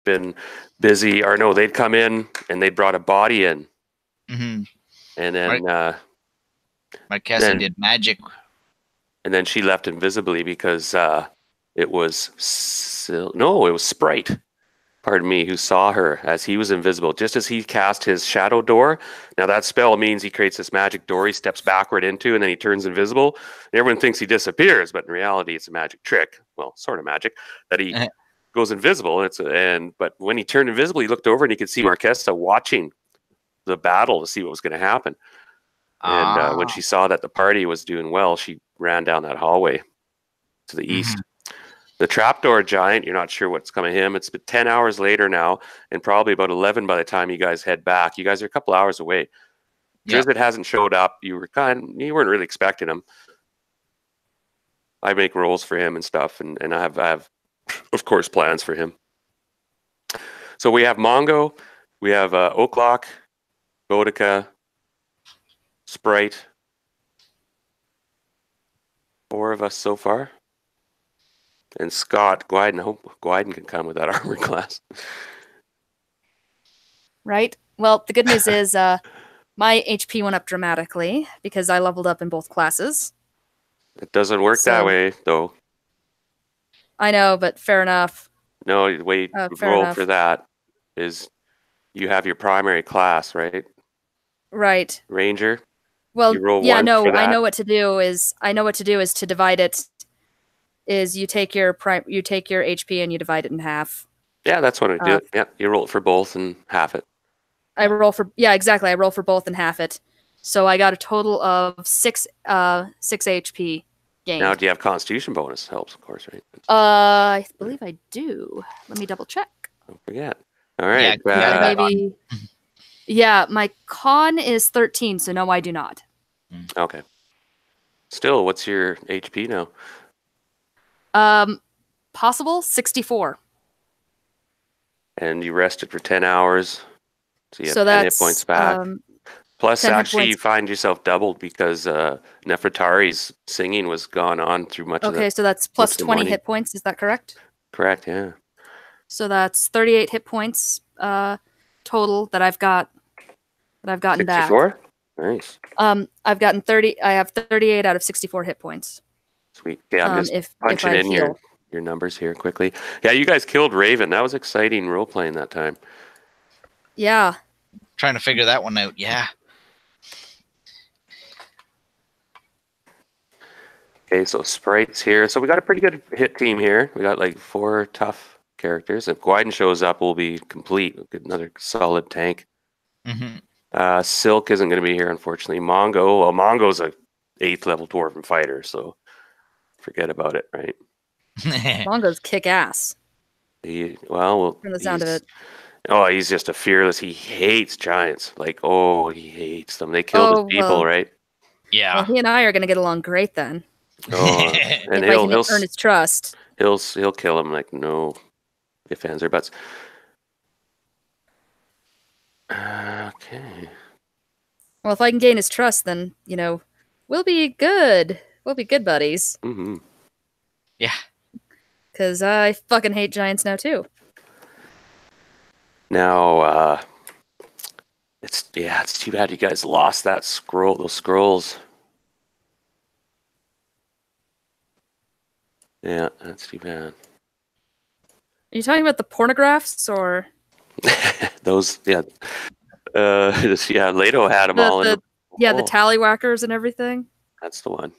been busy, or no, they'd come in and they'd brought a body in. Mm-hmm. And then Marquesa did magic. And then she left invisibly because it was Sprite, pardon me, who saw her as he was invisible. Just as he cast his shadow door, now that spell means he creates this magic door he steps backward into, and then he turns invisible. And everyone thinks he disappears, but in reality, it's a magic trick. Well, sort of magic, that he goes invisible. But when he turned invisible, he looked over and he could see Marquesa watching the battle to see what was going to happen. And when she saw that the party was doing well, she ran down that hallway to the east. The trapdoor giant, you're not sure what's coming to him. It's been 10 hours later now, and probably about 11 by the time you guys head back. You guys are a couple hours away. Drizzt hasn't showed up. You weren't really expecting him. I make rolls for him and stuff, and I have of course plans for him. So we have Mongo, we have Oaklock, Boudica, Sprite. 4 of us so far. And Scott, Gwyden, I hope Gwyden can come with that armor class. Right. Well, the good news is my HP went up dramatically because I leveled up in both classes. It doesn't work that way, though. I know, but fair enough. No, the way you roll for that is you have your primary class, right? Right. Ranger. Well, yeah, no, I know what to do is to divide it. Is you take your HP and you divide it in half. Yeah, that's what I do. Yeah, you roll it for both and half it. Exactly. I roll for both and half it. So I got a total of 6 HP gained. Now, do you have Constitution bonus? Helps, of course, right? I believe I do. Let me double check. Don't forget. All right. Maybe. Yeah, my con is 13, so no, I do not. Okay. Still, what's your HP now? Possible 64. And you rested for 10 hours, so you have 10 hit points back. Plus, actually, you find yourself doubled because Nefertari's singing was gone on through much of the... Okay, so that's plus 20 hit points, is that correct? Correct, yeah. So that's 38 hit points total that I've gotten 64? back. Nice. I've gotten 30. I have 38 out of 64 hit points. Sweet. Yeah, I'm just punching in your numbers here quickly. Yeah, you guys killed Raven. That was exciting role playing that time. Yeah. Trying to figure that one out. Yeah. Okay, so Sprite's here. So we got a pretty good hit team here. We got like 4 tough characters. If Gwyden shows up, we'll be complete. We'll get another solid tank. Silk isn't going to be here, unfortunately. Mongo's a 8th level dwarven fighter, so forget about it, right? Mongo's kick ass. From the sound of it. Oh, he's just a fearless. He hates giants. He hates them. They killed his people, right? Yeah. Well, he and I are going to get along great then. Oh, and he'll earn his trust. He'll kill him no ifs, ands, or buts. Okay. Well, if I can gain his trust, then we'll be good. We'll be good buddies. Mm-hmm. Yeah. Because I fucking hate giants now too. Now, it's too bad you guys lost those scrolls. Yeah, that's too bad. Are you talking about the pornographs or? Those, yeah. Leto had them all. The tallywhackers and everything. That's the one.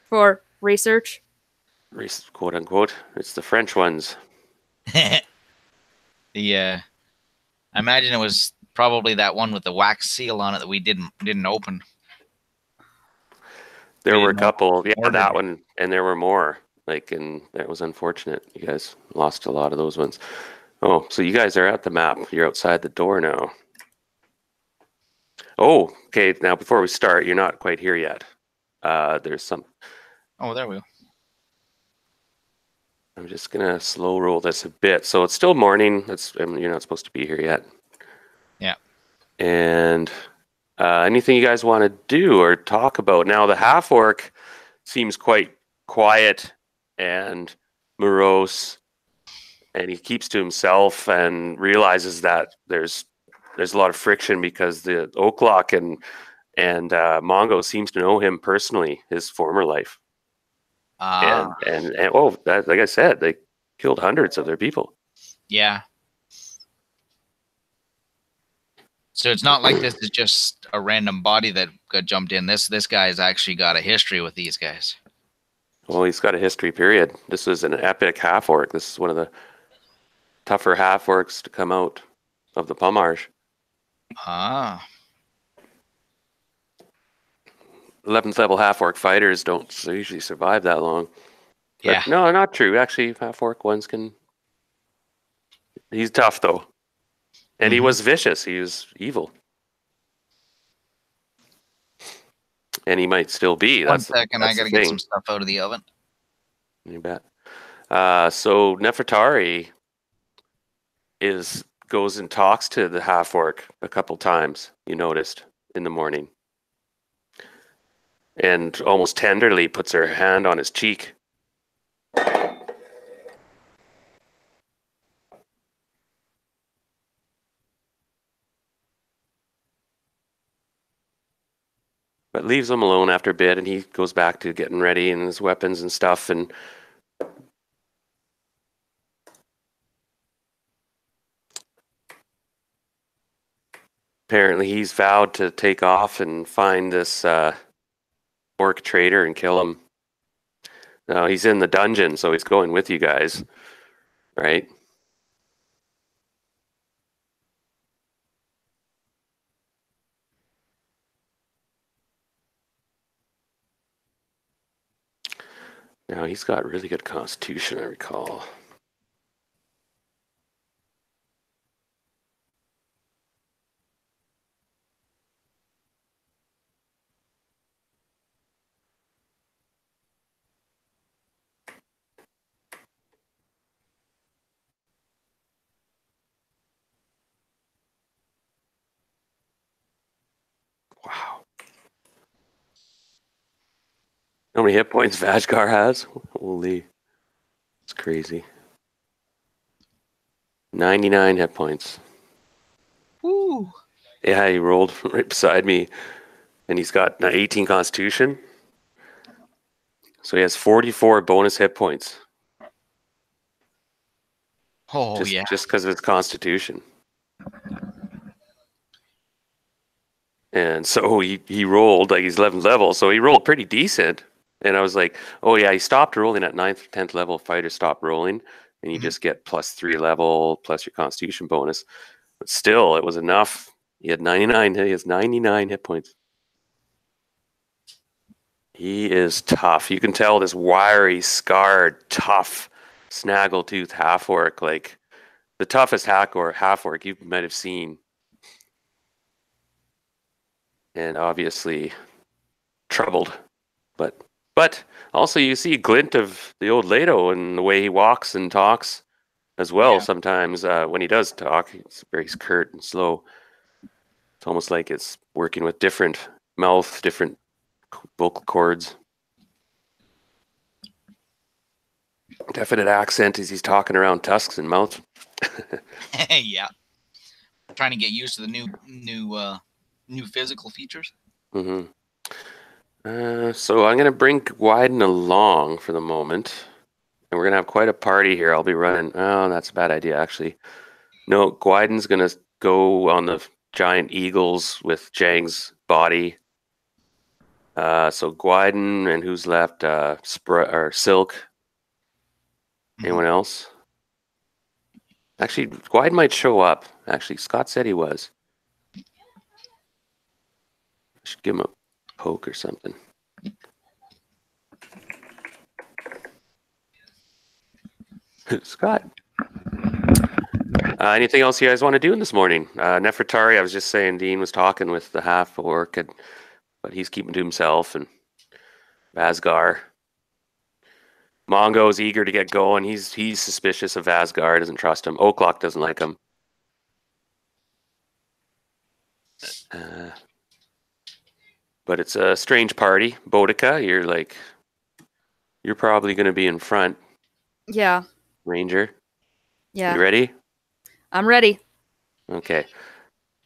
For research. Quote unquote. It's the French ones. I imagine it was probably that one with the wax seal on it that we didn't open. There were a couple. Yeah, that one, and there were more. And that was unfortunate. You guys lost a lot of those ones. Oh, so you guys are at the map. You're outside the door now. Oh, okay. Now, before we start, you're not quite here yet. There's some... Oh, there we go. I'm just going to slow roll this a bit. So it's still morning. You're not supposed to be here yet. Yeah. And anything you guys want to do or talk about? Now, the half-orc seems quite quiet and morose and he keeps to himself and realizes that there's a lot of friction because the Oaklock and Mongo seems to know him personally, his former life. And like I said, they killed hundreds of their people. Yeah. So it's not like this is just a random body that got jumped in. This guy's actually got a history with these guys. Well, he's got a history, period. This was an epic half-orc. This is one of the tougher half-orcs to come out of the Pumarsh. 11th level half-orc fighters don't usually survive that long. Yeah. But no, not true. Actually, half-orc ones can... He's tough, though. And he was vicious. He was evil. And he might still be. One second, I gotta get some stuff out of the oven. You bet. So Nefertari goes and talks to the half-orc a couple times, you noticed, in the morning. And almost tenderly puts her hand on his cheek. But leaves him alone after a bit, and he goes back to getting ready and his weapons and stuff. And apparently he's vowed to take off and find this orc trader and kill him. Now he's in the dungeon, so he's going with you guys, right? Now he's got really good constitution, I recall. Wow. How many hit points Vajgar has? Holy. It's crazy. 99 hit points. Woo. Yeah, he rolled right beside me. And he's got 18 constitution. So he has 44 bonus hit points. Oh, Just because of his constitution. And so he rolled, like he's 11th level, so he rolled pretty decent. And I was like, oh yeah, he stopped rolling at 9th or 10th level. Fighters stop rolling, and you just get +3 level plus your constitution bonus. But still, it was enough. He had 99. He has 99 hit points. He is tough. You can tell this wiry, scarred, tough, snaggletooth half-orc, like the toughest half-orc you might have seen. And obviously troubled. But also you see a glint of the old Leto in the way he walks and talks as well. Sometimes when he does talk, it's very curt and slow. It's almost like it's working with different mouth, different vocal cords. Definite accent as he's talking around tusks and mouth. Yeah. Trying to get used to the new physical features. Mm-hmm. So I'm going to bring Wyden along for the moment. And we're going to have quite a party here. I'll be running. Oh, that's a bad idea, actually. No, Gwyden's going to go on the giant eagles with Jang's body. So Gwyden, and who's left? Silk. Anyone else? Actually, Gwyden might show up. Actually, Scott said he was. I should give him a poke or something. Scott. Anything else you guys want to do in this morning? Nefertari, I was just saying, Dean was talking with the half-orc, but he's keeping to himself, and Vazgar. Mongo's eager to get going. He's suspicious of Vazgar, doesn't trust him. Oaklock doesn't like him. But it's a strange party. Boudica, you're probably going to be in front. Yeah. Ranger. Yeah. You ready? I'm ready. Okay.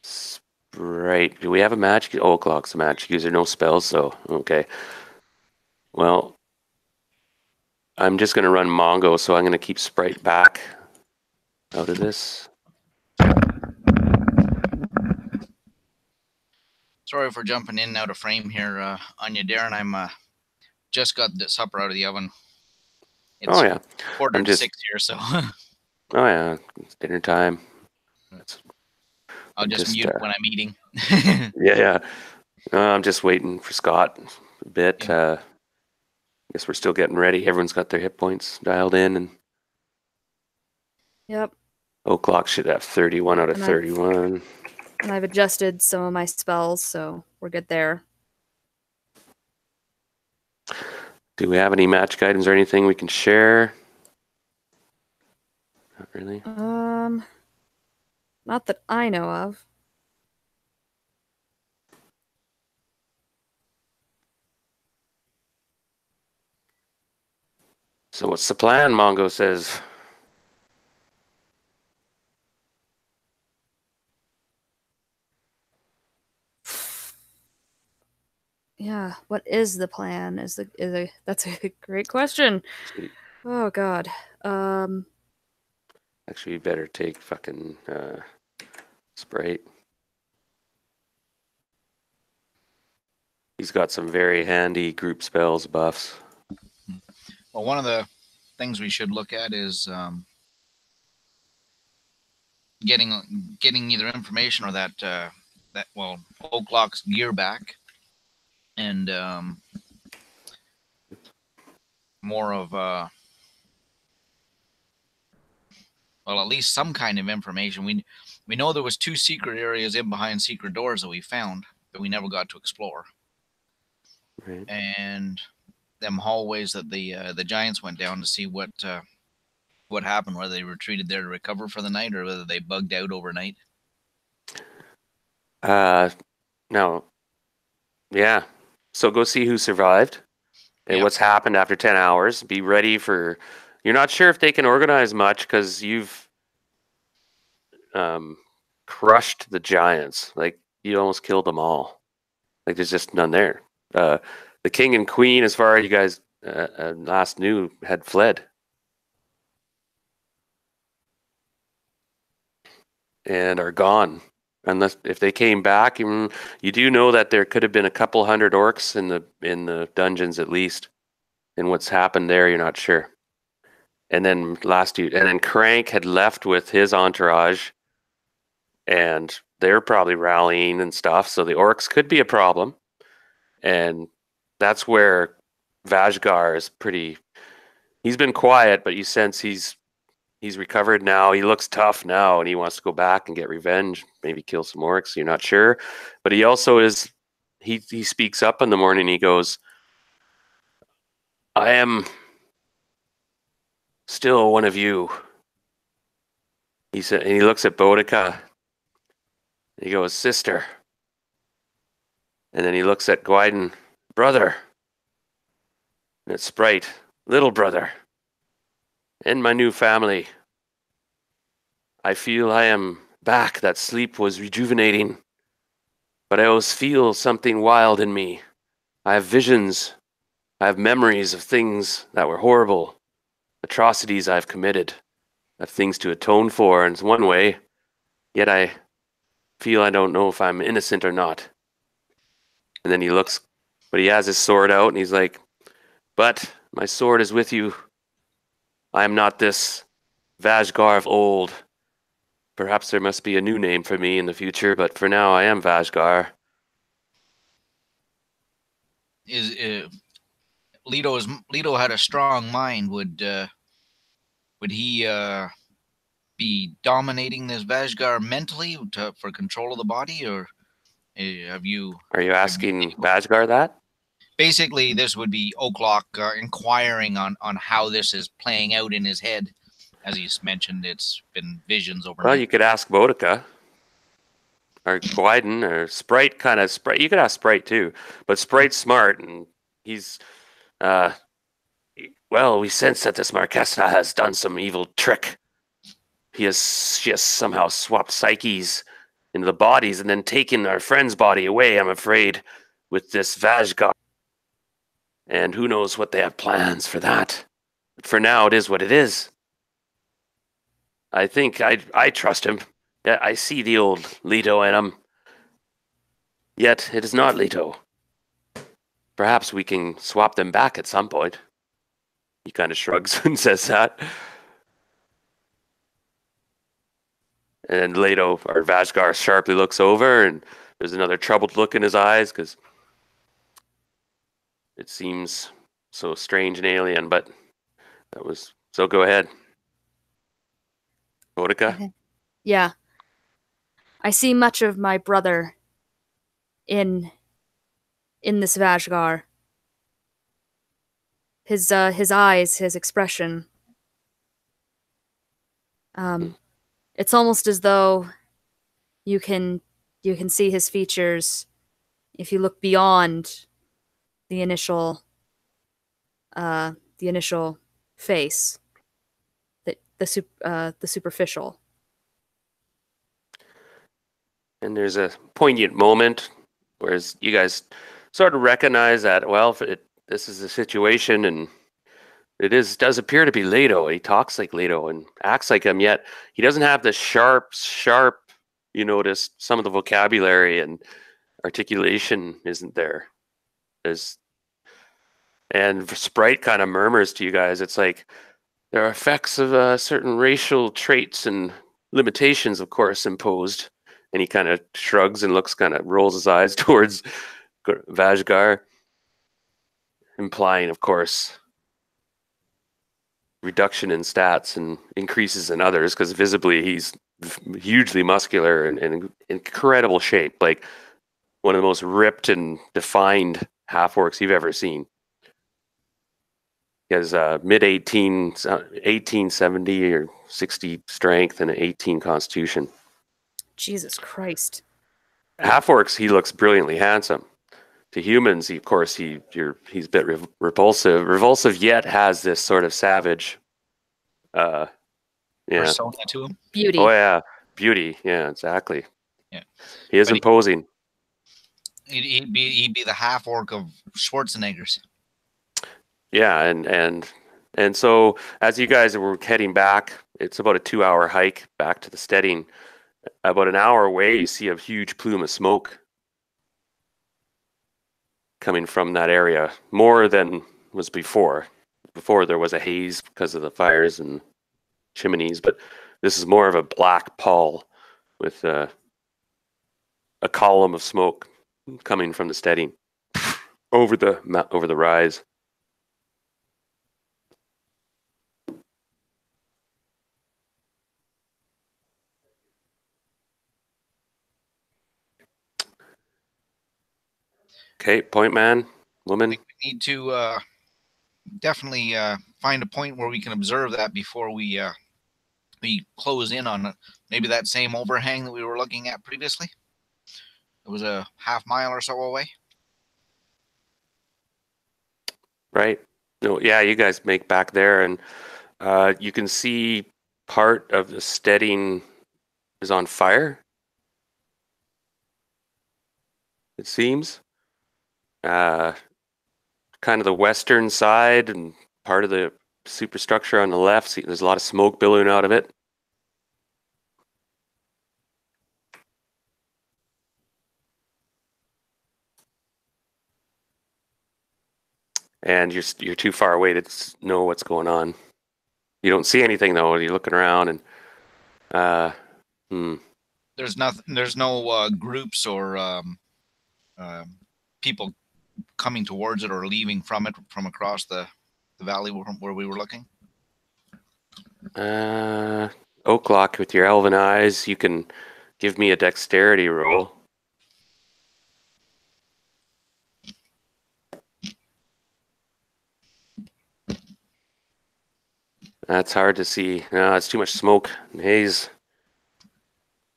Sprite. Do we have a magic? Oh, o'clock's a magic user. No spells, so okay. Well, I'm just going to run Mongo, so I'm going to keep Sprite back out of this. Sorry for jumping in and out of frame here on you, Darren. I'm just got the supper out of the oven. It's Oh, yeah. 5:45 here, so. Oh, yeah. It's dinner time. I'll just mute when I'm eating. Yeah. I'm just waiting for Scott a bit. Yeah. Guess we're still getting ready. Everyone's got their hit points dialed in. And Yep. O'Clock should have 31 out of 31. And I've adjusted some of my spells, so we're good there. Do we have any magic items or anything we can share? Not really. Not that I know of. So what's the plan, Mongo says? Yeah, what is the plan? That's a great question. Oh God. Actually, you better take fucking Sprite. He's got some very handy group spells buffs. Well, one of the things we should look at is getting either information or that O'Clock's gear back, and more of at least some kind of information. We know there was 2 secret areas in behind secret doors that we found that we never got to explore, Right. and them hallways that the giants went down to see what happened, whether they retreated there to recover for the night or whether they bugged out overnight. No. Yeah. So go see who survived and what's happened after 10 hours. Be ready for... You're not sure if they can organize much because you've crushed the giants. Like, you almost killed them all. Like, there's just none there. The king and queen, as far as you guys last knew, had fled. And are gone. Unless if they came back, you do know that there could have been a couple hundred orcs in the dungeons at least. And what's happened there, you're not sure. And then Crank had left with his entourage, and they're probably rallying and stuff. So the orcs could be a problem, and that's where Vajgar is pretty. He's been quiet, but you sense he's recovered now. He looks tough now, and he wants to go back and get revenge, maybe kill some orcs. You're not sure, but he also is. He speaks up in the morning. He goes, "I am still one of you." He said, and he looks at Boudica. He goes, "Sister." And then he looks at Gwyden, "Brother." And it's Sprite, "Little brother." And my new family. I feel I am back. That sleep was rejuvenating. But I always feel something wild in me. I have visions. I have memories of things that were horrible. Atrocities I've committed. I have things to atone for in one way. Yet I feel I don't know if I'm innocent or not. And then he looks, but he has his sword out and he's like, "But my sword is with you. I am not this Vajgar of old. Perhaps there must be a new name for me in the future, but for now I am Vajgar." Leto had a strong mind. Would he be dominating this Vajgar mentally for control of the body, or have you? Are you asking Vajgar that? Basically, this would be O'Clock inquiring on how this is playing out in his head. As he's mentioned, it's been visions overnight. Well, you could ask Boudica or Gwyden or Sprite. You could ask Sprite too, but Sprite's smart and he's well, we sense that this Marquesa has done some evil trick. She has somehow swapped psyches into the bodies and then taken our friend's body away, I'm afraid, with this Vashgar. And who knows what they have plans for that. But for now, it is what it is. I think I trust him. Yeah, I see the old Leto in him. Yet, it is not Leto. Perhaps we can swap them back at some point. He kind of shrugs and says that. And Leto, or Vashgar, sharply looks over, and there's another troubled look in his eyes, because it seems so strange and alien, but that was... So go ahead. Bodica? Yeah. I see much of my brother in this Vashgar. His eyes, his expression. It's almost as though you can see his features if you look beyond the initial face, the superficial. And there's a poignant moment where you guys sort of recognize that, well, this is the situation, and it does appear to be Leto. He talks like Leto and acts like him, yet he doesn't have the sharp, you notice some of the vocabulary and articulation isn't there. And Sprite kind of murmurs to you guys, it's like, there are effects of certain racial traits and limitations, of course, imposed. And he kind of shrugs and rolls his eyes towards Vashgar, implying, of course, reduction in stats and increases in others, because visibly he's hugely muscular and in incredible shape, like one of the most ripped and defined half-orcs you've ever seen. He has mid-18, 1870 or 60 strength and an 18 constitution. Jesus Christ. Half-orcs, he looks brilliantly handsome. To humans, he's a bit repulsive. Repulsive, yet has this sort of savage persona to him. Beauty. Oh yeah, beauty. Yeah, exactly. Yeah, he is imposing. He'd be the half orc of Schwarzenegger's. Yeah, and so as you guys were heading back, it's about a 2-hour hike back to the Steading. About an hour away, you see a huge plume of smoke coming from that area, more than was before. Before there was a haze because of the fires and chimneys, but this is more of a black pall with a column of smoke coming from the Steading over the rise. Okay, point man, woman. I think we need to definitely find a point where we can observe that before we close in on it. Maybe that same overhang that we were looking at previously. It was a half mile or so away. Right. No, yeah, you guys make back there, and you can see part of the Steading is on fire. It seems. Kind of the western side and part of the superstructure on the left. See, there's a lot of smoke billowing out of it. And you're too far away to know what's going on. You don't see anything though. You're looking around, and There's nothing. There's no groups or people coming towards it or leaving from it from across the valley where we were looking. Oaklock, with your elven eyes, you can give me a dexterity roll. That's hard to see. No, it's too much smoke and haze.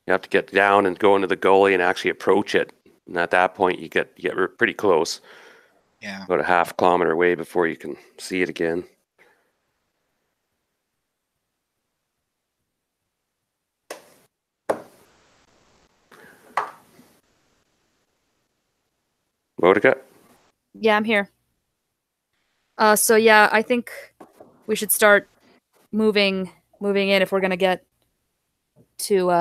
You have to get down and go into the gully and actually approach it. And at that point, you get pretty close. Yeah. About a half kilometer away before you can see it again. Boudica? Yeah, I'm here. So yeah, I think we should start moving in if we're gonna get to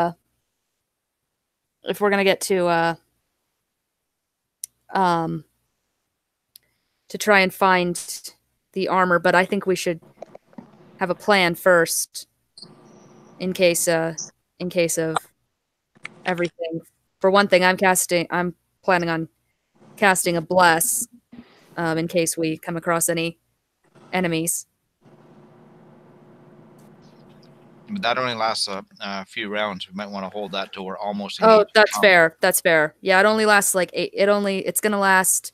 um to try and find the armor, but I think we should have a plan first in case of everything. For one thing, I'm planning on casting a bless in case we come across any enemies. But that only lasts a few rounds. We might want to hold that till we're almost Oh, engaged. that's fair. That's fair. Yeah, it only lasts like 8. It's gonna last.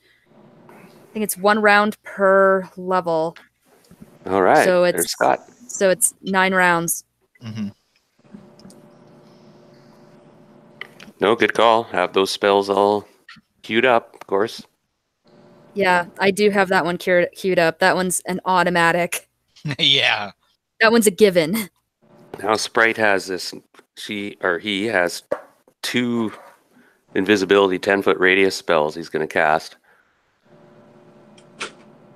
I think it's 1 round per level. All right. So There's Scott. it's 9 rounds. Mm-hmm. No, good call. Have those spells all queued up, of course. Yeah, I do have that one queued up. That one's an automatic. Yeah. That one's a given. Now Sprite has this. He has 2 invisibility 10-foot radius spells he's going to cast,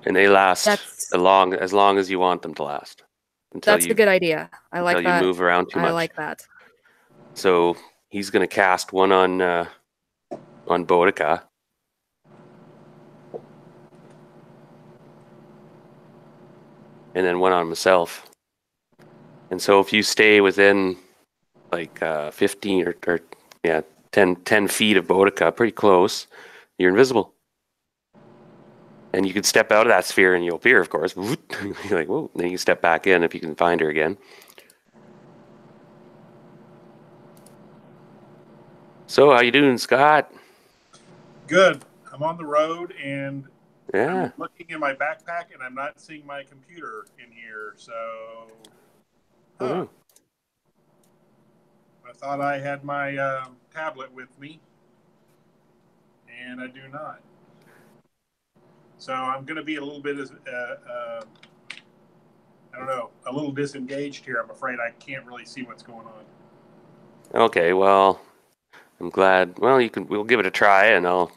and they last as long as you want them to last. That's a good idea. I like that. Until you move around too much. I like that. So he's going to cast one on Boudica. And then one on himself. And so if you stay within like 15 or 10 feet of Boudica, pretty close, you're invisible. And you can step out of that sphere and you'll appear, of course. You're like, whoa. Then you step back in if you can find her again. So how you doing, Scott? Good. I'm on the road and Yeah. I'm looking in my backpack and I'm not seeing my computer in here. So I thought I had my tablet with me, and I do not. So I'm going to be a little bit, I don't know, a little disengaged here. I'm afraid I can't really see what's going on. Okay, well, I'm glad. Well, we'll give it a try, and I'll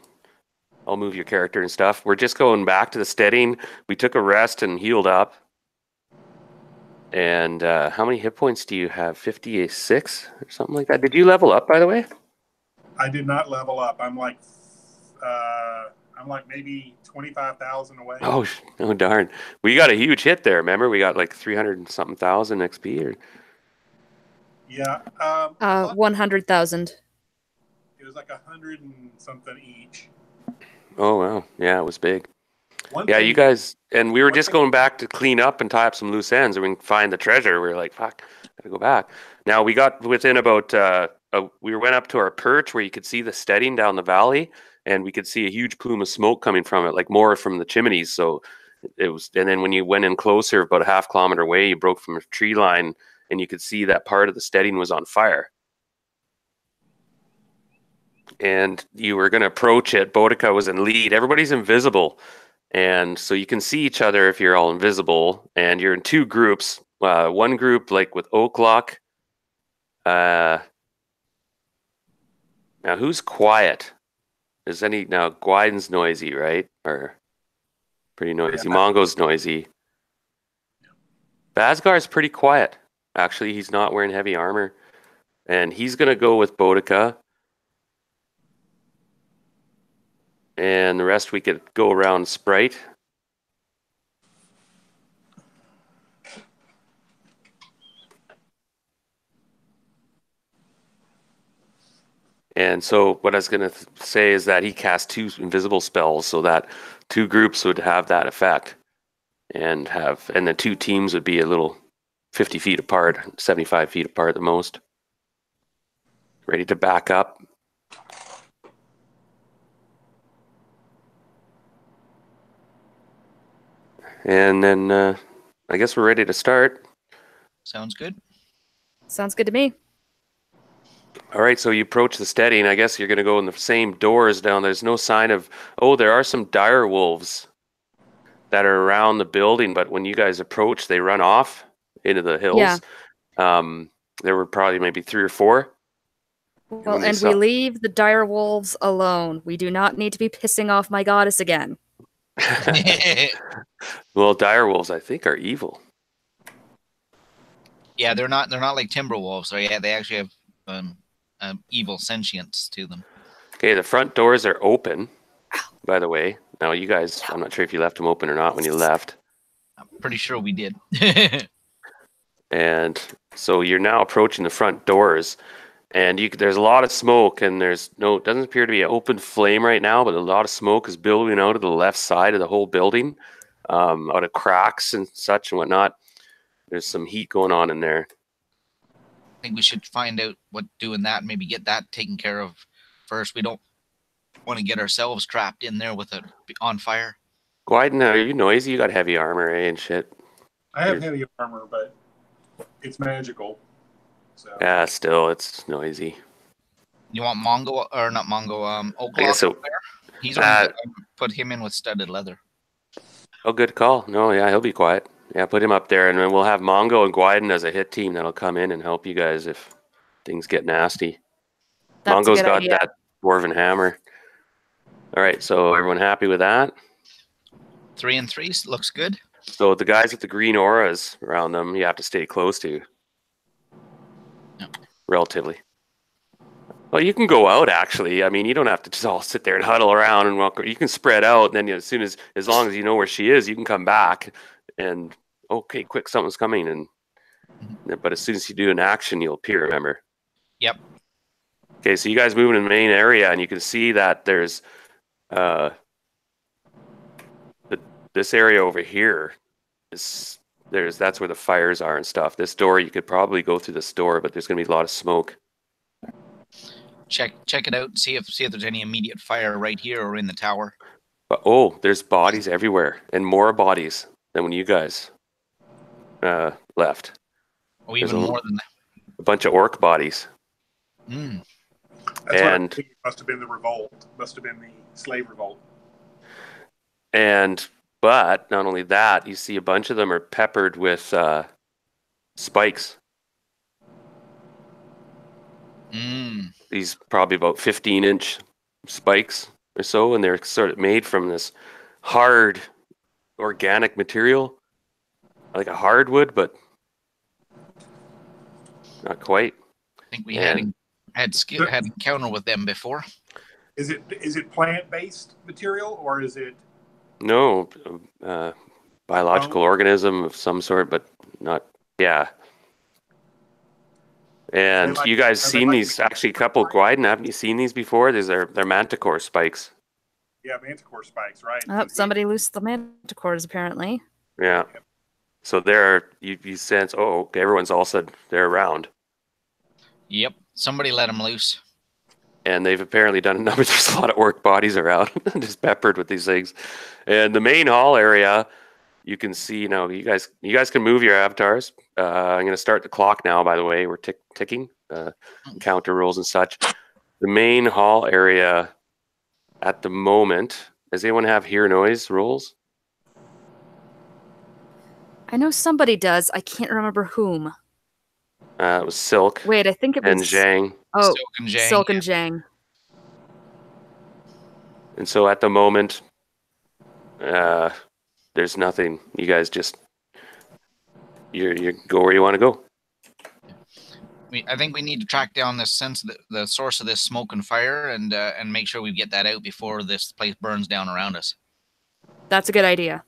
move your character and stuff. We're just going back to the steading. We took a rest and healed up. And how many hit points do you have? 56 or something like that? Did you level up, by the way? I did not level up. I'm like maybe 25,000 away. Oh darn! We got a huge hit there. Remember, we got like 300 and something thousand XP. Or... Yeah. 100,000. It was like 100 and something each. Oh wow! Yeah, it was big. You guys, and we were just going back to clean up and tie up some loose ends, and we can find the treasure. We were like, "Fuck, gotta go back." Now we got within about. We went up to our perch where you could see the steading down the valley, and we could see a huge plume of smoke coming from it, like more from the chimneys. So it was. And then when you went in closer, about a half kilometer away, you broke from a tree line, and you could see that part of the steading was on fire. And you were going to approach it. Boudica was in lead. Everybody's invisible. And so you can see each other if you're all invisible, and you're in 2 groups. One group like with Oaklock. Now who's quiet? Now Gwyden's noisy, right? Or pretty noisy. Yeah. Mongo's noisy. Basgar's pretty quiet. Actually, he's not wearing heavy armor. And he's gonna go with Boudica. And the rest we could go around Sprite. And so what I was going to say is that he cast 2 invisible spells so that 2 groups would have that effect. And the 2 teams would be a little 50 feet apart, 75 feet apart at the most. Ready to back up. And then I guess we're ready to start. Sounds good. Sounds good to me. All right, so you approach the steading. I guess you're going to go in the same doors down. There's no sign of... Oh, there are some dire wolves that are around the building, but when you guys approach, they run off into the hills. Yeah. There were probably maybe 3 or 4. Well, When they and saw- we leave the dire wolves alone. We do not need to be pissing off my goddess again. Well, dire wolves, I think, are evil. Yeah, they're not like timber wolves. So yeah, they actually have evil sentience to them. Okay, the front doors are open, by the way. Now, you guys, I'm not sure if you left them open or not when you left. I'm pretty sure we did. And so you're now approaching the front doors, and there's a lot of smoke, and doesn't appear to be an open flame right now, but a lot of smoke is billowing out of the left side of the whole building, out of cracks and such and whatnot. There's some heat going on in there. I think we should find out what doing that, maybe get that taken care of first. We don't want to get ourselves trapped in there with it on fire. Gwyden, are you noisy? You got heavy armor, eh, and shit. I have heavy armor, but it's magical. So Yeah, still, it's noisy. You want Mongo or not Mongo? I guess so. Oaklock there? He's only put him in with studded leather. Oh, good call. No, yeah, he'll be quiet. Yeah, put him up there, and then we'll have Mongo and Gwyden as a hit team that'll come in and help you guys if things get nasty. That's a Mongo's good got idea. that dwarven hammer. All right, so everyone happy with that? 3 and 3 looks good. So the guys with the green auras around them, you have to stay close to. Yep. Relatively. Well, you can go out, actually. I mean, you don't have to just all sit there and huddle around and walk. You can spread out, and then as long as you know where she is, you can come back and, okay, quick, something's coming. But as soon as you do an action, you'll appear, remember? Yep. Okay, so you guys move in the main area, and you can see that there's this area over here. That's where the fires are and stuff. This door, you could probably go through this door, but there's going to be a lot of smoke. Check it out. See if there's any immediate fire right here or in the tower. But there's bodies everywhere, and more bodies than when you guys left. Oh, even more than that. A bunch of orc bodies. Mm. That's what I think it must have been the revolt. Must have been the slave revolt. But not only that, you see a bunch of them are peppered with spikes. Mm. These probably about 15-inch spikes or so, and they're sort of made from this hard organic material, like a hardwood, but not quite. I think we had encounter with them before. Is it plant-based material or is it? No, biological organism of some sort, but not. Yeah. And you guys seen these? Actually, a couple. Gwyden, haven't you seen these before? They're manticore spikes. Yeah, manticore spikes, right? Oh, somebody loosed the manticores, apparently. Yeah. So you sense, okay, everyone's all said they're around. Yep. Somebody let them loose. And they've apparently done a number. There's a lot of orc bodies around, just peppered with these things. And the main hall area, you can see now. You guys can move your avatars. I'm going to start the clock now. By the way, we're ticking counter rules and such. The main hall area at the moment. Does anyone have hear noise rules? I know somebody does. I can't remember whom. It was Silk. Wait, I think it was and Zhang. Oh, Silk and Zhang. Zhang. And so at the moment, there's nothing. You guys just you go where you want to go. I think we need to track down the source of this smoke and fire, and make sure we get that out before this place burns down around us. That's a good idea.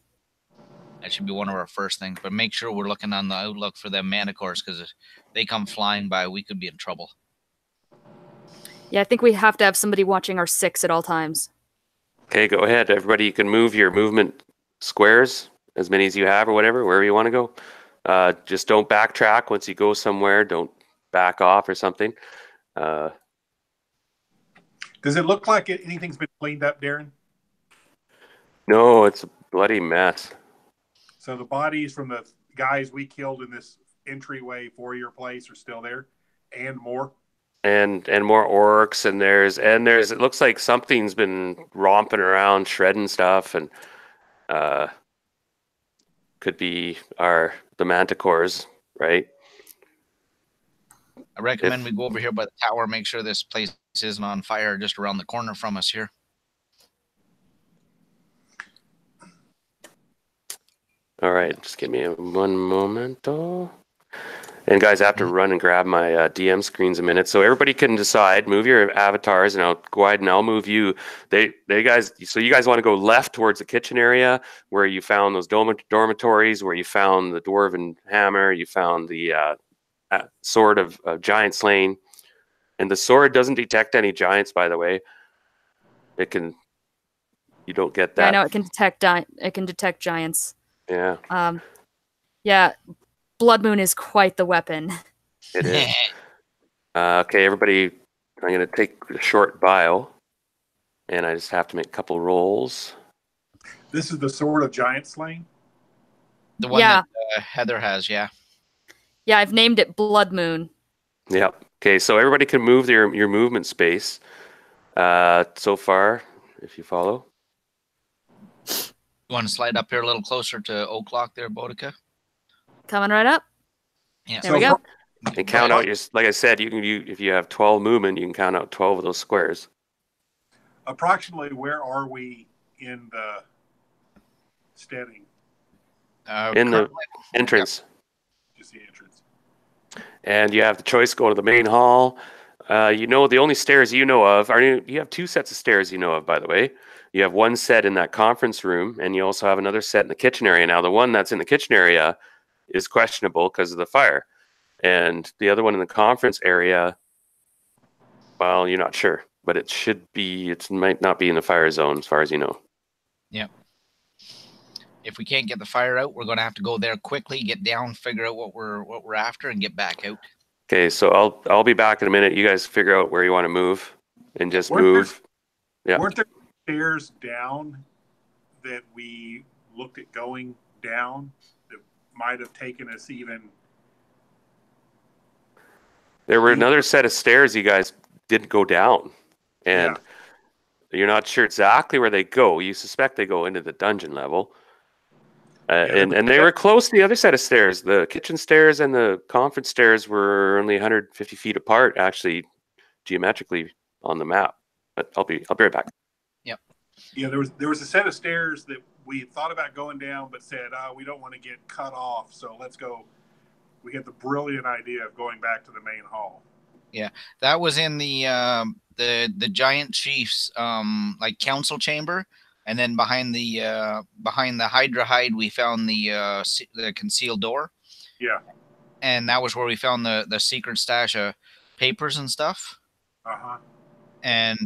That should be one of our first things. But make sure we're looking on the outlook for them manticores, because if they come flying by, we could be in trouble. Yeah, I think we have to have somebody watching our 6 at all times. Okay, go ahead. Everybody, you can move your movement squares, as many as you have or whatever, wherever you want to go. Just don't backtrack once you go somewhere. Don't back off or something. Does it look like anything's been cleaned up, Darren? No, it's a bloody mess. So the bodies from the guys we killed in this entryway for your place are still there, and more. And more orcs, and there's it looks like something's been romping around, shredding stuff, and could be the manticores, right? I recommend we go over here by the tower, make sure this place isn't on fire just around the corner from us here. All right, just give me one moment. And guys, I have to run and grab my DM screens a minute, so everybody can decide. Move your avatars, and I'll go ahead and I'll move you. They guys. So you guys want to go left towards the kitchen area where you found those dormitories, where you found the dwarven hammer, you found the sword of giant slaying, and the sword doesn't detect any giants. By the way, it can. You don't get that. Yeah, I know it can detect giants. Yeah. Yeah, Blood Moon is quite the weapon. It is. Okay, everybody, I'm going to take a short bio, and I just have to make a couple rolls. This is the sword of giant slaying? The one that Heather has, yeah. Yeah, I've named it Blood Moon. Yep. Okay, so everybody can move your movement space so far, if you follow. You want to slide up here a little closer to O'Clock there, Boudica? Coming right up. Yeah. There we go. And count out your, like I said, if you have 12 movement, you can count out 12 of those squares. Approximately, where are we in the steading? In the entrance. Just the entrance. And you have the choice: go to the main hall. The only stairs you know of you have two sets of stairs you know of, by the way. You have one set in that conference room, and you also have another set in the kitchen area. Now, the one that's in the kitchen area is questionable because of the fire. And the other one in the conference area, well, you're not sure. But it might not be in the fire zone as far as you know. Yeah. If we can't get the fire out, we're going to have to go there quickly, get down, figure out what we're after, and get back out. Okay, so I'll be back in a minute. You guys figure out where you want to move, and just move. Yeah. Weren't there stairs down that we looked at going down that might have taken us even? There were another set of stairs you guys didn't go down, and you're not sure exactly where they go. You suspect they go into the dungeon level. And they were close to the other set of stairs. The kitchen stairs and the conference stairs were only 150 feet apart, actually, geometrically on the map. But I'll be right back. Yep. Yeah, there was a set of stairs that we thought about going down, but said, we don't want to get cut off, so let's go. We had the brilliant idea of going back to the main hall. Yeah, that was in the giant chief's like council chamber. And then behind the Hydra hide, we found the concealed door. Yeah. And that was where we found the secret stash of papers and stuff. Uh-huh. And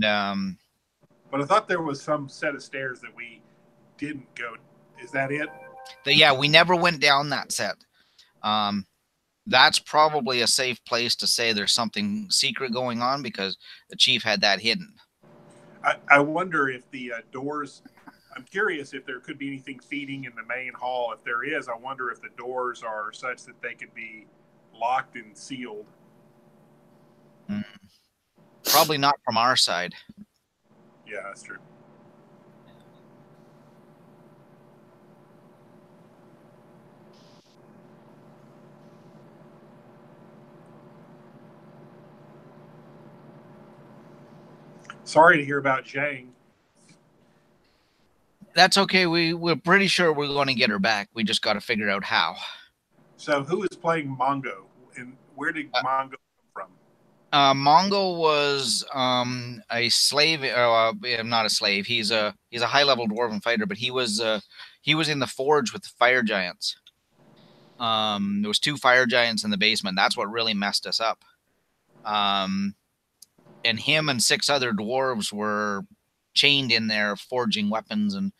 but I thought there was some set of stairs that we didn't go. Is that it? We never went down that set. That's probably a safe place to say there's something secret going on because the chief had that hidden. I wonder if the doors, I'm curious if there could be anything feeding in the main hall. If there is, I wonder if the doors are such that they could be locked and sealed. Probably not from our side. Yeah, that's true. Sorry to hear about Jang. That's okay. We're pretty sure we're going to get her back. We just got to figure out how. So who is playing Mongo, and where did Mongo come from? Mongo was a slave. Not a slave. He's a high-level dwarven fighter, but he was in the forge with the fire giants. There was 2 fire giants in the basement. That's what really messed us up. And him and 6 other dwarves were chained in there, forging weapons and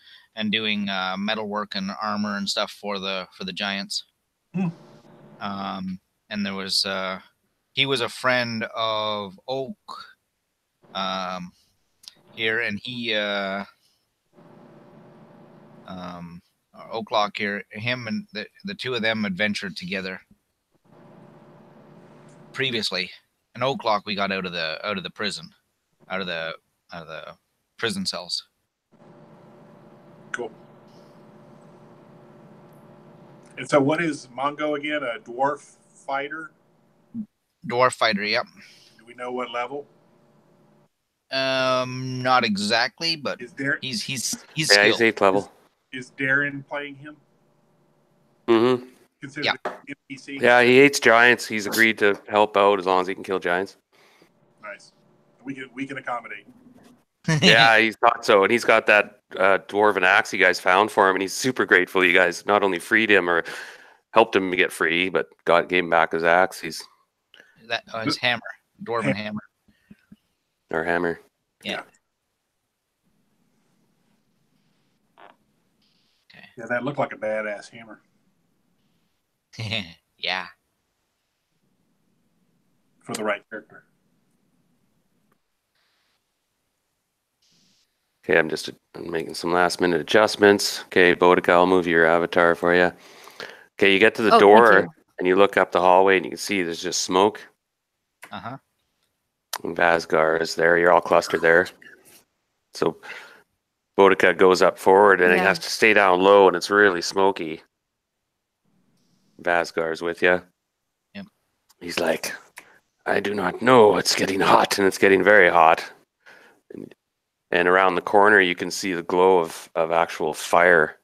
doing metalwork and armor and stuff for the giants. And there was he was a friend of Oak here, and he Oaklock here. Him and the 2 of them adventured together previously. And Oaklock we got out of the prison, out of the prison cells. Cool. And so what is Mongo again? A dwarf fighter? Dwarf fighter, yep. Do we know what level? Not exactly, but Is there? he's Yeah, skilled. he's 8th level. Is Darren playing him? Mm-hmm. Considered an NPC? Yeah, he hates giants. He's agreed to help out as long as he can kill giants. Nice. We can accommodate. Yeah, he thought so. And he's got that dwarven axe you guys found for him, and he's super grateful you guys not only freed him or helped him get free, but gave him back his axe. He's his hammer, dwarven hammer. our hammer. Yeah. Yeah, that looked like a badass hammer. Yeah. For the right character. Okay, I'm making some last minute adjustments. Okay, Boudica, I'll move your avatar for you. Okay, you get to the Oh, thank door you. and you look up the hallway and you can see there's just smoke. Uh-huh. And Vasgar is there. You're all clustered there. So Boudica goes up forward and he Yeah. has to stay down low and it's really smoky. Vasgar's with you. Yep. He's like, I do not know. It's getting hot, and it's getting very hot. And around the corner, you can see the glow of actual fire.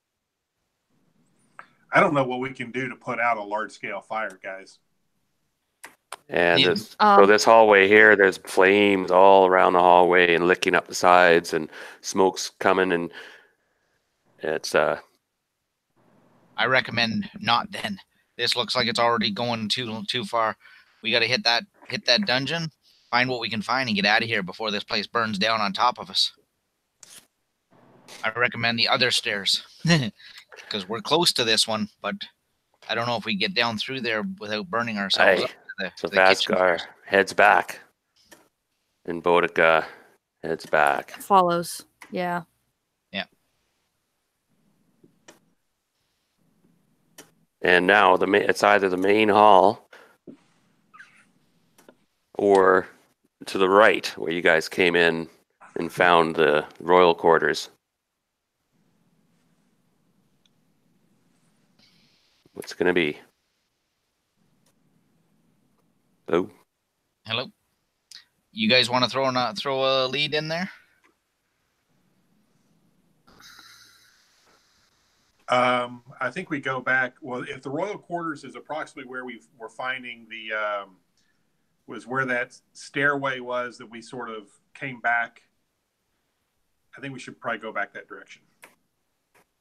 I don't know what we can do to put out a large scale fire, guys. And Yeah. so this hallway here, there's flames all around the hallway and licking up the sides, and smoke's coming, and it's I recommend not then. This looks like it's already going too far. We got to hit that dungeon, find what we can find, and get out of here before this place burns down on top of us. I recommend the other stairs because we're close to this one, but I don't know if we get down through there without burning ourselves Aye. up to So the kitchen. Vasgar heads back, and Boudica heads back. Follows. Yeah. And now it's either the main hall or to the right, where you guys came in and found the royal quarters. What's it going to be? Oh, Hello. You guys want to throw a lead in there? I think we go back. Well, if the royal quarters is approximately where we were finding was where that stairway was that we sort of came back. I think we should probably go back that direction.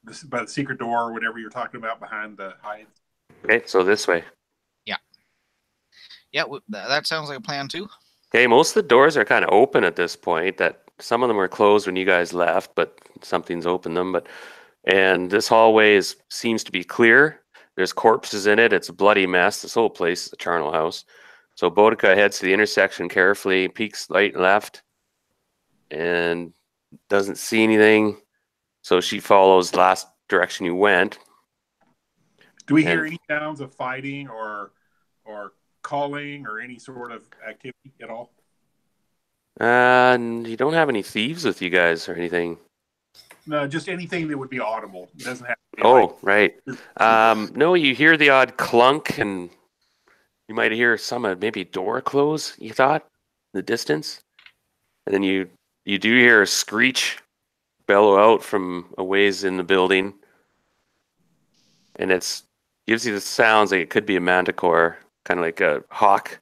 This by the secret door or whatever you're talking about behind the hides. okay. So this way. Yeah, that sounds like a plan too. Okay, most of the doors are kind of open at this point. That some of them were closed when you guys left, but something's opened them. And this hallway seems to be clear. There's corpses in it. It's a bloody mess. This whole place is a charnel house. So Boudica heads to the intersection carefully, peeks right and left, and doesn't see anything. So she follows the last direction you went. Do we hear any sounds of fighting or calling or any sort of activity at all? And you don't have any thieves with you guys or anything. No, just anything that would be audible. It doesn't have to be Right. No, you hear the odd clunk, and you might hear some maybe door close, you thought, in the distance. And then you do hear a screech bellow out from a ways in the building. And gives you the sounds like it could be a manticore, kind of like a hawk.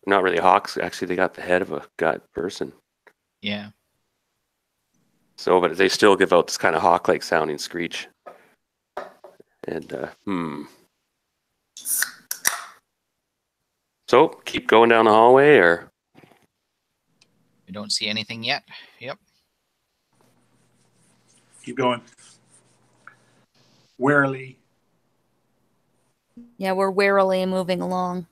Not really hawks. Actually, they got the head of a person. Yeah. So, but they still give out this kind of hawk-like sounding screech. And, So, keep going down the hallway, or? We don't see anything yet. Yep. Keep going. Warily. Yeah, we're warily moving along.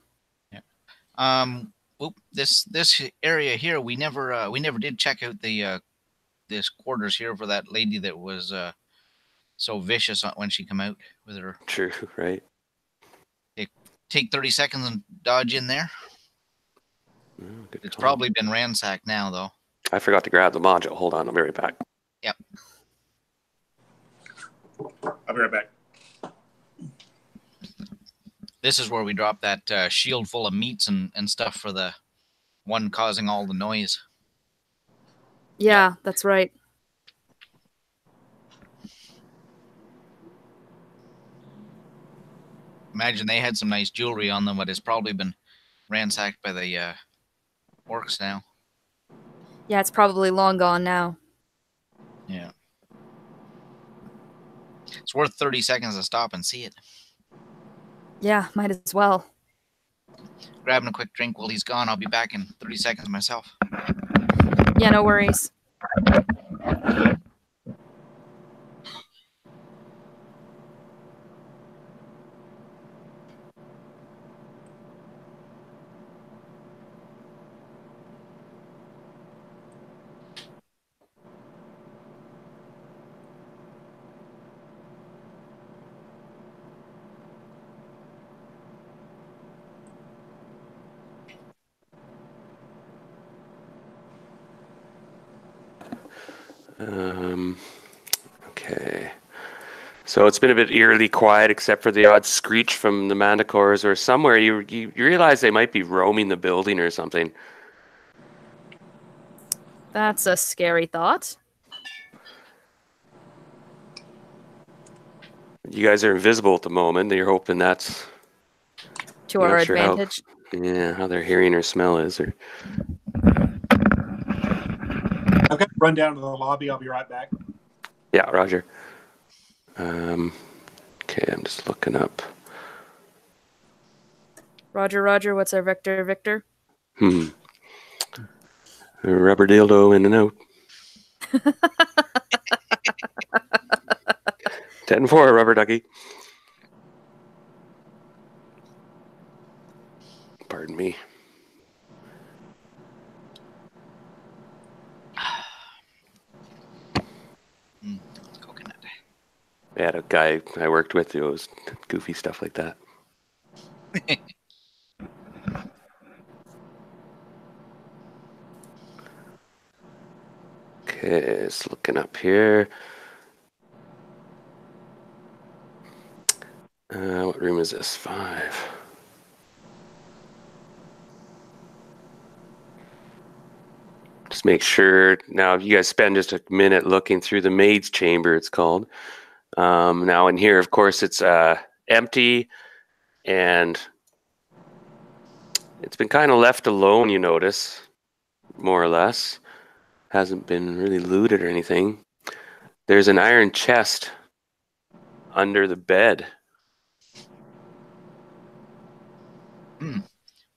This area here, we never did check out the this quarters here for that lady that was so vicious when she come out with her. True, right? Take 30 seconds and dodge in there. Oh, It's probably been ransacked now, though. I forgot to grab the module. Hold on, I'll be right back. Yep. I'll be right back. This is where we drop that shield full of meats and stuff for the one causing all the noise. Yeah, that's right. Imagine they had some nice jewelry on them, but it's probably been ransacked by the orcs now. Yeah, it's probably long gone now. Yeah. It's worth 30 seconds to stop and see it. Yeah, might as well. Grabbing a quick drink while he's gone. I'll be back in 30 seconds myself. Yeah, no worries. Okay. So it's been a bit eerily quiet, except for the odd screech from the manticores, or somewhere you realize they might be roaming the building or something. That's a scary thought. You guys are invisible at the moment. And you're hoping that's To I'm our not sure how- advantage. how their hearing or smell is. Or I've got to run down to the lobby. I'll be right back. yeah, Roger. Okay, I'm just looking up. Roger, Roger, what's our vector, Victor? A rubber dildo in and out. 10-4, rubber ducky. Pardon me. Coconut. I had a guy I worked with who was goofy stuff like that. Okay, just looking up here. What room is this? 5. Just make sure. Now, you guys spend just a minute looking through the maid's chamber, it's called. Now, in here, of course, it's empty, and it's been kind of left alone, you notice, more or less. Hasn't been really looted or anything. There's an iron chest under the bed.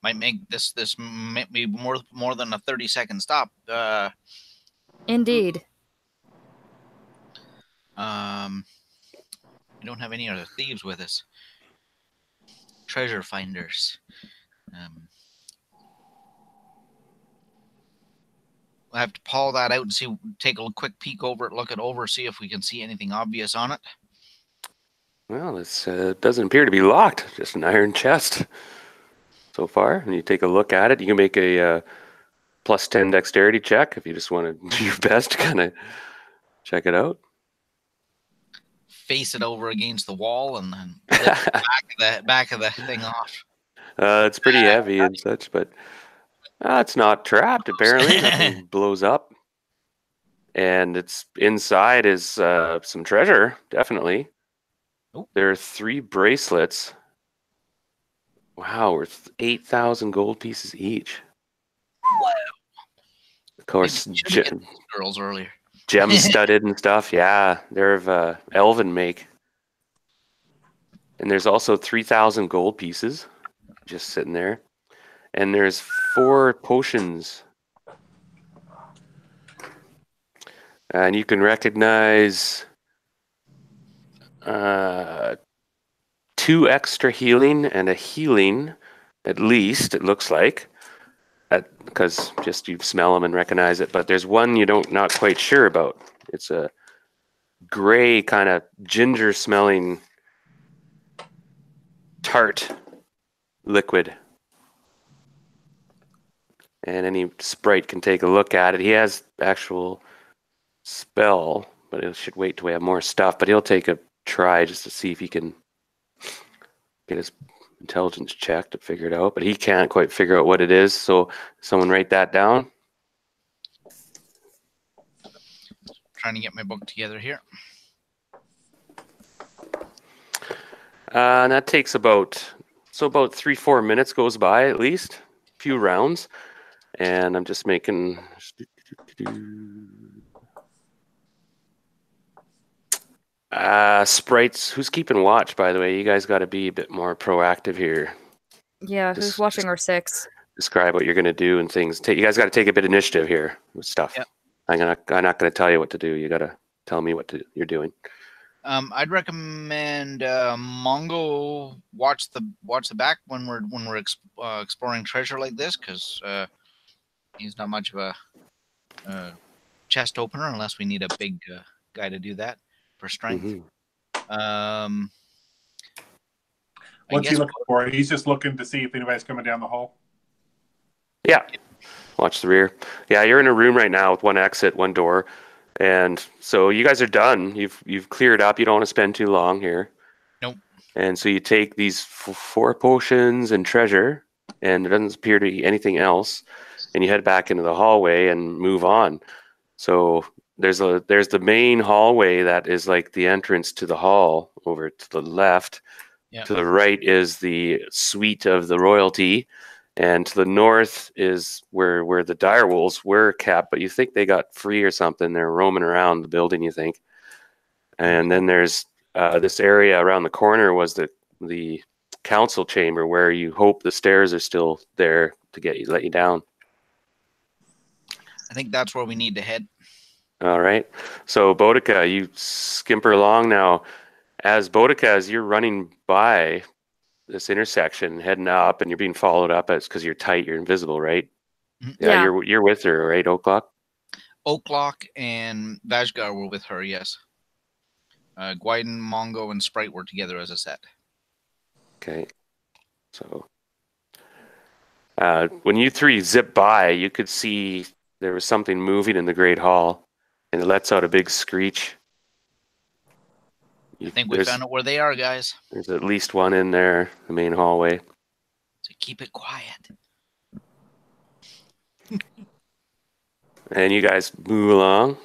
Might make this might be more than a 30-second stop. Indeed. We don't have any other thieves with us. Treasure finders. We'll have to pull that out and see. Take a quick peek over it, look it over, see if we can see anything obvious on it. Well, it doesn't appear to be locked. Just an iron chest so far. And you take a look at it. You can make a +10 dexterity check if you just want to do your best to kind of check it out. Face it over against the wall and then back of the thing off. It's pretty heavy and such, but it's not trapped, apparently. Nothing blows up. And it's inside is some treasure, definitely. Ooh. There are 3 bracelets. Wow, worth 8,000 gold pieces each. Wow. Of course, Girls earlier. gem studded and stuff. Yeah, they're of elven make. And there's also 3,000 gold pieces just sitting there. And there's 4 potions. And you can recognize 2 extra healing and a healing, at least, it looks like. Because just you smell them and recognize it. But there's one you not quite sure about. It's a gray kind of ginger smelling tart liquid. And any sprite can take a look at it. He has actual spell, but it should wait till we have more stuff. But he'll take a try just to see if he can get his intelligence check to figure it out, but he can't quite figure out what it is. So someone write that down. Trying to get my book together here. And that takes about 3-4 minutes goes by at least, a few rounds, and I'm just making. Sprites, who's keeping watch, by the way? You guys got to be a bit more proactive here. Yeah, who's watching our 6? Describe what you're going to do and things. You guys got to take a bit of initiative here with stuff. Yep. I'm not going to tell you what to do. You got to tell me what you're doing. I'd recommend Mongo watch the back when we're exploring treasure like this, because he's not much of a chest opener unless we need a big guy to do that for strength. Mm-hmm. What's he looking for? He's just looking to see if anybody's coming down the hall. Yeah. Watch the rear. Yeah, you're in a room right now with one exit, one door. And so you guys are done. You've cleared up. You don't want to spend too long here. Nope. And so you take these 4 potions and treasure, and there doesn't appear to be anything else. And you head back into the hallway and move on. So there's the main hallway that is like the entrance to the hall over to the left. Yep. To the right is the suite of the royalty. And to the north is where the direwolves were kept, but you think they got free or something. They're roaming around the building, you think. And then there's this area around the corner was the council chamber, where you hope the stairs are still there to let you down. I think that's where we need to head. All right. So Boudica, you skimper along now. As you're running by this intersection, heading up, and you're being followed up. It's because you're tight, you're invisible, right? Yeah. You're with her, right, Oaklock? Oaklock and Vashgar were with her, yes. Gwyden, Mongo, and Sprite were together as a set. Okay. So when you 3 zip by, you could see there was something moving in the Great Hall, and it lets out a big screech. I think we found out where they are, guys. There's at least one in there, the main hallway. So keep it quiet. And you guys move along.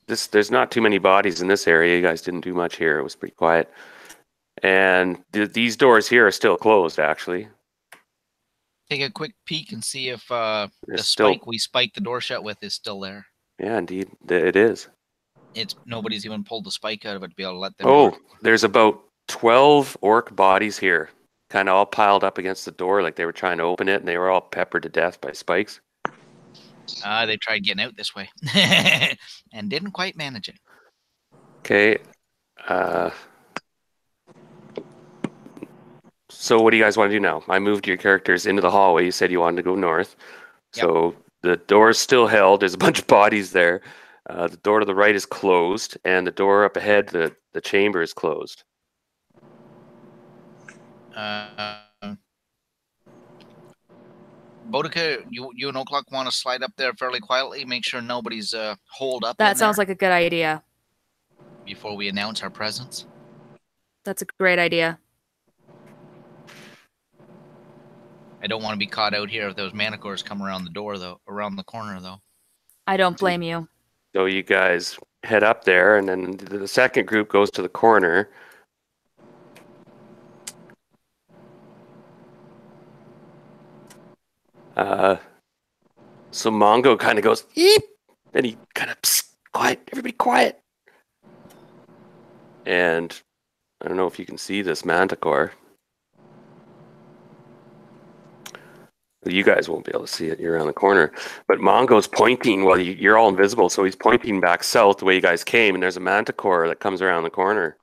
There's not too many bodies in this area. You guys didn't do much here. It was pretty quiet. And these doors here are still closed, actually. Take a quick peek and see if the spike we spiked the door shut with is still there. Yeah, indeed, it is. Nobody's even pulled the spike out of it to be able to let them. Oh, there's about 12 orc bodies here, kind of all piled up against the door, like they were trying to open it, and they were all peppered to death by spikes. They tried getting out this way and didn't quite manage it. Okay. So what do you guys want to do now? I moved your characters into the hallway. You said you wanted to go north. Yep. So the door's still held. There's a bunch of bodies there. The door to the right is closed, and the door up ahead, the chamber is closed. Boudica, you and O'Clock want to slide up there fairly quietly, make sure nobody's holed up. That sounds like a good idea. Before we announce our presence. That's a great idea. I don't want to be caught out here if those manticores come around the corner, though. I don't blame you. So you guys head up there, and then the second group goes to the corner. So Mongo kind of goes, eep! And he kind of, quiet, everybody quiet. And I don't know if you can see this manticore. You guys won't be able to see it. You're around the corner. But Mongo's pointing. Well, you're all invisible, so he's pointing back south the way you guys came, and there's a manticore that comes around the corner.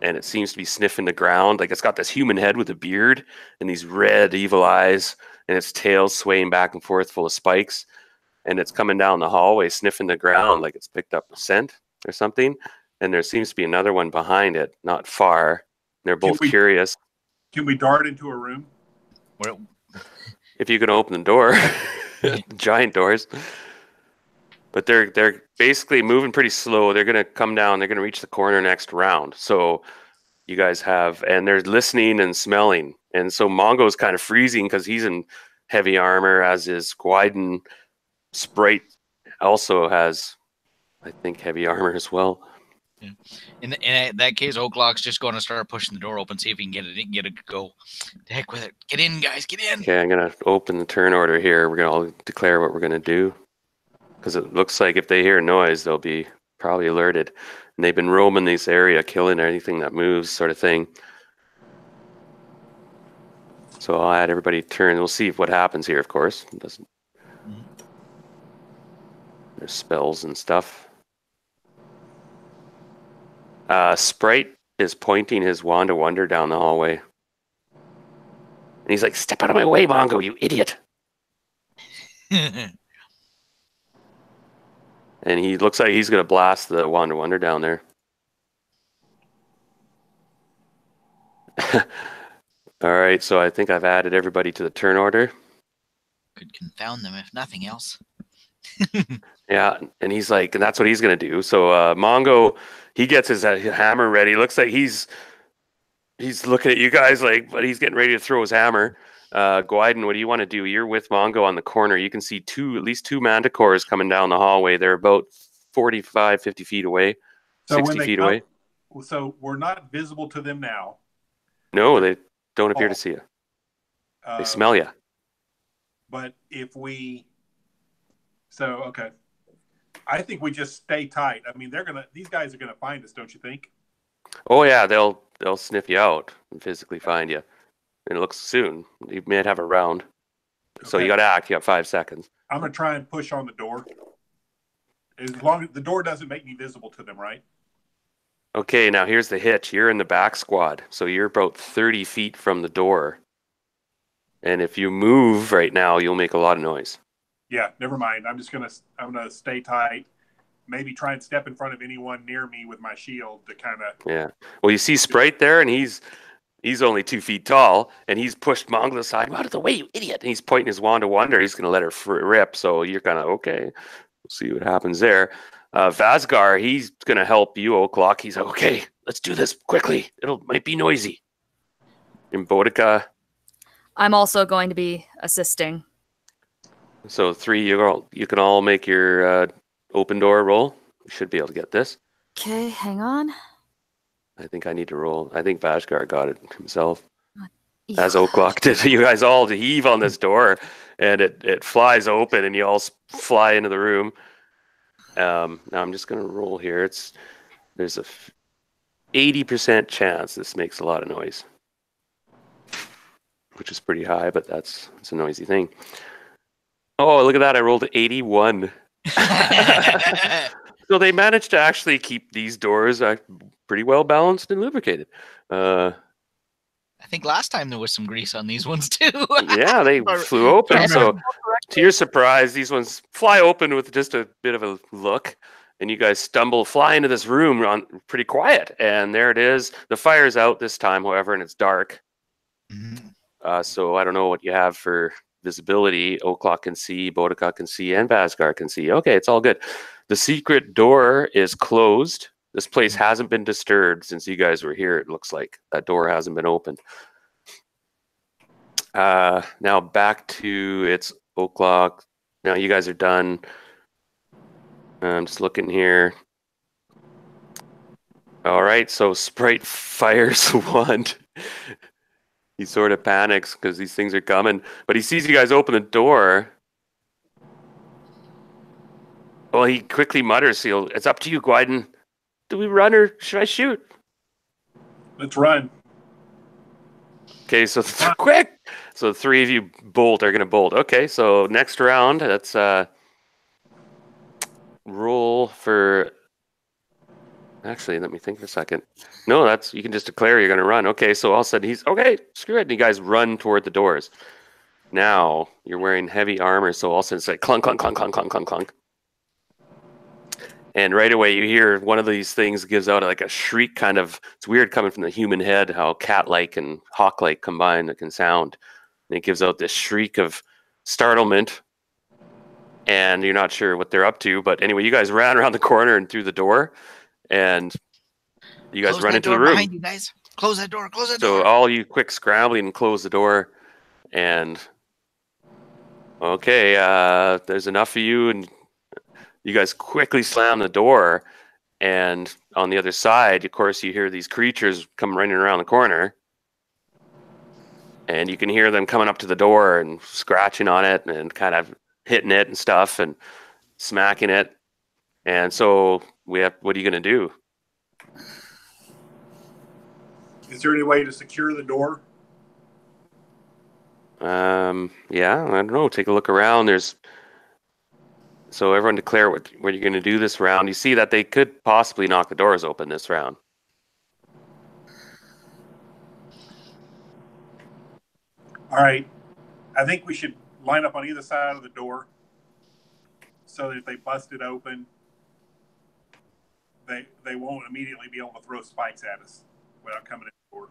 And it seems to be sniffing the ground. Like, it's got this human head with a beard and these red, evil eyes, and its tail swaying back and forth full of spikes. And it's coming down the hallway, sniffing the ground like it's picked up a scent or something. And there seems to be another one behind it, not far. They're both curious. Can we dart into a room? Well, if you can open the door. Giant doors. But they're basically moving pretty slow. They're going to come down. They're going to reach the corner next round. So you guys have, and they're listening and smelling. And so Mongo's kind of freezing because he's in heavy armor, as is Gwyden. Sprite also has, I think, heavy armor as well. Yeah. In that case, Oaklock's just going to start pushing the door open, see if he can get it go. The heck with it. Get in, guys, get in. Okay, I'm going to open the turn order here. We're going to declare what we're going to do. Because it looks like if they hear noise, they'll be probably alerted. And they've been roaming this area, killing anything that moves, sort of thing. So I'll add everybody turn. We'll see what happens here, of course. It doesn't. There's spells and stuff. Sprite is pointing his wand of wonder down the hallway. And he's like, "Step out of my way, Mongo, you idiot." And he looks like he's going to blast the wand of wonder down there. All right, so I think I've added everybody to the turn order. Could confound them if nothing else. Yeah, and he's like, and that's what he's going to do. So Mongo, he gets his hammer ready. Looks like he's looking at you guys like, but he's getting ready to throw his hammer. Gwyden, what do you want to do? You're with Mongo on the corner. You can see at least two manticores coming down the hallway. They're about 45, 50 feet away, So 60 feet away. So we're not visible to them now. No, they don't appear to see you. They smell you. But if we, okay, I think we just stay tight. I mean, these guys are gonna find us, don't you think? Oh yeah, they'll sniff you out and physically find you. And it looks soon. You may have a round. So you got to act. You got 5 seconds. I'm gonna try and push on the door. As long as the door doesn't make me visible to them, right? Okay, now here's the hitch. You're in the back squad, so you're about 30 feet from the door. And if you move right now, you'll make a lot of noise. Yeah, never mind. I'm gonna stay tight. Maybe try and step in front of anyone near me with my shield to kind of. Yeah. Well, you see Sprite there, and he's only 2 feet tall, and he's pushed Mongo aside. Out of the way, you idiot! And he's pointing his wand of wonder. He's going to let her rip. So you're kind of okay. We'll see what happens there. Vasgar, he's going to help you, O'Clock. He's okay. Let's do this quickly. Might be noisy. And Boudica. I'm also going to be assisting. So 3, you can all make your open door roll. You should be able to get this. Okay, hang on. I think I need to roll. I think Vashgar got it himself. Yeah. As O'Clock did. You guys all heave on this door, and it flies open, and you all fly into the room. Now I'm just going to roll here. There's a 80% chance this makes a lot of noise, which is pretty high, but it's a noisy thing. Oh, look at that. I rolled an 81. So they managed to actually keep these doors pretty well balanced and lubricated. I think last time there was some grease on these ones too. Yeah, they flew open. So to your surprise, these ones fly open with just a bit of a look. And you guys fly into this room pretty quiet. And there it is. The fire's out this time, however, and it's dark. Mm-hmm. So I don't know what you have for visibility. O'Clock can see, Boudica can see, and Vasgar can see. Okay, it's all good. The secret door is closed. This place hasn't been disturbed since you guys were here, it looks like. That door hasn't been opened. Now back to it's O'Clock. Now you guys are done. I'm just looking here. All right, so Sprite fires the wand. He sort of panics because these things are coming. But he sees you guys open the door. Well, he quickly mutters, "It's up to you, Gwyden. Do we run or should I shoot?" Let's run. Okay, so quick. So 3 of you are going to bolt. Okay, so next round, let's roll for... Actually, let me think for a second. No, you can just declare you're going to run. Okay, so all of a sudden he's, okay, screw it. And you guys run toward the doors. Now, you're wearing heavy armor, so all of a sudden it's like clunk, clunk, clunk, clunk, clunk, clunk, clunk. And right away you hear one of these things gives out like a shriek kind of, it's weird coming from the human head, how cat-like and hawk-like combine that can sound. And it gives out this shriek of startlement. And you're not sure what they're up to. But anyway, you guys ran around the corner and through the door. And you guys run into the room. Behind you guys. Close that door. Close that So door. all you quick scrambling and close the door, and okay, there's enough of you, and you guys quickly slam the door. And on the other side, of course, you hear these creatures come running around the corner, and you can hear them coming up to the door and scratching on it and kind of hitting it and stuff and smacking it. And so what are you going to do? Is there any way to secure the door? Yeah, I don't know. Take a look around. So everyone declare what you're going to do this round. You see that they could possibly knock the doors open this round. All right. I think we should line up on either side of the door so that if they bust it open, they won't immediately be able to throw spikes at us without coming in the door.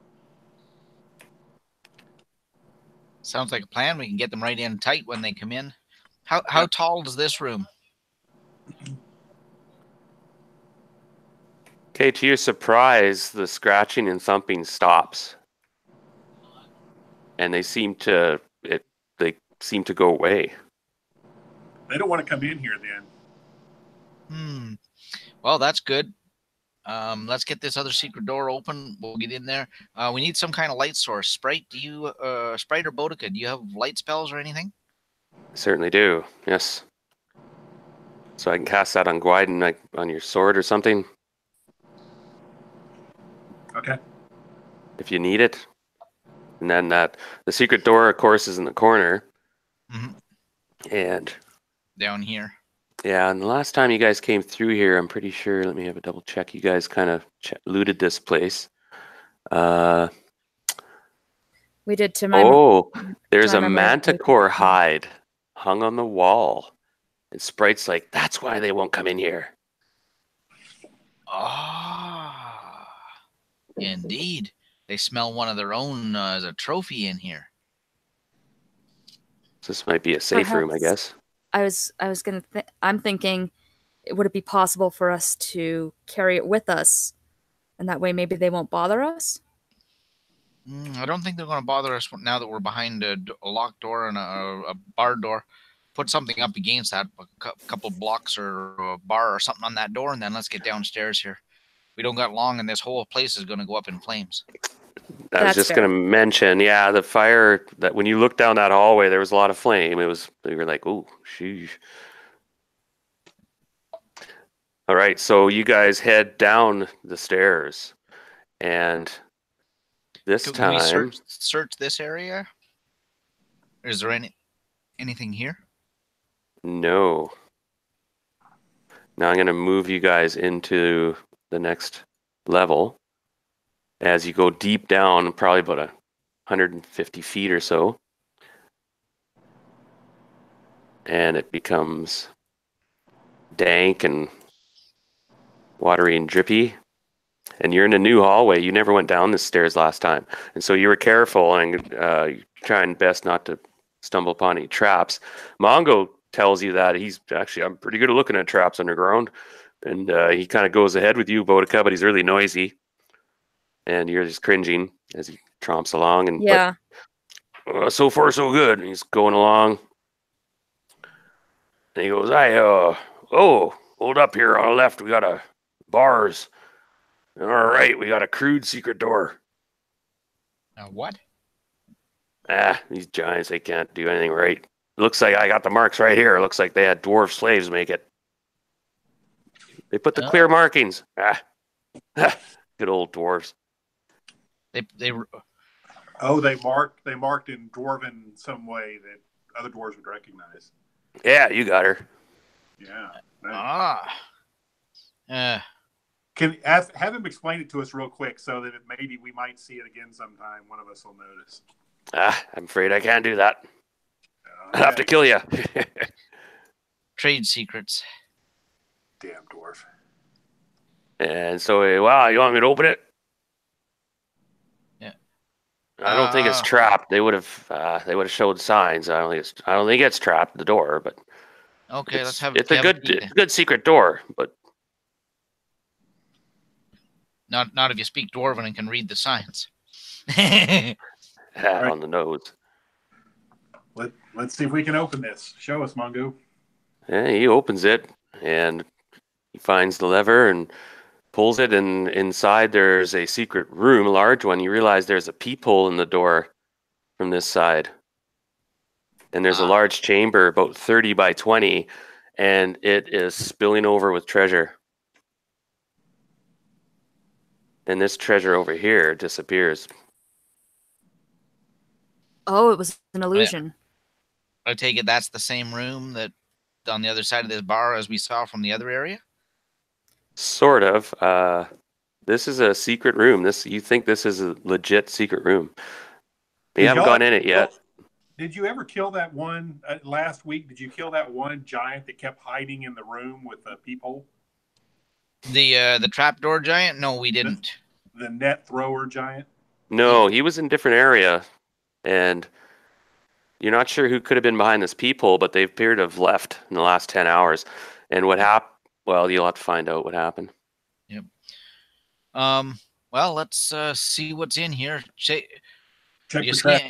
Sounds like a plan. We can get them right in tight when they come in. How tall is this room? Okay, to your surprise, the scratching and thumping stops, and they seem to go away. They don't want to come in here then. Well, that's good. Let's get this other secret door open. We'll get in there. We need some kind of light source. Sprite, Sprite or Boudica, do you have light spells or anything? I certainly do. Yes. So I can cast that on Gwyden, like on your sword or something. Okay. If you need it. And then the secret door, of course, is in the corner. Mm-hmm. And down here. Yeah, and the last time you guys came through here, I'm pretty sure, let me have a double check, you guys kind of looted this place. We did to my... Oh, there's a manticore hide hung on the wall. And Sprite's like, that's why they won't come in here. Ah, indeed. They smell one of their own as a trophy in here. So this might be a safe room, I guess. I'm thinking, would it be possible for us to carry it with us? And that way maybe they won't bother us? I don't think they're going to bother us now that we're behind a locked door and a barred door. Put something up against that, a couple blocks or a bar or something on that door, and then let's get downstairs here. We don't got long, and this whole place is going to go up in flames. I was just going to mention, yeah, the fire, that when you look down that hallway, there was a lot of flame. They were like, oh, sheesh. All right, so you guys head down the stairs, and this time... Can we search this area? Is there anything here? No. Now I'm going to move you guys into the next level. As you go deep down, probably about 150 feet or so. And it becomes dank and watery and drippy. And you're in a new hallway. You never went down the stairs last time. And so you were careful and trying best not to stumble upon any traps. Mongo tells you that I'm pretty good at looking at traps underground. And he kind of goes ahead with you, Boudica, but he's really noisy. And you're just cringing as he tromps along. And yeah. But, so far, so good. And he's going along. And he goes, hold up here on the left. We got bars. All right, we got a crude secret door. What? These giants, they can't do anything right. Looks like I got the marks right here. Looks like they had dwarf slaves make it. They put the clear markings. Good old dwarves. They marked in dwarven some way that other dwarves would recognize. Yeah, you got her. Yeah. Nice. Can have him explain it to us real quick so that maybe we might see it again sometime. One of us will notice. I'm afraid I can't do that. I'll have to kill you. Trade secrets. Damn dwarf. And so, you want me to open it? Yeah. I don't think it's trapped. They would have showed signs. I don't think it's trapped, the door, but okay, it's a good secret door, but Not if you speak Dwarven and can read the signs. Hat Right. on the nose. Let's see if we can open this. Show us, Mungo. Yeah, he opens it and he finds the lever and pulls it, and inside there's a secret room, a large one. You realize there's a peephole in the door from this side. And there's a large chamber about 30 by 20, and it is spilling over with treasure. And this treasure over here disappears. Oh, it was an illusion. I take it that's the same room that on the other side of this bar as we saw from the other area? Sort of. This is a secret room. You think this is a legit secret room. You haven't gone in it yet. Did you ever kill that one last week? Did you kill that one giant that kept hiding in the room with the peephole? The trapdoor giant? No, we didn't. The net thrower giant? No, he was in a different area, and you're not sure who could have been behind this peephole, but they appear to have left in the last 10 hours. And what happened? Well, you'll have to find out what happened. Yep. Well, let's see what's in here. Check the trap.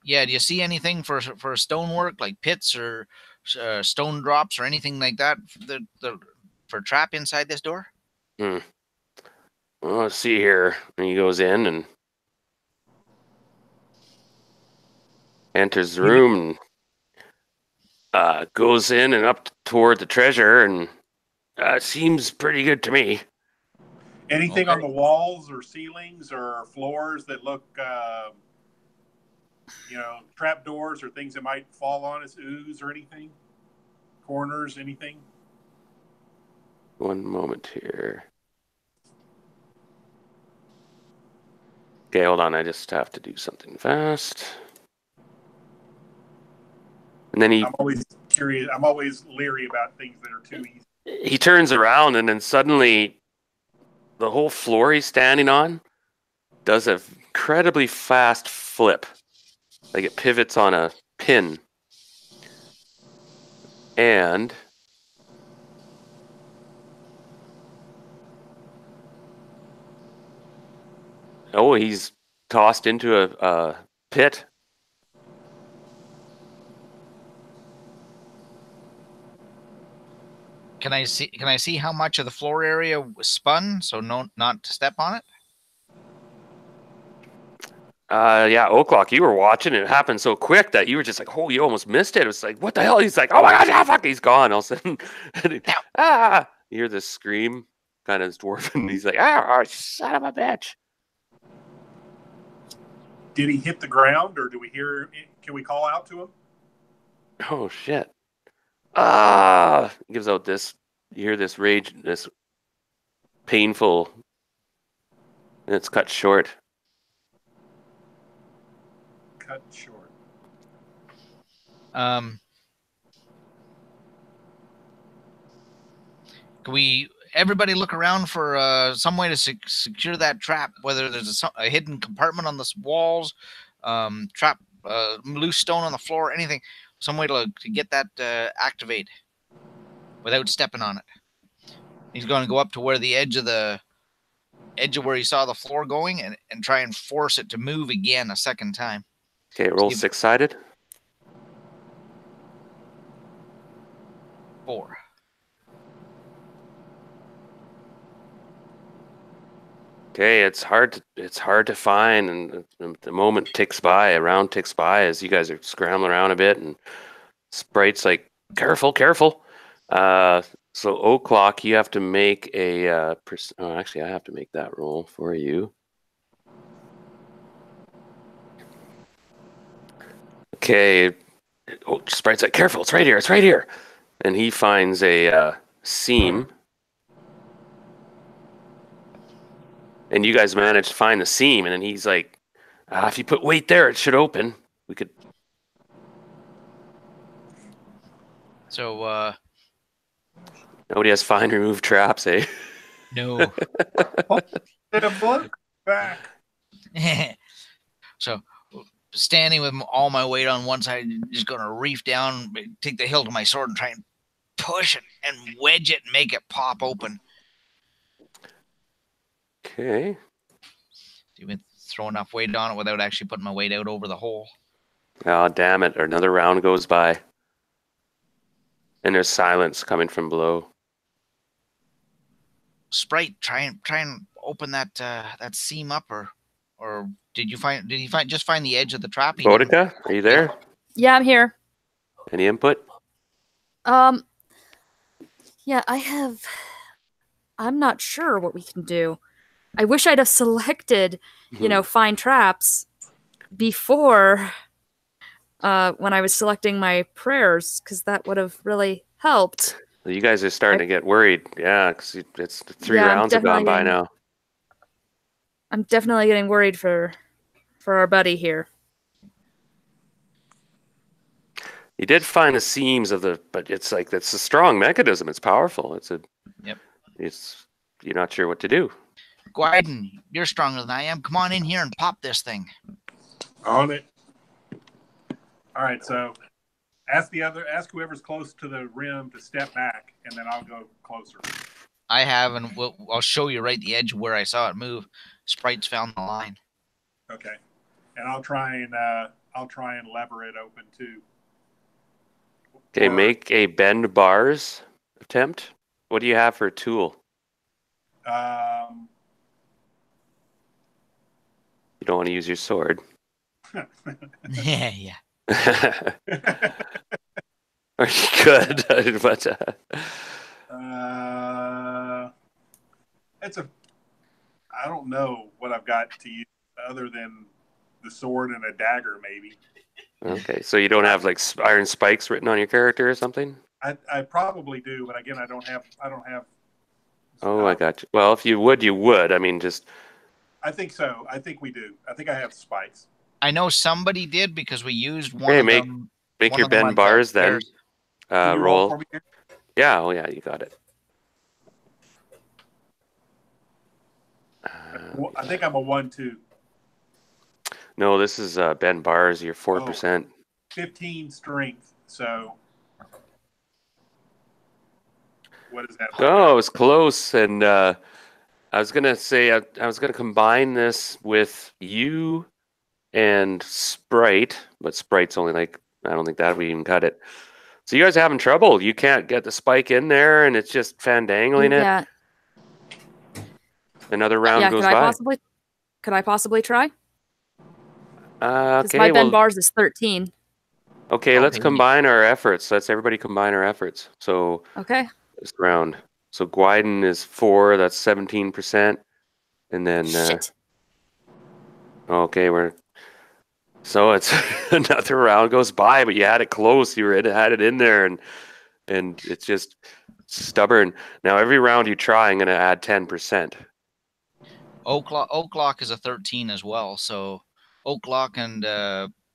Do you see anything for stonework, like pits or stone drops or anything like that for trap inside this door? Well, let's see here. And he goes in and enters the room and goes in and up toward the treasure, and seems pretty good to me. Anything on the walls or ceilings or floors that look, trap doors or things that might fall on us, ooze or anything? Corners, anything? One moment here. Okay, hold on. I just have to do something fast. And then I'm always curious. I'm always leery about things that are too easy. He turns around, and then suddenly the whole floor he's standing on does an incredibly fast flip. Like it pivots on a pin. And he's tossed into a pit. Can I see how much of the floor area was spun, so not to step on it? Yeah, O'Clock, you were watching it. It happened so quick that you were just like, oh, you almost missed it. It was like, what the hell? He's like, oh my gosh, fuck, he's gone. All of a sudden, you hear this scream, kind of dwarven. He's like, son of a bitch. Did he hit the ground, or do we hear? Can we call out to him? Oh shit! He gives out this. You hear this rage, this painful, and it's cut short. Cut short. Can we everybody look around for some way to secure that trap? Whether there's a hidden compartment on the walls, trap, loose stone on the floor, anything, some way to get that activated without stepping on it. He's going to go up to where the edge of where he saw the floor going and try and force it to move again a second time. Okay, roll six-sided. 4. Okay, it's hard to find, and the moment ticks by, a round ticks by as you guys are scrambling around a bit, and Sprite's like, careful. So O'Clock, you have to make a. Actually, I have to make that roll for you. Okay, Sprite's like, careful, it's right here, and he finds a seam. And you guys managed to find the seam, and then he's like, if you put weight there, it should open. We could. So, Nobody has find remove traps, eh? No. Did a book back. So, standing with all my weight on one side, just going to reef down, take the hilt of my sword and try and push it and wedge it and make it pop open. Okay. You been throw enough weight on it without actually putting my weight out over the hole. Oh, damn it. Another round goes by. And there's silence coming from below. Sprite, try and open that that seam up, or did you find just find the edge of the trap? He didn't- Boudica, are you there? Yeah, I'm here. Any input? Yeah, I'm not sure what we can do. I wish I'd have selected, find traps before when I was selecting my prayers, because that would have really helped. You guys are starting to get worried. Yeah, because it's 3 rounds have gone by now. I'm definitely getting worried for our buddy here. You did find the seams of but it's like, it's a strong mechanism. It's powerful. Yep. You're not sure what to do. Gwyden, you're stronger than I am. Come on in here and pop this thing. On it. All right, so ask whoever's close to the rim to step back, and then I'll go closer. I have, and I'll show you right the edge where I saw it move. Sprite's found the line. Okay, and I'll try and lever it open too. Okay, make a bend bars attempt. What do you have for a tool? You don't want to use your sword. Yeah. Or you could, but I don't know what I've got to use other than the sword and a dagger, maybe. Okay, so you don't have like iron spikes written on your character or something? I probably do, but again, I don't have. Oh, I got you. Well, if you would, you would. I mean, just. I think so. I think we do. I think I have spikes. I know somebody did because we used one of them. Make your bend bars then. Roll. For me? Yeah. Oh, yeah. You got it. I think I'm a 1-2. No, this is bend bars. You're 4%. 15 strength. So. What is that? Oh, it was close. And I was going to say, I was going to combine this with you and Sprite, but Sprite's only like, I don't think that we even cut it. So you guys are having trouble. You can't get the spike in there, and it's just fandangling it. Yeah. Another round goes by. Could I possibly try? Okay. My bend bars is 13. Okay, let's combine our efforts. Let's everybody combine our efforts. So okay. This round. So Gwyden is 4. That's 17%, and then. Shit. Okay, So it's another round goes by, but you had it close. You had it in there, and it's just stubborn. Now every round you try, I'm going to add 10%. Oaklock is a 13 as well, so Oaklock and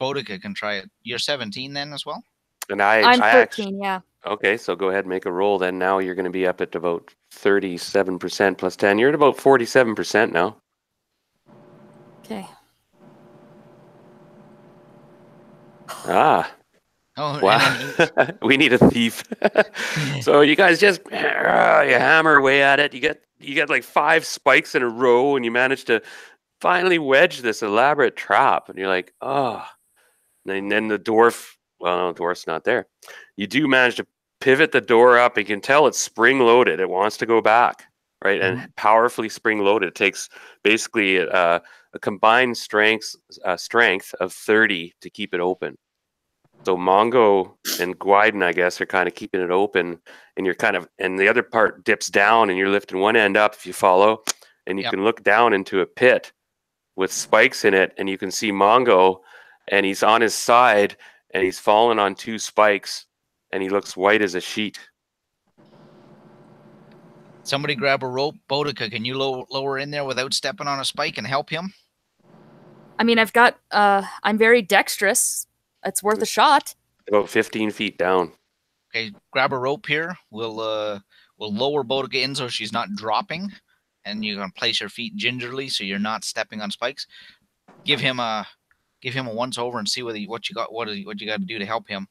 Boudica can try it. You're 17 then as well? And I'm 13, yeah. Okay, so go ahead and make a roll then. Now you're going to be up at about 37% plus 10. You're at about 47% now. Okay. Ah. Oh, wow. We need a thief. So you guys just you hammer away at it. You get like 5 spikes in a row, and you manage to finally wedge this elaborate trap. And you're like, oh. And then the dwarf, well, no, the dwarf's not there. You do manage to pivot the door up. You can tell it's spring-loaded. It wants to go back, right? Mm-hmm. And powerfully spring-loaded. It takes basically a combined strength of 30 to keep it open. So Mongo and Gwyden, I guess, are kind of keeping it open, and and the other part dips down, and you're lifting one end up if you follow, and you can look down into a pit with spikes in it, and you can see Mongo, and he's on his side, and he's fallen on 2 spikes, and he looks white as a sheet. Somebody grab a rope. Boudica, can you lower in there without stepping on a spike and help him? I mean, I'm very dexterous. It's worth a shot. About 15 feet down. Okay, grab a rope here. We'll lower Boudica in so she's not dropping, and you're gonna place your feet gingerly so you're not stepping on spikes. Give him a once over and see what you got to do to help him.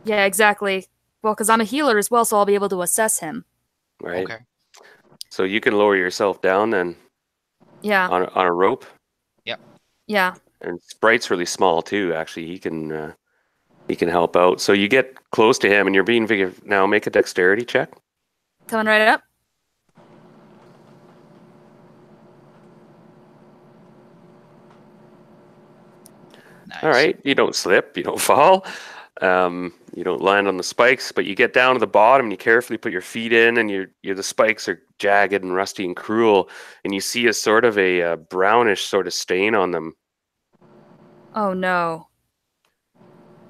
Yeah, exactly. Well, because I'm a healer as well, so I'll be able to assess him. Right. Okay. So you can lower yourself down then. Yeah. on a rope. Yeah. And Sprite's really small too. Actually, he can help out. So you get close to him, and you're being now. Make a dexterity check. Coming right up. Nice. All right, you don't slip, you don't fall, you don't land on the spikes, but you get down to the bottom and you carefully put your feet in, and the spikes are jagged and rusty and cruel, and you see a sort of a brownish sort of stain on them. Oh no.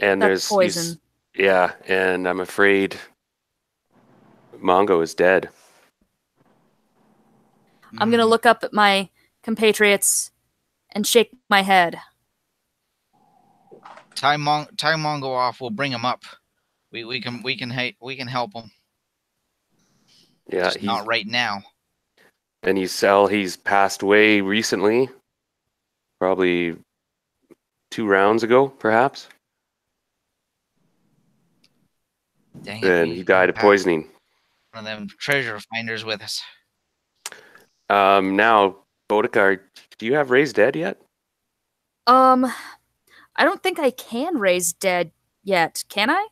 And That's poison. Yeah, and I'm afraid Mongo is dead. I'm gonna look up at my compatriots and shake my head. Tie Mongo off. We'll bring him up. We can help him. Yeah, Just not right now. And he's passed away recently, probably 2 rounds ago, perhaps. Dang it, And he died of poisoning. One of them treasure finders with us. Now, Boudica, do you have Raised Dead yet? I don't think I can raise dead yet. Can I?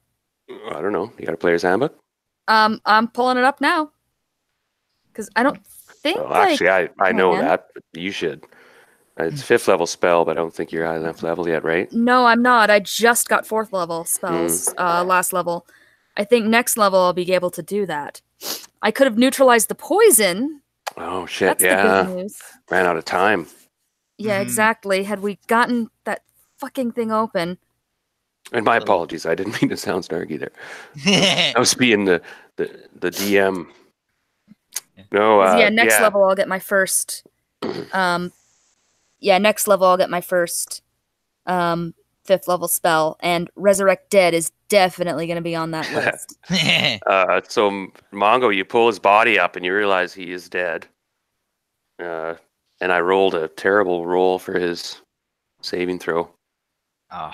I don't know. You got a player's handbook? I'm pulling it up now. Because I don't think Well, actually, I know can. that, but you should. It's 5th level spell, but I don't think you're high enough level yet, right? No, I'm not. I just got 4th level spells last level. I think next level I'll be able to do that. I could have neutralized the poison. Oh, shit, That's the good news. Ran out of time. Yeah, exactly. Had we gotten that fucking thing open. And my apologies. I didn't mean to sound snarky there. I was being the DM. No, next level I'll get my first. Next level I'll get my first 5th level spell, and Resurrect Dead is definitely going to be on that list. So Mongo, you pull his body up and you realize he is dead. And I rolled a terrible roll for his saving throw. Oh.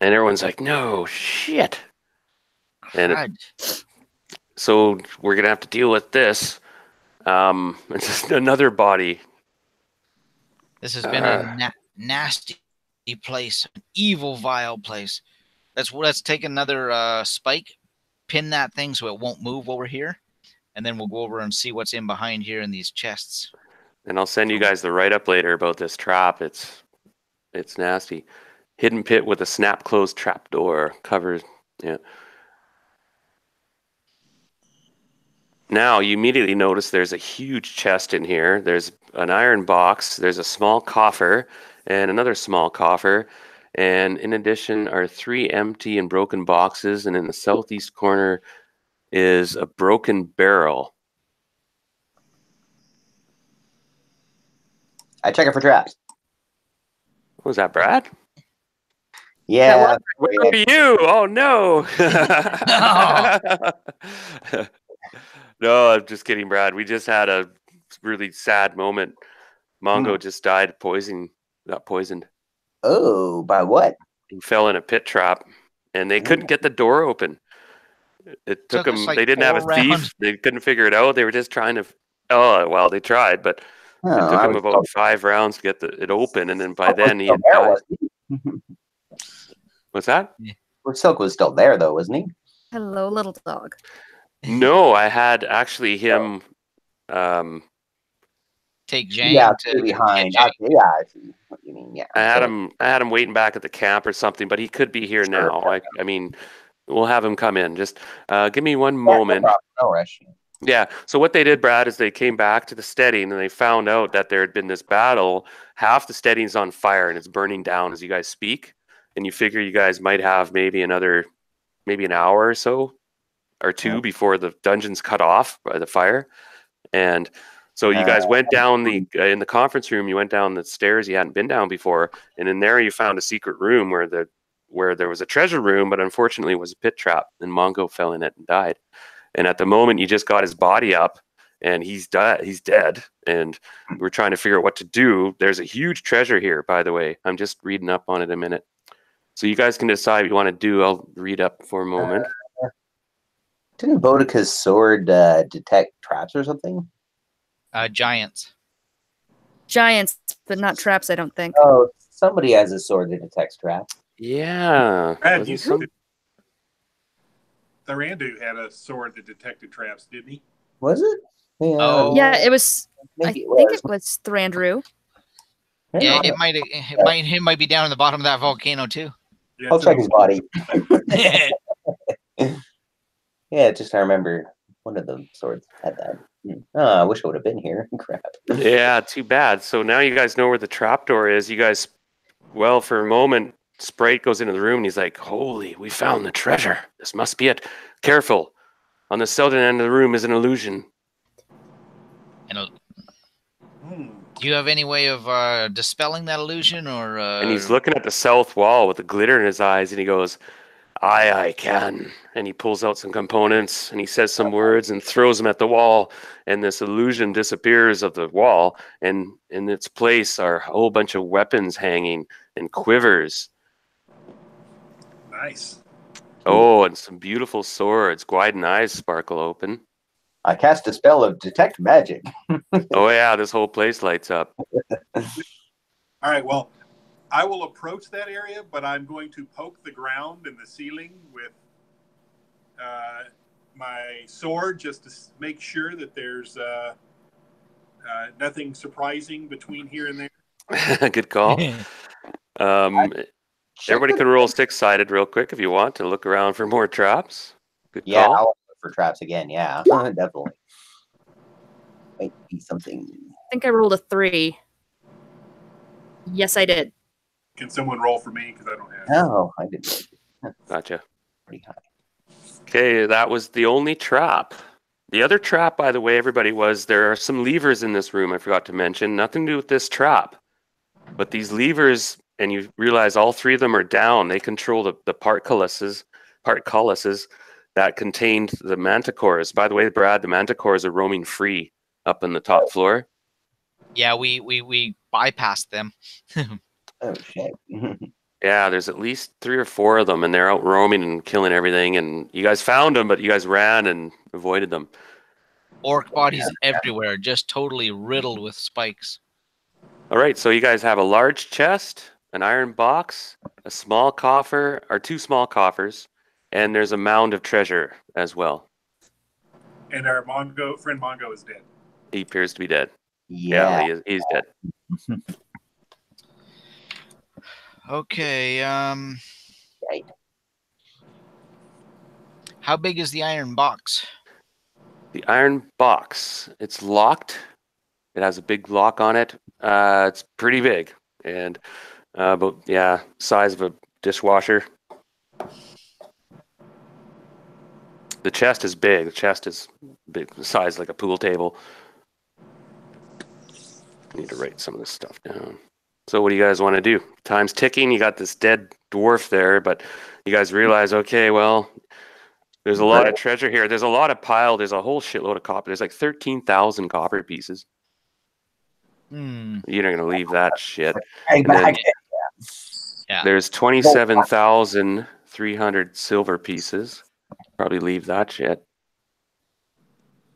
And everyone's like, "No shit!" God. And so we're gonna have to deal with this. It's just another body. This has been a nasty place, an evil, vile place. Let's take another spike, pin that thing so it won't move over here, and then we'll go over and see what's in behind here in these chests. And I'll send you guys the write-up later about this trap. It's nasty. Hidden pit with a snap-closed trap door covered. Yeah. Now you immediately notice there's a huge chest in here. There's an iron box. There's a small coffer and another small coffer. And in addition are 3 empty and broken boxes. And in the southeast corner is a broken barrel. I check it for traps. Was that Brad? Yeah. Where are you? Oh no! No, I'm just kidding, Brad. We just had a really sad moment. Mongo just died of poison. Got poisoned. Oh, by what? He fell in a pit trap, and they couldn't get the door open. It took them. Like they didn't have a thief. rounds. They couldn't figure it out. They were just trying to. Oh well, they tried, but it took them about 5 rounds to get it open, and then by then he had died. What's that? Silk was still there, though, wasn't he? Hello, little dog. No, I had actually him. Take Jane. Yeah, behind. I see what you mean. Yeah, I had him waiting back at the camp or something, but he could be here now. I mean, we'll have him come in. Just give me one moment. No rush. Yeah. So what they did, Brad, is they came back to the steading and they found out that there had been this battle. Half the steading's on fire and it's burning down as you guys speak. And you figure you guys might have maybe an hour or so or 2 before the dungeon's cut off by the fire. And so you guys went down in the conference room. You went down the stairs you hadn't been down before, and in there you found a secret room where there was a treasure room, but unfortunately it was a pit trap, and Mongo fell in it and died. And at the moment, you just got his body up, and he's dead. And we're trying to figure out what to do. There's a huge treasure here, by the way. I'm just reading up on it a minute, so you guys can decide what you want to do. I'll read up for a moment. Didn't Boudica's sword detect traps or something? Giants. Giants, but not traps, I don't think. Oh, somebody has a sword that detects traps. Yeah. Brad, Wasn't you some- said Thurandu had a sword that detected traps, didn't he? Was it? Yeah. Oh. Yeah, it was. Maybe I think it was Thrandrew. Yeah, it might be down in the bottom of that volcano too. Yeah, I'll it's check in his the- body. Yeah, just I remember one of the swords had that. Oh, I wish I would have been here. Crap. Yeah, too bad. So now you guys know where the trapdoor is. You guys, well, for a moment, Sprite goes into the room and he's like, "Holy, we found the treasure. This must be it. Careful. On the southern end of the room is an illusion." And Hmm. do you have any way of dispelling that illusion, or? And he's looking at the south wall with the glitter in his eyes and he goes, I can. And he pulls out some components and he says some words and throws them at the wall. And this illusion disappears of the wall. And in its place are a whole bunch of weapons hanging and quivers. Nice. Oh, and some beautiful swords. Gwyden eyes sparkle open. I cast a spell of detect magic. Oh, yeah, this whole place lights up. All right. Well, I will approach that area, but I'm going to poke the ground and the ceiling with my sword just to make sure that there's nothing surprising between here and there. Good call. Everybody can roll six-sided real quick if you want to look around for more traps. Good Yeah, call. I'll look for traps again. Yeah, definitely. Might be something. I think I rolled a 3. Yes, I did. Can someone roll for me? Because I don't have. No, I didn't. Gotcha. Pretty high. Okay, that was the only trap. The other trap, by the way, everybody, was there are some levers in this room I forgot to mention. Nothing to do with this trap. But these levers, and you realize all three of them are down. They control the portcullises that contained the manticores. By the way, Brad, the manticores are roaming free up in the top floor. Yeah, we bypassed them. Oh shit. Yeah, there's at least 3 or 4 of them, and they're out roaming and killing everything. And you guys found them, but you guys ran and avoided them. Orc bodies everywhere, just totally riddled with spikes. All right, so you guys have a large chest, an iron box, a small coffer, or 2 small coffers, and there's a mound of treasure as well. And our friend Mongo is dead. He appears to be dead. Yeah. He's dead. Okay, Right. how big is the iron box? The iron box, it's locked. It has a big lock on it. It's pretty big, and size of a dishwasher. The chest is big. The chest is big, size like a pool table. I need to write some of this stuff down. So what do you guys want to do? Time's ticking. You got this dead dwarf there, but you guys realize, okay, well, there's a lot of treasure here. There's a lot of there's a whole shitload of copper. There's like 13,000 copper pieces. Hmm. You're not going to leave that shit. Hey, And then back. Yeah. there's 27,300 silver pieces. Probably leave that shit.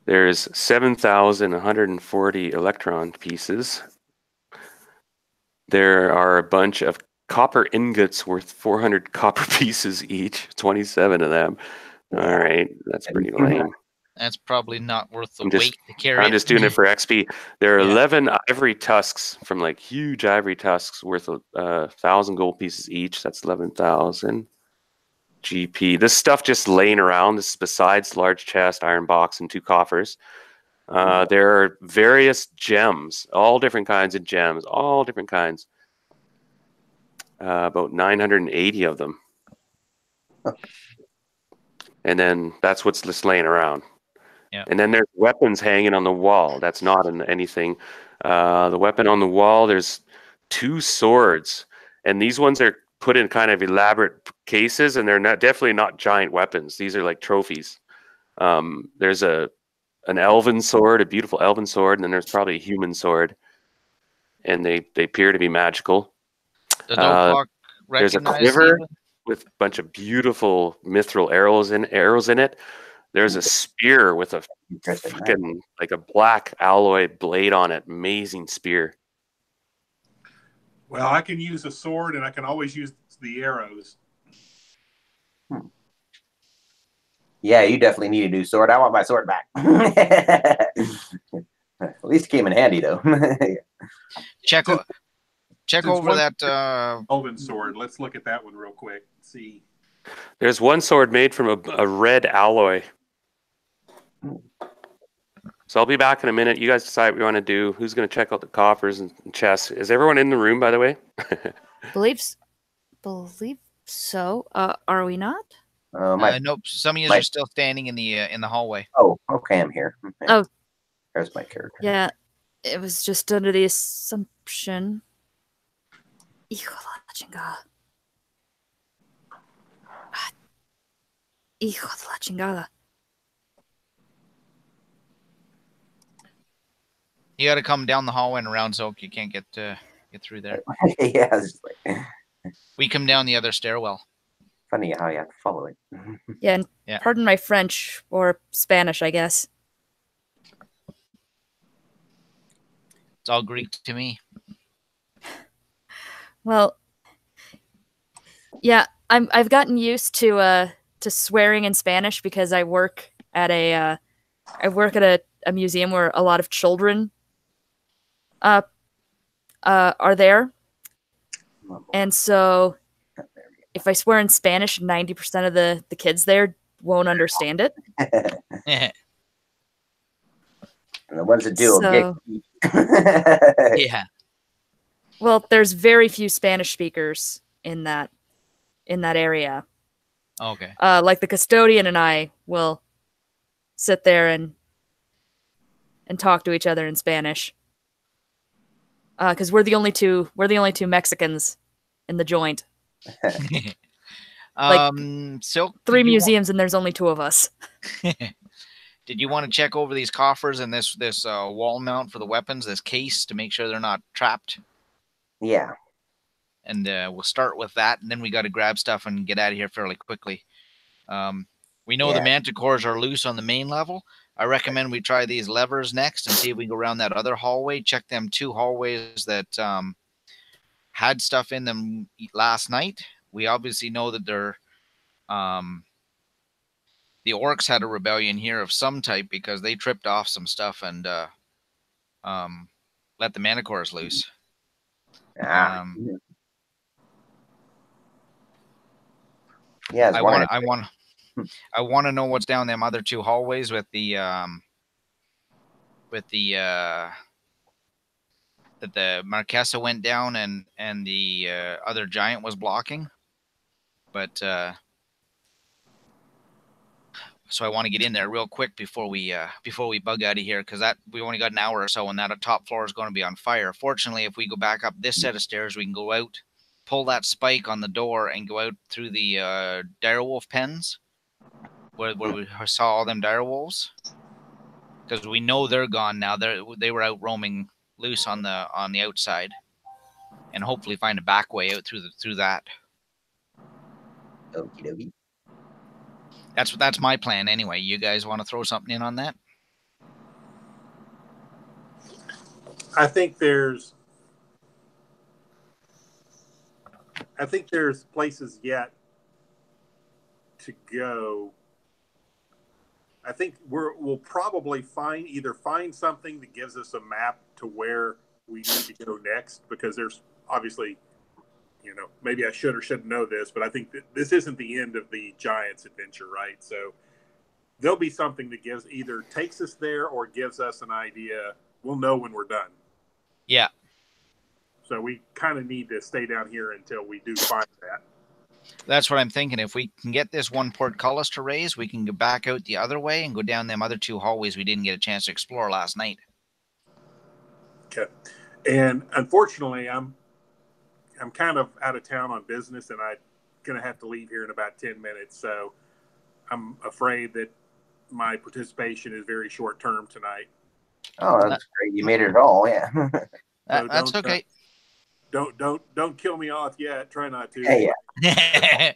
There's 7,140 electron pieces. There are a bunch of copper ingots worth 400 copper pieces each, 27 of them. All right, that's pretty lame. That's probably not worth the I'm just- weight to carry. I'm just doing it for XP. There are Yeah. 11 ivory tusks from like huge ivory tusks worth 1,000 gold pieces each. That's 11,000 GP. This stuff just laying around. This is besides large chest, iron box, and 2 coffers. There are various gems, all different kinds of gems, all different kinds. About 980 of them. And then that's what's just laying around. Yeah. And then there's weapons hanging on the wall. That's not in anything. The weapon on the wall, there's 2 swords. And these ones are put in kind of elaborate cases, and they're definitely not giant weapons. These are like trophies. There's an elven sword, a beautiful elven sword, and then there's probably a human sword. And they appear to be magical. Does Oak There's a recognize quiver even? with a bunch of beautiful mithril arrows in it. There's a spear with a Interesting. freaking like a black alloy blade on it. Amazing spear. Well, I can use a sword, and I can always use the arrows. Yeah, you definitely need a new sword. I want my sword back. At least it came in handy, though. Check Since over one- that. Elven sword. Let's look at that one real quick. See. There's one sword made from a red alloy. So I'll be back in a minute. You guys decide what you want to do. Who's going to check out the coffers and chests? Is everyone in the room, by the way? Believe so. Are we not? Nope. Some of you are still standing in the hallway. Oh, okay, I'm here. Oh. There's my character. Yeah, it was just under the assumption. Hijo de la chingada. Hijo de la chingada. You got to come down the hallway and around Zoke. You can't get through there. Yeah, it's like, We come down the other stairwell. funny how you have to follow it. Yeah, and Yeah. pardon my French or Spanish, I guess. It's all Greek to me. Well, yeah, I've gotten used to swearing in Spanish because I work at a museum where a lot of children are there, and so if I swear in Spanish, 90% of the kids there won't understand it. And the ones that do will So- get Yeah. Well, there's very few Spanish speakers in that area. Okay. Like the custodian and I will sit there and talk to each other in Spanish. Because we're the only two Mexicans in the joint. Silk, Three did you museums and there's only two of us. Did you want to check over these coffers and this wall mount for the weapons, this case, to make sure they're not trapped? Yeah. And we'll start with that, and then we got to grab stuff and get out of here fairly quickly. We know the manticores are loose on the main level. I recommend we try these levers next and see if we go around that other hallway. Check them two hallways that had stuff in them last night. We obviously know that they're the orcs had a rebellion here of some type because they tripped off some stuff and let the manticores loose. Yeah. I want to know what's down them other two hallways with the that the Marquesa went down and the other giant was blocking. But so I want to get in there real quick before we bug out of here, because we only got an hour or so, and that top floor is going to be on fire. Fortunately, if we go back up this set of stairs, we can go out, pull that spike on the door, and go out through the direwolf pens where we saw all them direwolves, because we know they're gone now. They were out roaming loose on the outside, and hopefully find a back way out through that. Okie dokie. That's my plan anyway. You guys want to throw something in on that? I think there's places yet to go. I think we'll probably find something that gives us a map to where we need to go next, because there's obviously, maybe I should or shouldn't know this, but I think that this isn't the end of the Giants adventure, right? So there'll be something that either takes us there or gives us an idea. We'll know when we're done. Yeah. So we kind of need to stay down here until we do find that. That's what I'm thinking. If we can get this one portcullis to raise, we can go back out the other way and go down them other two hallways we didn't get a chance to explore last night. Okay. And unfortunately, I'm kind of out of town on business, and I'm going to have to leave here in about 10 minutes. So I'm afraid that my participation is very short term tonight. Oh, that's great. You made it all, yeah. So That's okay. Don't kill me off yet. Try not to. Hey, yeah.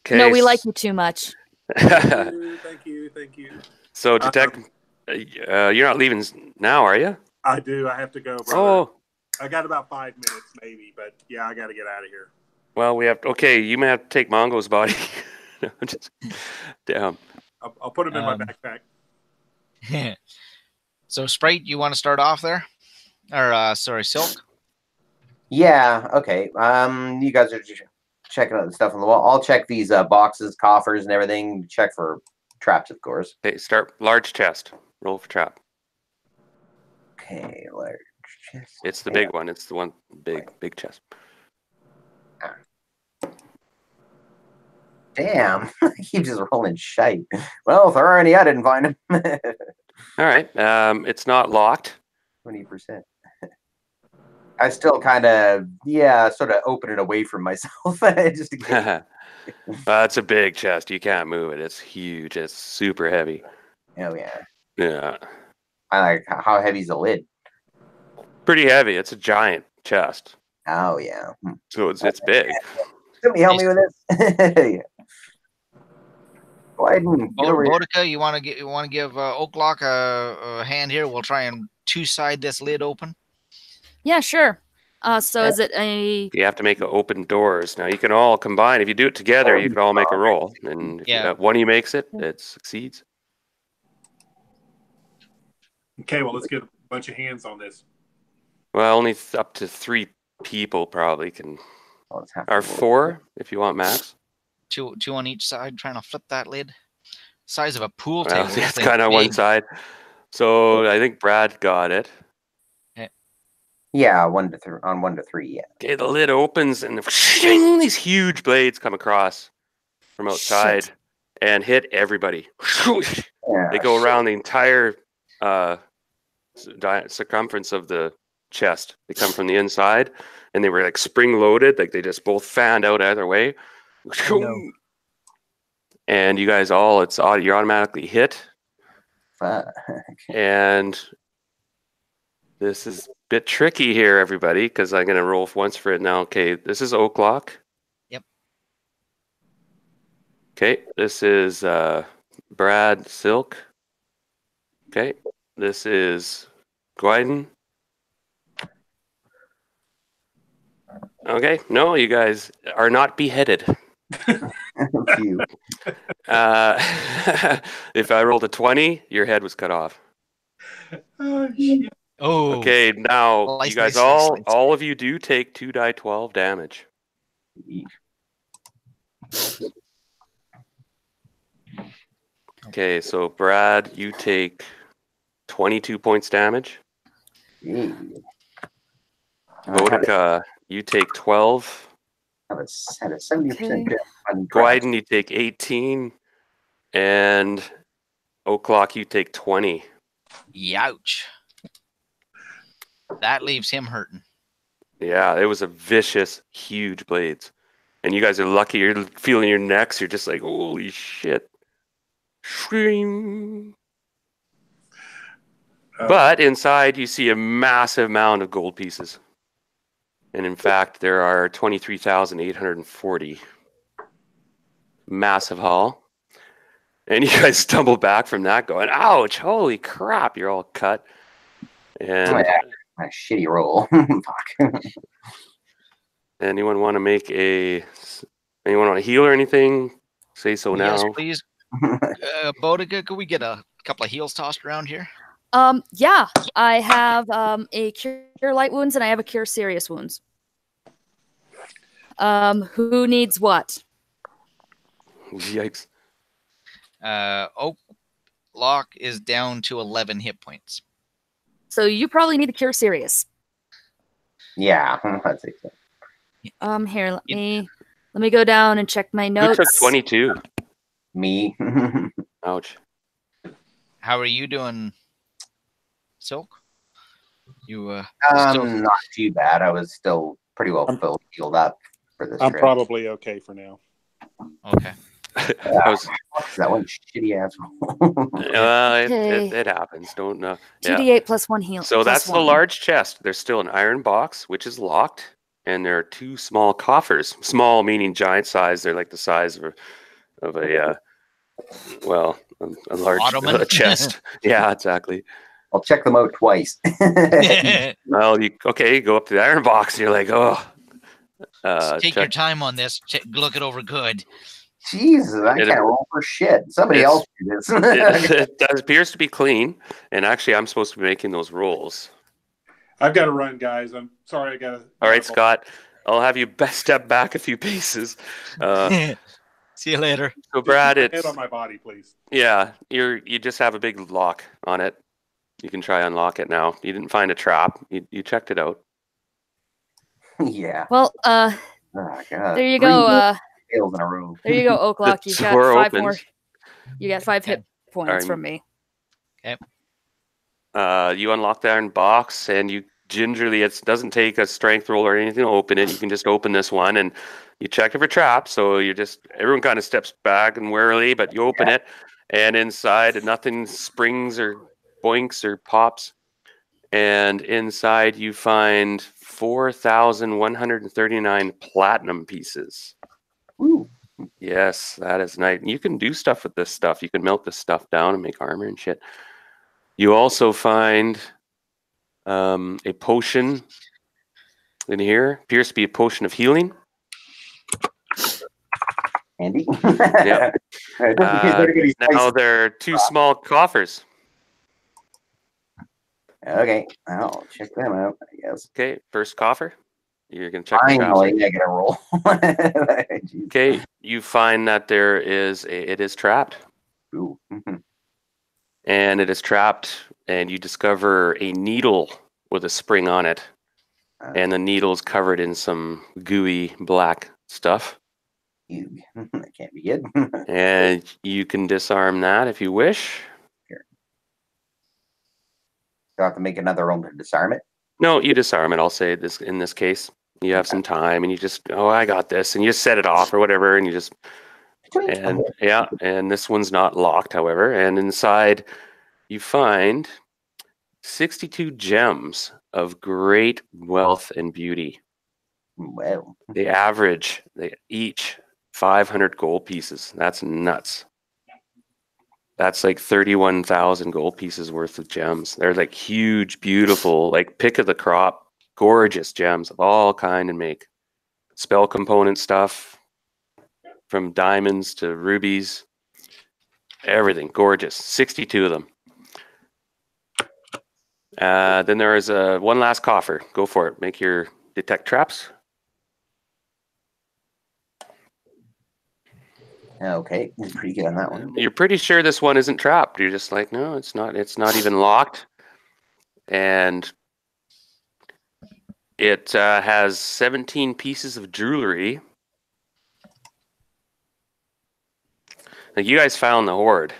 Okay. No, we like you too much. Thank you. So detect, you're not leaving now, are you? I do. I have to go, brother. Oh, I got about 5 minutes, maybe, but yeah, I got to get out of here. well, we have. Okay, you may have to take Mongo's body. Damn. I'll put him in my backpack. So, Sprite, you want to start off there? Or, sorry, Silk? Yeah, okay. You guys are just checking out the stuff on the wall. I'll check these boxes, coffers, and everything. Check for traps, of course. Okay, start large chest. Roll for trap. Okay, large chest. It's the big one. It's the one big chest. Damn, he just rolling shite. Well, if there are any, I didn't find them. All right. It's not locked. 20%. I still kind of, sort of open it away from myself. Just in case. It's a big chest. You can't move it. It's huge. It's super heavy. Oh, yeah. Yeah. I like how heavy's the lid. Pretty heavy. It's a giant chest. Oh, yeah. So it's big. Somebody help me with this. Go ahead and get over here. Bodica, you want to give Oaklock a hand here? We'll try and two-side this lid open. Yeah, sure. So is it a... You have to make open doors. Now, you can all combine. If you do it together, you can all make a roll. And if one of you makes it, it succeeds. Okay, well, let's get a bunch of hands on this. Well, only up to 3 people probably can... Or 4, if you want max. Two on each side, trying to flip that lid. Size of a pool table. Well, it's kind of one side. So I think Brad got it. Yeah, 1 to 3 on 1 to 3. Yeah. Okay, the lid opens and these huge blades come across from outside and hit everybody. They go around the entire circumference of the chest. They come from the inside, and they were like spring loaded, like they just both fanned out either way. Oh, no. And you guys all, you're automatically hit. And this is a bit tricky here, everybody, because I'm going to roll once for it now. Okay, this is Oaklock. Yep. Okay, this is Brad Silk. Okay, this is Gwyden. Okay, no, you guys are not beheaded. If I rolled a 20, your head was cut off. Oh, shit. Oh. Okay, now you guys all of you do take 2d12 damage. Okay, so Brad, you take 22 points damage. Bodica, you take 12. I had a 70%. Gwyden, you take 18. And Oaklock, you take 20. Youch. That leaves him hurting. Yeah, it was a vicious, huge blades. And you guys are lucky. You're feeling your necks. You're just like, holy shit. Shring. But inside, you see a massive mound of gold pieces. And in fact, there are 23,840. Massive haul. And you guys stumble back from that going, ouch, holy crap, you're all cut. And a shitty roll. Fuck. Anyone want to anyone want to heal or anything? Say so now. Yes, please. Bodica, could we get a couple of heals tossed around here? Yeah, I have a cure light wounds and I have a cure serious wounds. Who needs what? Yikes. Oaklock is down to 11 hit points. So you probably need a cure serious. Yeah, I'd say so. Here, let me go down and check my notes. Who took 22? Me. Ouch. How are you doing, Silk? You not too bad. I was still pretty well healed up for this I'm trip. probably okay for now. Okay. That one shitty ass. It happens. Don't know. 2d8 plus 1 heal. So that's the large chest. There's still an iron box, which is locked, and there are 2 small coffers. Small meaning giant size. They're like the size of a Well, a large Ottoman? chest. Yeah, exactly. I'll check them out twice. Well, you go up to the iron box and you're like, oh. Take your time on this. Look it over good. Jesus, I can't roll for shit. Somebody else do this. It appears to be clean, and actually, I'm supposed to be making those rolls. I've got to run, guys. I'm sorry. I got to. All right, Scott. I'll have you step back a few paces. See you later. So, Brad, Just put my head on my body, please. Yeah, you just have a big lock on it. You can try unlock it now. You didn't find a trap. You checked it out. Yeah. Well, Oh, God. there you go. Fails in a row. There you go, Oaklock. You've got door 5 opens. more. You got 5 hit points from me. Okay. You unlock the iron box, and you gingerly. It doesn't take a strength roll or anything to open it. You can just open this one, and you check it for traps. So everyone kind of steps back and warily, but you open it, and inside nothing springs or boinks or pops. And inside you find 4,139 platinum pieces. Ooh. Yes, that is nice. You can do stuff with this stuff. You can melt this stuff down and make armor and shit. You also find a potion in here. Appears to be a potion of healing. Handy. Yep. Now there are 2 small coffers. Okay, I'll check them out, I guess. Okay, first coffer. You're going to check the traps. Finally, I get a roll. Okay, you find that it is trapped. Ooh. And it is trapped, and you discover a needle with a spring on it. And the needle's covered in some gooey black stuff. That can't be good. And you can disarm that if you wish. Do I have to make another roll to disarm it? No, you disarm it. I'll say this in this case. You have some time, and you just, I got this, and you just set it off or whatever, and you just, and this one's not locked, however, and inside you find 62 gems of great wealth and beauty. Well, They each 500 gold pieces. That's nuts. That's like 31,000 gold pieces worth of gems. They're like huge, beautiful, like pick of the crop, gorgeous gems of all kind and make. Spell component stuff, from diamonds to rubies, everything gorgeous. 62 of them. Then there is one last coffer. Go for it. Make your detect traps. okay, pretty good on that one. You're pretty sure this one isn't trapped. You're just like, no, it's not. It's not even locked. And it has 17 pieces of jewelry. Like, you guys found the hoard.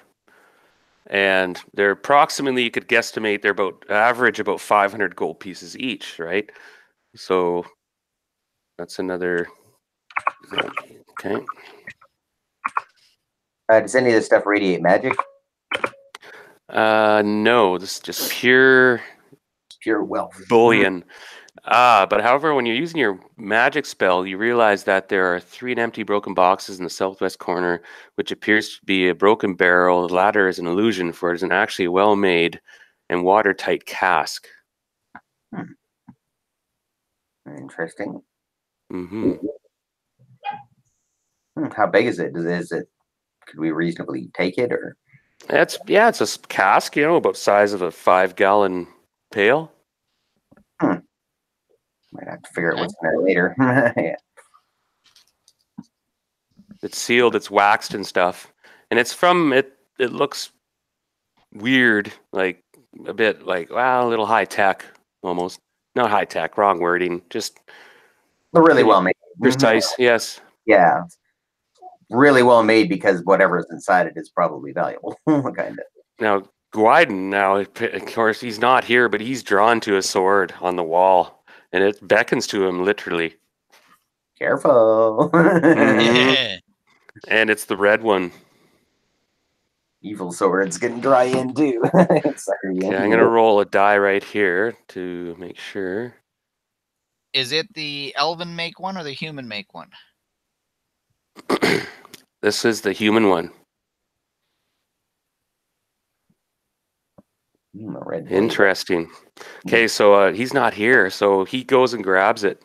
And they're approximately, you could guesstimate, they're about 500 gold pieces each, right? So that's another. Okay. Does any of this stuff radiate magic? No, this is just pure wealth. bullion. But however, when you're using your magic spell, you realize that there are 3 empty broken boxes in the southwest corner, which appears to be a broken barrel. The latter is an illusion, for it is actually a well-made and watertight cask. Interesting. Mm-hmm. How big is it? Could we reasonably take it, or? It's a cask, about size of a 5-gallon pail. Might have to figure out what's in there later. Yeah. It's sealed, it's waxed and stuff. And it's from it looks weird, like a bit like, a little high tech almost. Not high tech, wrong wording. Just really well made. Precise, yes. Yeah. Really well made, because whatever's inside it is probably valuable. Kind of. Now, Gwyden, of course, he's not here, but he's drawn to a sword on the wall, and it beckons to him literally. Careful. Mm-hmm. And it's the red one. Evil sword's getting dry in too. Sorry, okay, I'm gonna roll a die right here to make sure. Is it the elven make one or the human make one? This is the human one. A red blade. Interesting. Okay, so he's not here, so he goes and grabs it.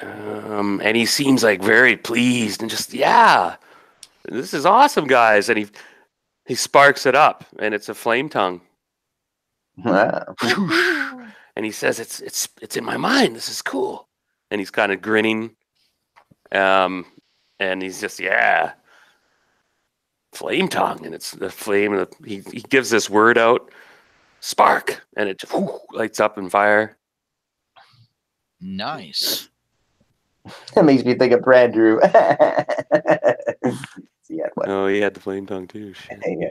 And he seems like very pleased and just, yeah, this is awesome, guys. And he sparks it up, and it's a flame tongue. Wow. And he says, it's in my mind. This is cool. And he's kind of grinning. And he's just, yeah, flame tongue. And it's the flame. He gives this word out, spark, and it just lights up in fire. Nice. That makes me think of Brandrew. Yeah, what? Oh, he had the flame tongue too. Shit. Yeah.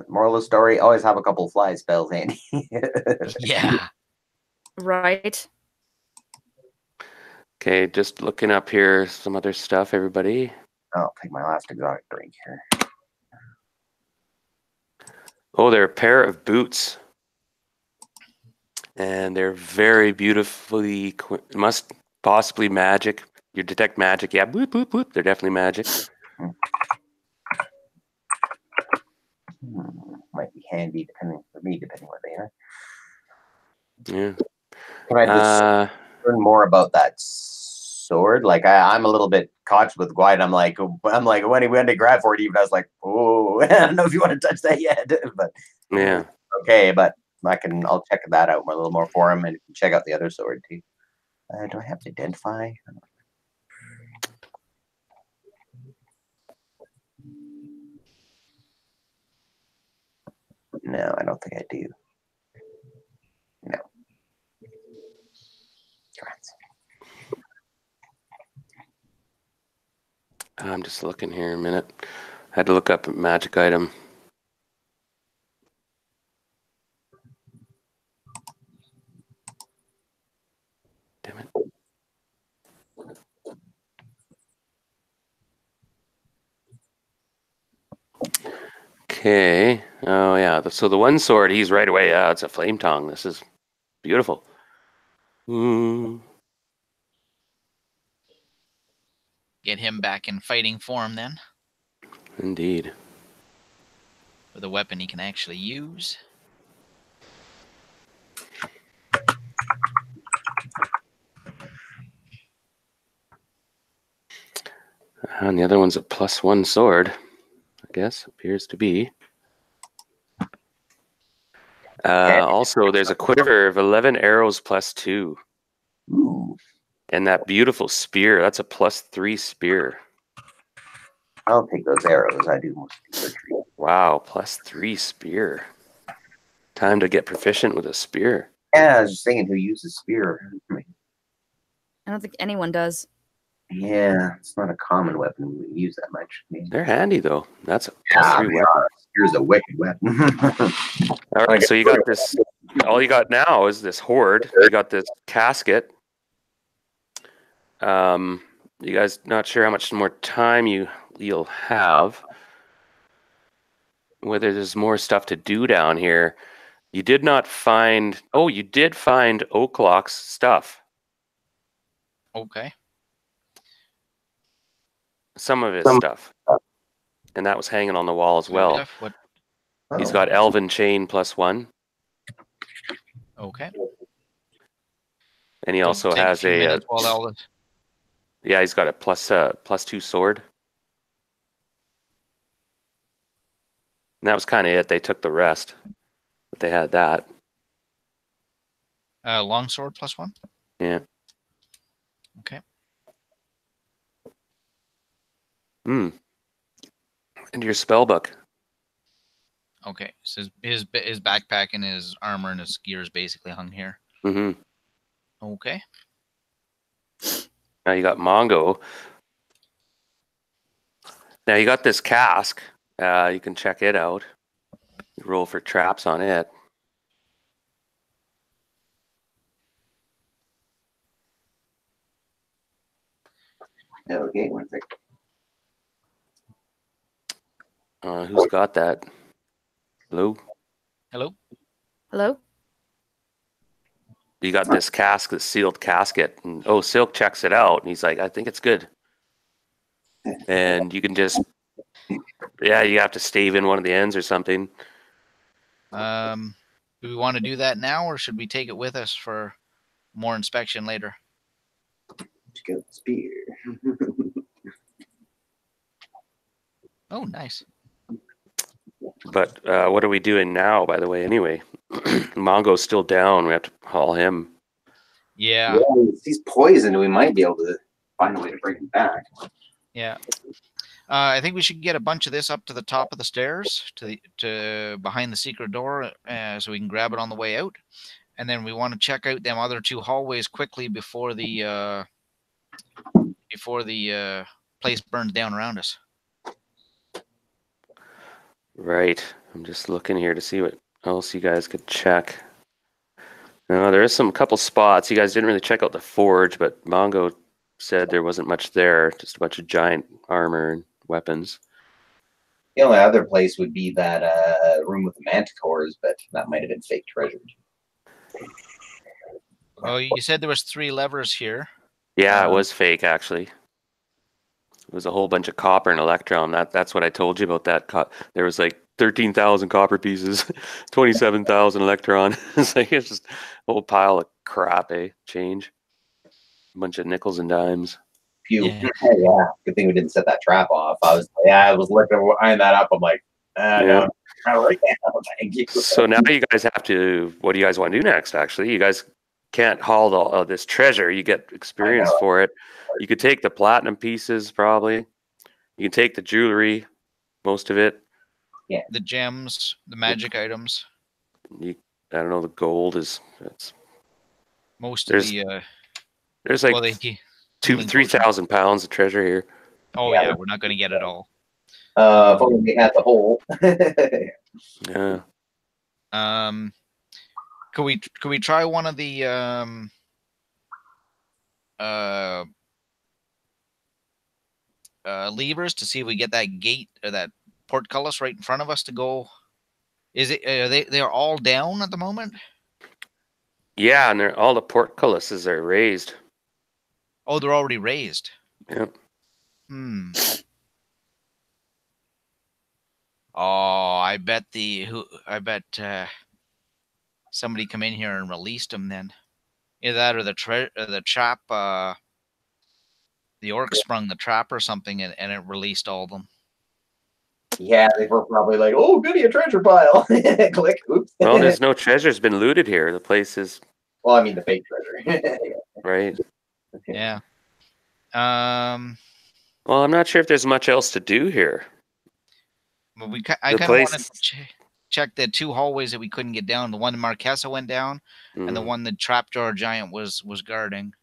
Moral of the story: always have a couple fly spells handy. Yeah. Right. Okay, just looking up here some other stuff, everybody. I'll take my last exotic drink here. Oh, they're a pair of boots. And they're very beautifully, must possibly magic. You detect magic. Yeah, boop, boop, boop. They're definitely magic. Might be handy depending what they are. Yeah. Can I just learn more about that sword? Like I'm a little bit caught with Gwyn. I'm like when he went to grab for it, even I was like, oh, I don't know if you want to touch that yet, but Yeah. okay, but I'll check that out a little more for him and check out the other sword too. Do I have to identify? No, I don't think I do. No. I'm just looking here a minute. I had to look up a magic item. Damn it. Okay. Oh, yeah. So the one sword, he's right away. Yeah, it's a flame tongue. This is beautiful. Get him back in fighting form then, Indeed. with a weapon he can actually use. And the other one's a +1 sword, I guess, appears to be. Also, there's a quiver of 11 arrows +2. Ooh. And that beautiful spear, that's a +3 spear. I'll take those arrows. I do most of the retreat. Wow, +3 spear. Time to get proficient with a spear. Yeah, I was just thinking who uses spear. I don't think anyone does. Yeah, it's not a common weapon we use that much. They're handy though. That's a +3 weapon. Spear's a wicked weapon. All right, so you got this. All you got now is this horde. You got this casket. You guys not sure how much more time you'll have. Whether there's more stuff to do down here. You did not find. Oh, you did find Oaklock's stuff. Okay. Some of his stuff, and that was hanging on the wall as well. What? He's got Elven Chain +1. Okay. And he also Take has few a. minutes while Elven. Yeah, he's got a +2 sword. And that was kind of it. They took the rest, but they had that. Longsword +1. Yeah. Okay. And your spell book. Okay. So his backpack and his armor and his gear is basically hung here. Mm-hmm. Okay. Now you got Mongo. Now you got this cask. You can check it out. You roll for traps on it. Okay, one second. Who's got that? Hello? Hello? Hello? you got this sealed casket, and Silk checks it out, and he's like, I think it's good. And you can just, you have to stave in one of the ends or something. Do we want to do that now, or should we take it with us for more inspection later? Let's go spear. Oh, nice. But what are we doing now, by the way, anyway? Mongo's still down. We have to haul him. Yeah. If he's poisoned, we might be able to find a way to bring him back. Yeah. I think we should get a bunch of this up to the top of the stairs, to behind the secret door, so we can grab it on the way out. And then we want to check out them other 2 hallways quickly before the place burns down around us. Right. I'm just looking here to see what else you guys could check. No, there is a couple spots. You guys didn't really check out the forge, but Mongo said there wasn't much there. Just a bunch of giant armor and weapons. The only other place would be that room with the manticores, but that might have been fake treasured. Oh, you said there was 3 levers here. Yeah, it was fake, actually. It was a whole bunch of copper and electron. That's what I told you about that. There was like 13,000 copper pieces, 27,000 electron. It's just a whole pile of crap, change. A bunch of nickels and dimes. Phew. Yeah. Good thing we didn't set that trap off. I was looking eyeing that up. I'm like, no, not right now. Thank you. So now you guys have to. What do you guys want to do next? Actually, you guys can't haul all this treasure. You get experience for it. You could take the platinum pieces, probably. You can take the jewelry, most of it. Yeah. The gems, the magic items. I don't know. The gold is. Most of there's like 3,000 pounds of treasure here. Oh yeah, we're not going to get it all. If only we had the whole. Yeah. Could we try one of the levers to see if we get that gate or that portcullis right in front of us to go? Is it they're all down at the moment? Yeah, and all the portcullises are raised. Oh, they're already raised. Yep. Oh, I bet somebody come in here and released them then. Either that or the trap. The orc sprung the trap or something, and it released all of them. Yeah, they were probably like, "Oh, goody, a treasure pile!" Click. Oops. Well, there's no treasure's been looted here. The place is. Well, I mean the fake treasure. Right. Yeah. Well, I'm not sure if there's much else to do here. But I kind of wanted to check the 2 hallways that we couldn't get down. The one Marquesa went down, and the one the trapdoor giant was guarding.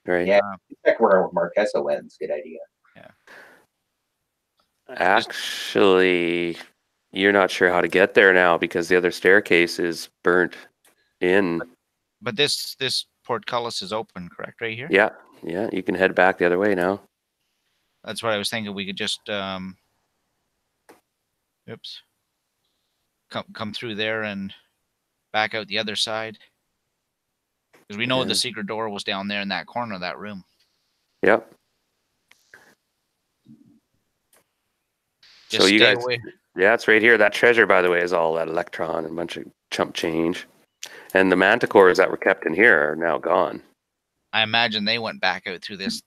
Right. Yeah. Check where Marquesa went. It's a good idea. Yeah. Actually, you're not sure how to get there now because the other staircase is burnt in. But this portcullis is open, correct, right here? Yeah. Yeah. You can head back the other way now. That's what I was thinking. We could just come through there and back out the other side, because we know the secret door was down there in that corner of that room. Yep. Just so you guys, away. Yeah, it's right here. That treasure, by the way, is all that electron and a bunch of chump change, and the manticores that were kept in here are now gone. I imagine they went back out through this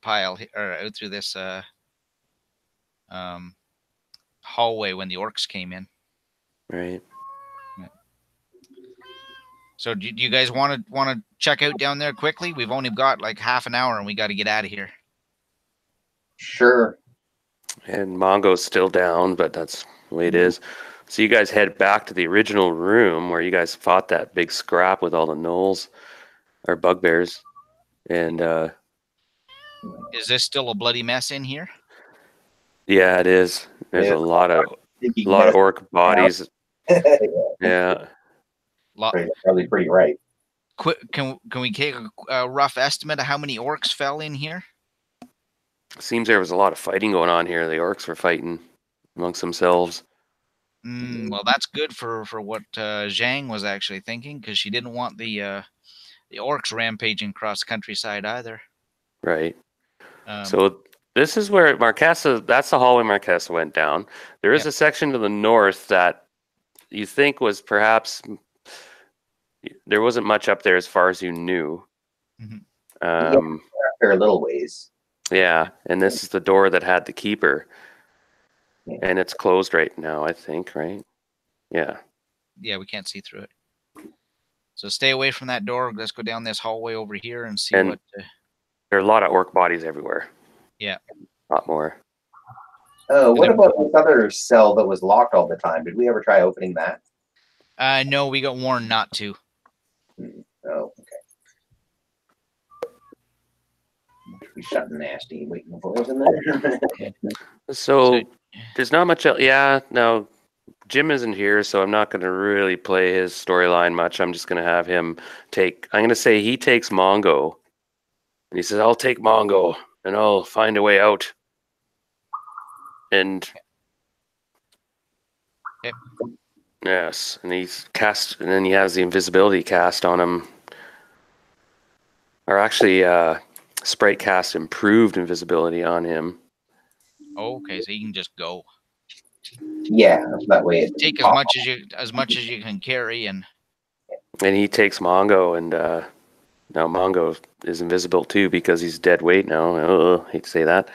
pile, or out through this hallway when the orcs came in. Right. So do you guys want to check out down there quickly? We've only got like half an hour and we got to get out of here. Sure. And Mongo's still down, but that's the way it is. So you guys head back to the original room where you guys fought that big scrap with all the gnolls or bugbears. And is this still a bloody mess in here? Yeah, it is. There's a lot of orc bodies. Yeah. Probably pretty right. Can we take a rough estimate of how many orcs fell in here? Seems there was a lot of fighting going on here. The orcs were fighting amongst themselves. Well, that's good for what Zhang was actually thinking, because she didn't want the orcs rampaging across the countryside either. Right. Um, So this is where Marquesa, that's the hallway Marquesa went down. There is Yep. a section to the north that you think was perhaps, there wasn't much up there as far as you knew. Mhm. After a little ways. Yeah, and this is the door that had the keeper. Yeah. And it's closed right now, I think, right? Yeah. yeah, we can't see through it. So stay away from that door. Let's go down this hallway over here and see And what. there are a lot of orc bodies everywhere. Yeah. A lot more. What about this other cell that was locked all the time? Did we ever try opening that? No, we got warned not to. Oh, okay. We shut nasty waiting for us in there. So there's not much else. Yeah, no, Jim isn't here, so I'm not going to really play his storyline much. I'm just going to have him I'm going to say he takes Mongo. And he says, I'll take Mongo and I'll find a way out. And Yep. Yes, and and then he has the invisibility cast on him. Or actually, Sprite cast improved invisibility on him. Okay, so you can just go. Yeah, that way it Take as much as you can carry, and he takes Mongo, and now Mongo is invisible too because he's dead weight now. Oh, hate to say that.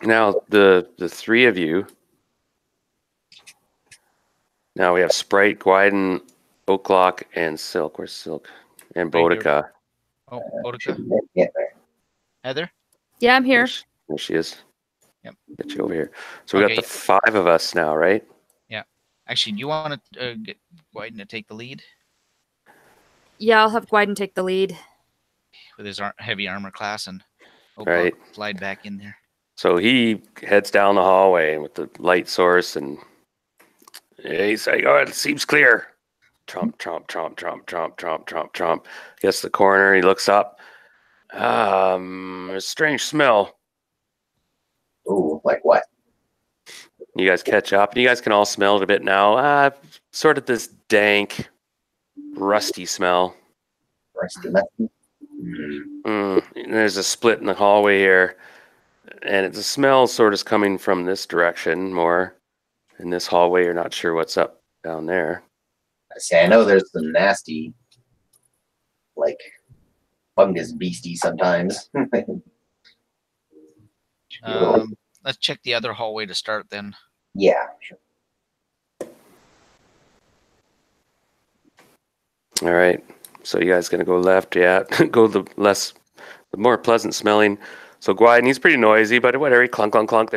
Now the three of you. Now we have Sprite, Gwyden, Oaklock, and Silk. Where's Silk? And Right Boudica. oh, Boudica. Yeah, there. Heather. Yeah, I'm here. There she is. Yep. Get you over here. So we got Okay. the 5 of us now, right? Actually, do you want to get Gwyden to take the lead Yeah, I'll have Gwyden take the lead. with his heavy armor class, and Right. slide back in there. So he heads down the hallway with the light source, and he's like, "Oh, it seems clear." Tromp, tromp, tromp, tromp, tromp, tromp, tromp, tromp. Gets to the corner. He looks up. A strange smell. Ooh, like what? You guys catch up. You guys can all smell it a bit now. Sort of this dank, rusty smell. Rusty musty. And there's a split in the hallway here, and the smell sort of coming from this direction more. In this hallway, you're not sure what's up down there. I say, I know there's some nasty, like, fungus beastie sometimes. Let's check the other hallway to start then. Yeah, sure. All right. So you guys gonna go left? Yeah, go the more pleasant smelling. So Gwyden, he's pretty noisy, but whatever. Clunk, clunk, clunk.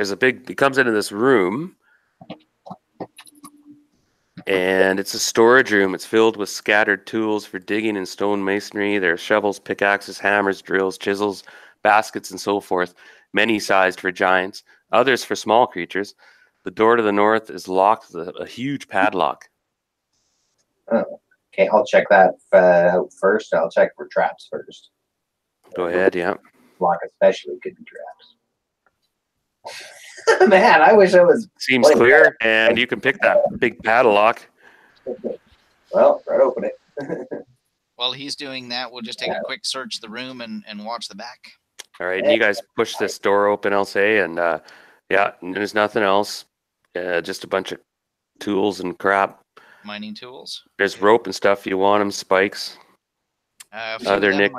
He comes into this room, and it's a storage room. It's filled with scattered tools for digging and stone masonry. There are shovels, pickaxes, hammers, drills, chisels, baskets, and so forth. Many sized for giants, others for small creatures. The door to the north is locked with a huge padlock. Oh, okay, I'll check that out first. I'll check for traps first. Go ahead, yeah. Lock especially could be traps. Man, I wish I was. Seems clear, and you can pick that big padlock. Well, right, open it. While he's doing that, we'll just take a quick search of the room and watch the back. All right, and you guys push this door open, I'll say, and yeah, there's nothing else. Just a bunch of tools and crap. Mining tools. There's rope and stuff. You want them, spikes. Other Nick.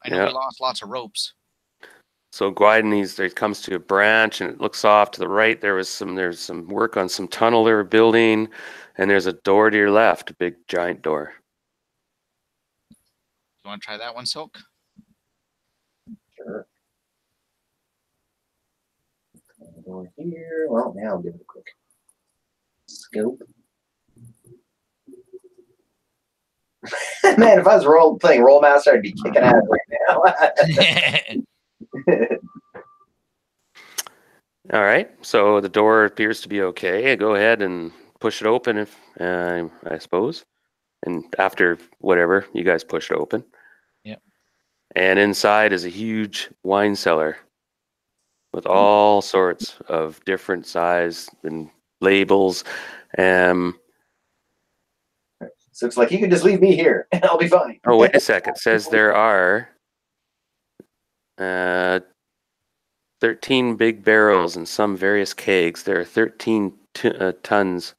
I know we lost lots of ropes. So Gwyden, he comes to a branch, and it looks off to the right. There's some work on some tunnel they were building, and there's a door to your left, a big giant door. You want to try that one, Silk? Sure. Over here. Well, now I'll give it a quick scope. Man, if I was playing Rollmaster, I'd be kicking ass right now. All right, so the door appears to be okay. Go ahead and push it open, if I suppose. And after whatever, you guys push it open. Yep. And inside is a huge wine cellar with all sorts of different size and labels. So it's like, you can just leave me here and I'll be fine. Oh, wait a second. It says there are 13 big barrels and some various kegs. There are 13 tons,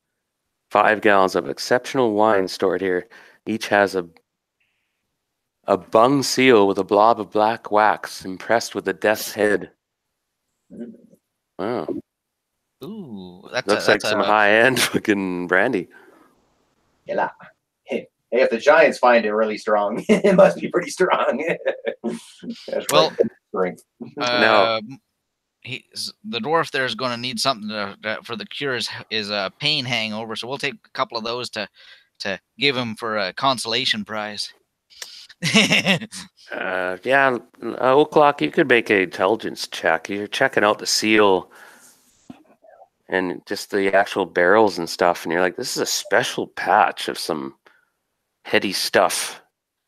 5 gallons of exceptional wine stored here. Each has a bung seal with a blob of black wax impressed with a death's head. Wow. Ooh, Looks like some high-end fucking brandy. Yeah. Hey, if the Giants find it really strong, it must be pretty strong. Well, strength. Now- the dwarf there is going to need something for the cure is a pain hangover, so we'll take a couple of those to give him for a consolation prize. Yeah, O'Clock, you could make an intelligence check. You're checking out the seal and just the actual barrels and stuff, and you're like, this is a special patch of some heady stuff.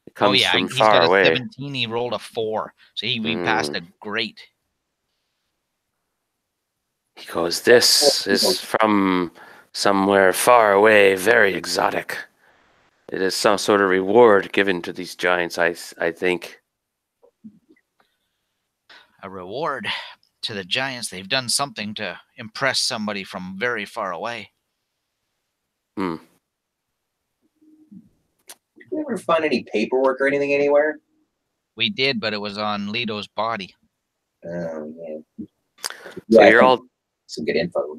It comes from he's far got away. a 17. He rolled a 4, so he passed it great. He goes, this is from somewhere far away, very exotic. It is some sort of reward given to these giants, I think. A reward to the giants. They've done something to impress somebody from very far away. Did you ever find any paperwork or anything anywhere? We did, but it was on Leto's body. Oh, yeah. So you're all... Some good info.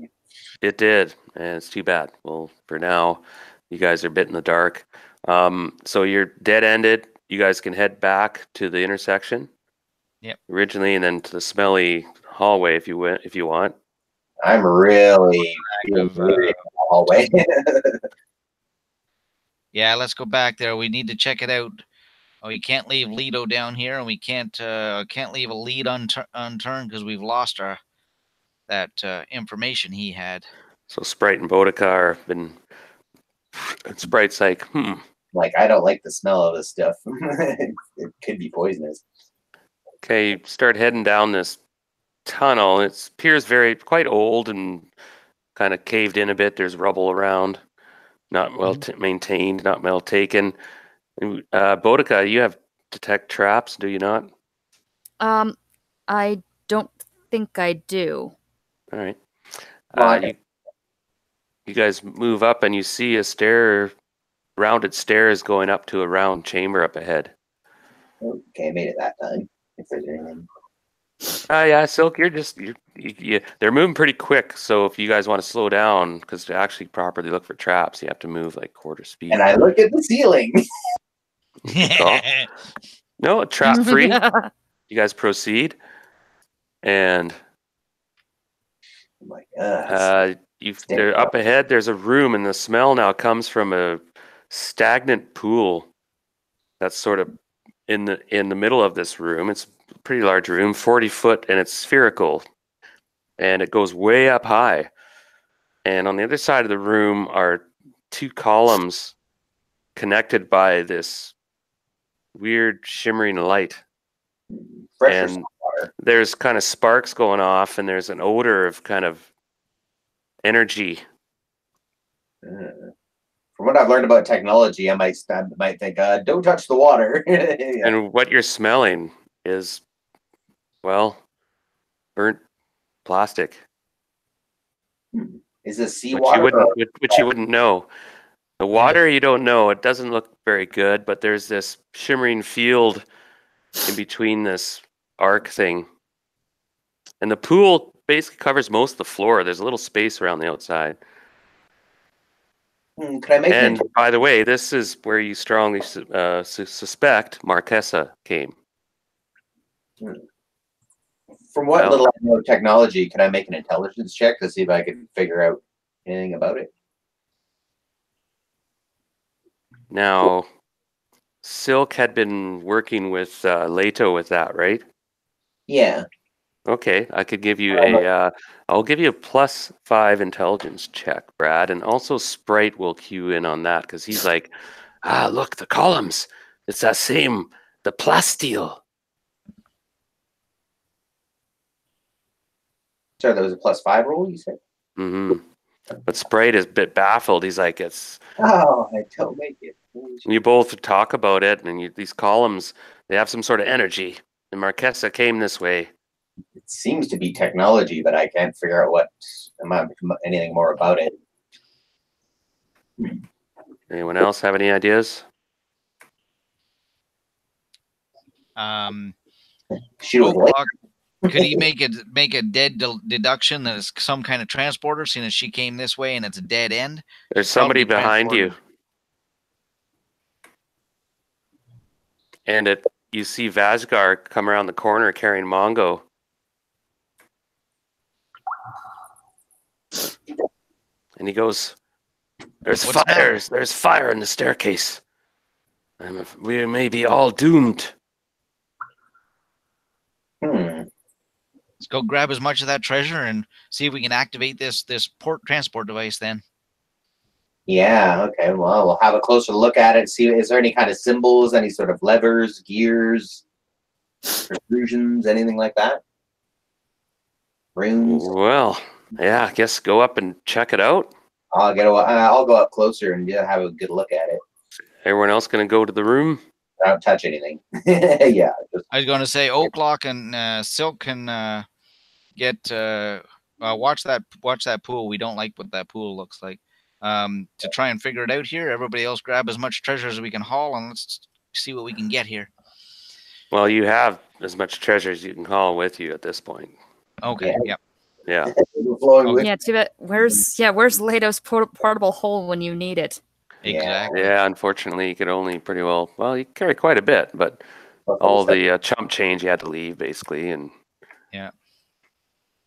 It did, and it's too bad. Well, for now, you guys are a bit in the dark. So you're dead-ended. You guys can head back to the intersection. Yep. Originally, and then to the smelly hallway if you want. I'm really in the hallway. Yeah, let's go back there. We need to check it out. Oh, you can't leave Leto down here, and we can't leave a lead unturned because we've lost that information he had. So Sprite and Boudica are been. And Sprite's like, Like, I don't like the smell of this stuff. It could be poisonous. Okay, you start heading down this tunnel. It appears quite old and kind of caved in a bit. There's rubble around, not well maintained, not well taken. Boudica, you have detect traps, do you not? I don't think I do. All right. Right. You guys move up and you see rounded stairs going up to a round chamber up ahead. Okay, I made it that time. If there's anything. Yeah, Silk, they're moving pretty quick. So if you guys want to slow down, because to actually properly look for traps, you have to move like quarter speed. And I look at the ceiling. No, trap free. You guys proceed, and I'm like, they're up ahead. There's a room, and the smell now comes from a stagnant pool that's sort of in the middle of this room. It's a pretty large room, 40 foot, and it's spherical, and it goes way up high. And on the other side of the room are 2 columns connected by this weird shimmering light. And there's kind of sparks going off, and there's an odor of kind of energy. From what I've learned about technology, I might think, don't touch the water. Yeah. And what you're smelling is, well, burnt plastic. Is this seawater? Which you wouldn't know. The water, you don't know. It doesn't look very good, but there's this shimmering field in between this arc thing. And the pool basically covers most of the floor. There's a little space around the outside. Could I make And by the way, this is where you strongly suspect Marquesa came. From what little I know of technology, can I make an intelligence check to see if I can figure out anything about it? Now, Silk had been working with Leto with that, right? Yeah. Okay, I could give you I'll give you a +5 intelligence check, Brad, and also Sprite will cue in on that because he's like, look, the columns. It's that same, the plasteel. Sorry, that was a +5 roll, you said? Mm-hmm. But Sprite is a bit baffled. He's like, it's. Oh, I don't make it. You both talk about it, and these columns, they have some sort of energy. And Marquesa came this way. It seems to be technology, but I can't figure out anything more about it. Anyone else have any ideas? Shoot with light. Could he make a dead deduction that it's some kind of transporter, seeing as she came this way and it's a dead end? There's somebody behind you. And you see Vazgar come around the corner carrying Mongo. And he goes, There's fire in the staircase. We may be all doomed. Let's go grab as much of that treasure and see if we can activate this port transport device then. Yeah, okay. Well, we'll have a closer look at it. See, is there any kind of symbols, any sort of levers, gears, protrusions, anything like that? Runes? Well, yeah, I guess go up and check it out. I'll go up closer and have a good look at it. Everyone else going to go to the room? I don't touch anything. Yeah. I was going to say Oaklock and Silk can get watch that pool. We don't like what that pool looks like. To try and figure it out here. Everybody else grab as much treasure as we can haul, and let's see what we can get here. Well, you have as much treasure as you can haul with you at this point. Okay. Yeah. Yeah. Yeah. Too bad. Where's Lado's portable hole when you need it? Exactly. Yeah. Unfortunately, you could only pretty well. Well, you carry quite a bit, but all the chump change you had to leave basically, and yeah.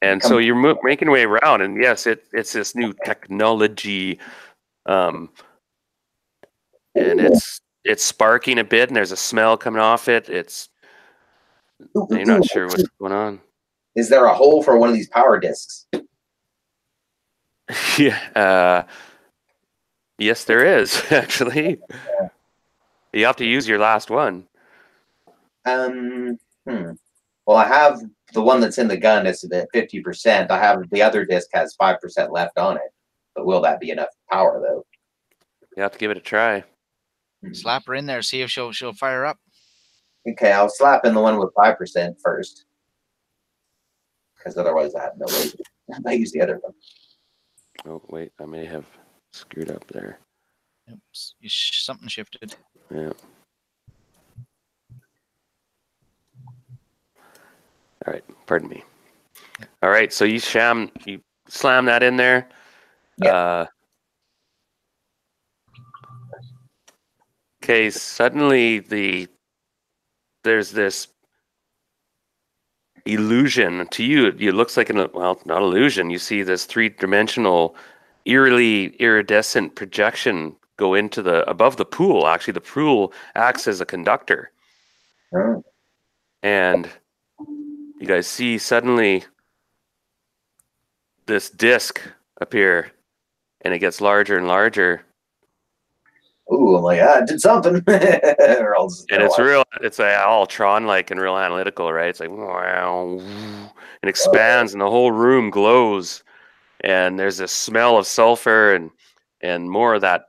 And so you're making your way around, and yes, it's this new technology, and it's sparking a bit, and there's a smell coming off it. You're not sure what's going on. Is there a hole for one of these power discs? Yeah. Yes, there is actually. You have to use your last one. Well, I have the one that's in the gun is at 50%. I have the other disc has 5% left on it. But will that be enough power though? You have to give it a try. Slap her in there, see if she'll fire up. Okay, I'll slap in the one with 5% first. Because otherwise I have no way. I use the other one. Oh wait, I may have screwed up there. Oops, something shifted. Yeah. All right, pardon me. All right, so you slam that in there. Yeah. Okay, suddenly there's this illusion to you. It looks like not illusion. You see this 3-dimensional, eerily iridescent projection go into above the pool. Actually, the pool acts as a conductor. Oh. And you guys see suddenly this disc appear, and it gets larger and larger. Ooh, I'm like, I did something. And it's all Tron-like and real analytical, right? It's like, wow, it expands, and the whole room glows, and there's this smell of sulfur and more of that.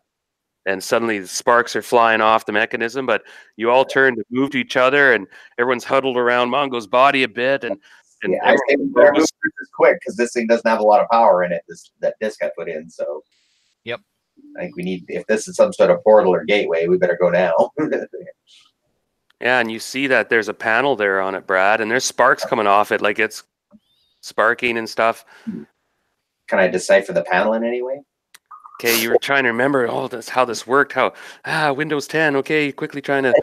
And suddenly the sparks are flying off the mechanism, but you all turn to move to each other, and everyone's huddled around Mongo's body a bit. And yeah, I think we better move this quick because this thing doesn't have a lot of power in it. That disc I put in, so yep. I think we need, if this is some sort of portal or gateway, we better go now. Yeah, and you see that there's a panel there on it, Brad, and there's sparks coming off it, like it's sparking and stuff. Can I decipher the panel in any way? Okay, you were trying to remember how this worked. Windows 10. Okay, quickly trying to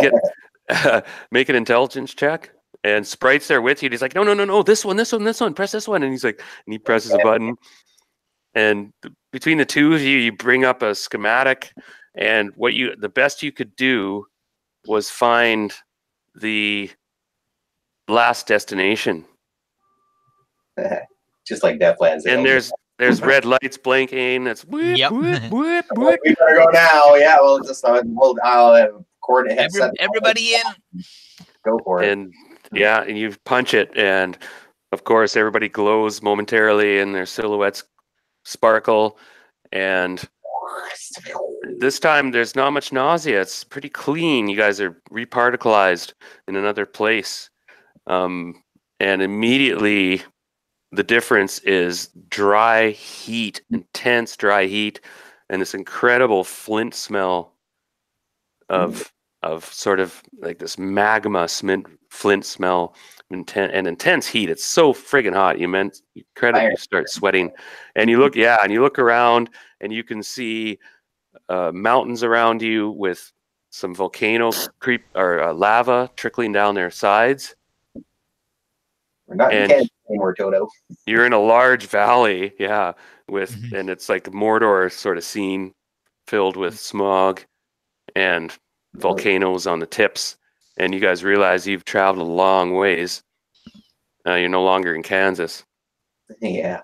get make an intelligence check. And Sprite's there with you. And he's like, no, this one, press this one. And he's like, and he presses a button. And between the two of you, you bring up a schematic. And the best you could do was find the last destination. Just like Deathlands. And there's red lights blinking. It's whoop, yep. whoop, whoop, whoop. We better go now. Yeah, I'll have coordinate. Everybody in. Go for it. And yeah, and you punch it, and of course everybody glows momentarily, and their silhouettes sparkle, and this time there's not much nausea. It's pretty clean. You guys are reparticleized in another place. And immediately the difference is dry heat, intense dry heat, and this incredible flint smell of sort of like this magma flint smell, intense heat. It's so friggin' hot. You start sweating, and you look around, and you can see mountains around you with some volcano lava trickling down their sides. We're not in Kansas anymore, Toto. You're in a large valley, and it's like Mordor sort of scene, filled with smog and volcanoes on the tips. And you guys realize you've traveled a long ways. You're no longer in Kansas. Yeah.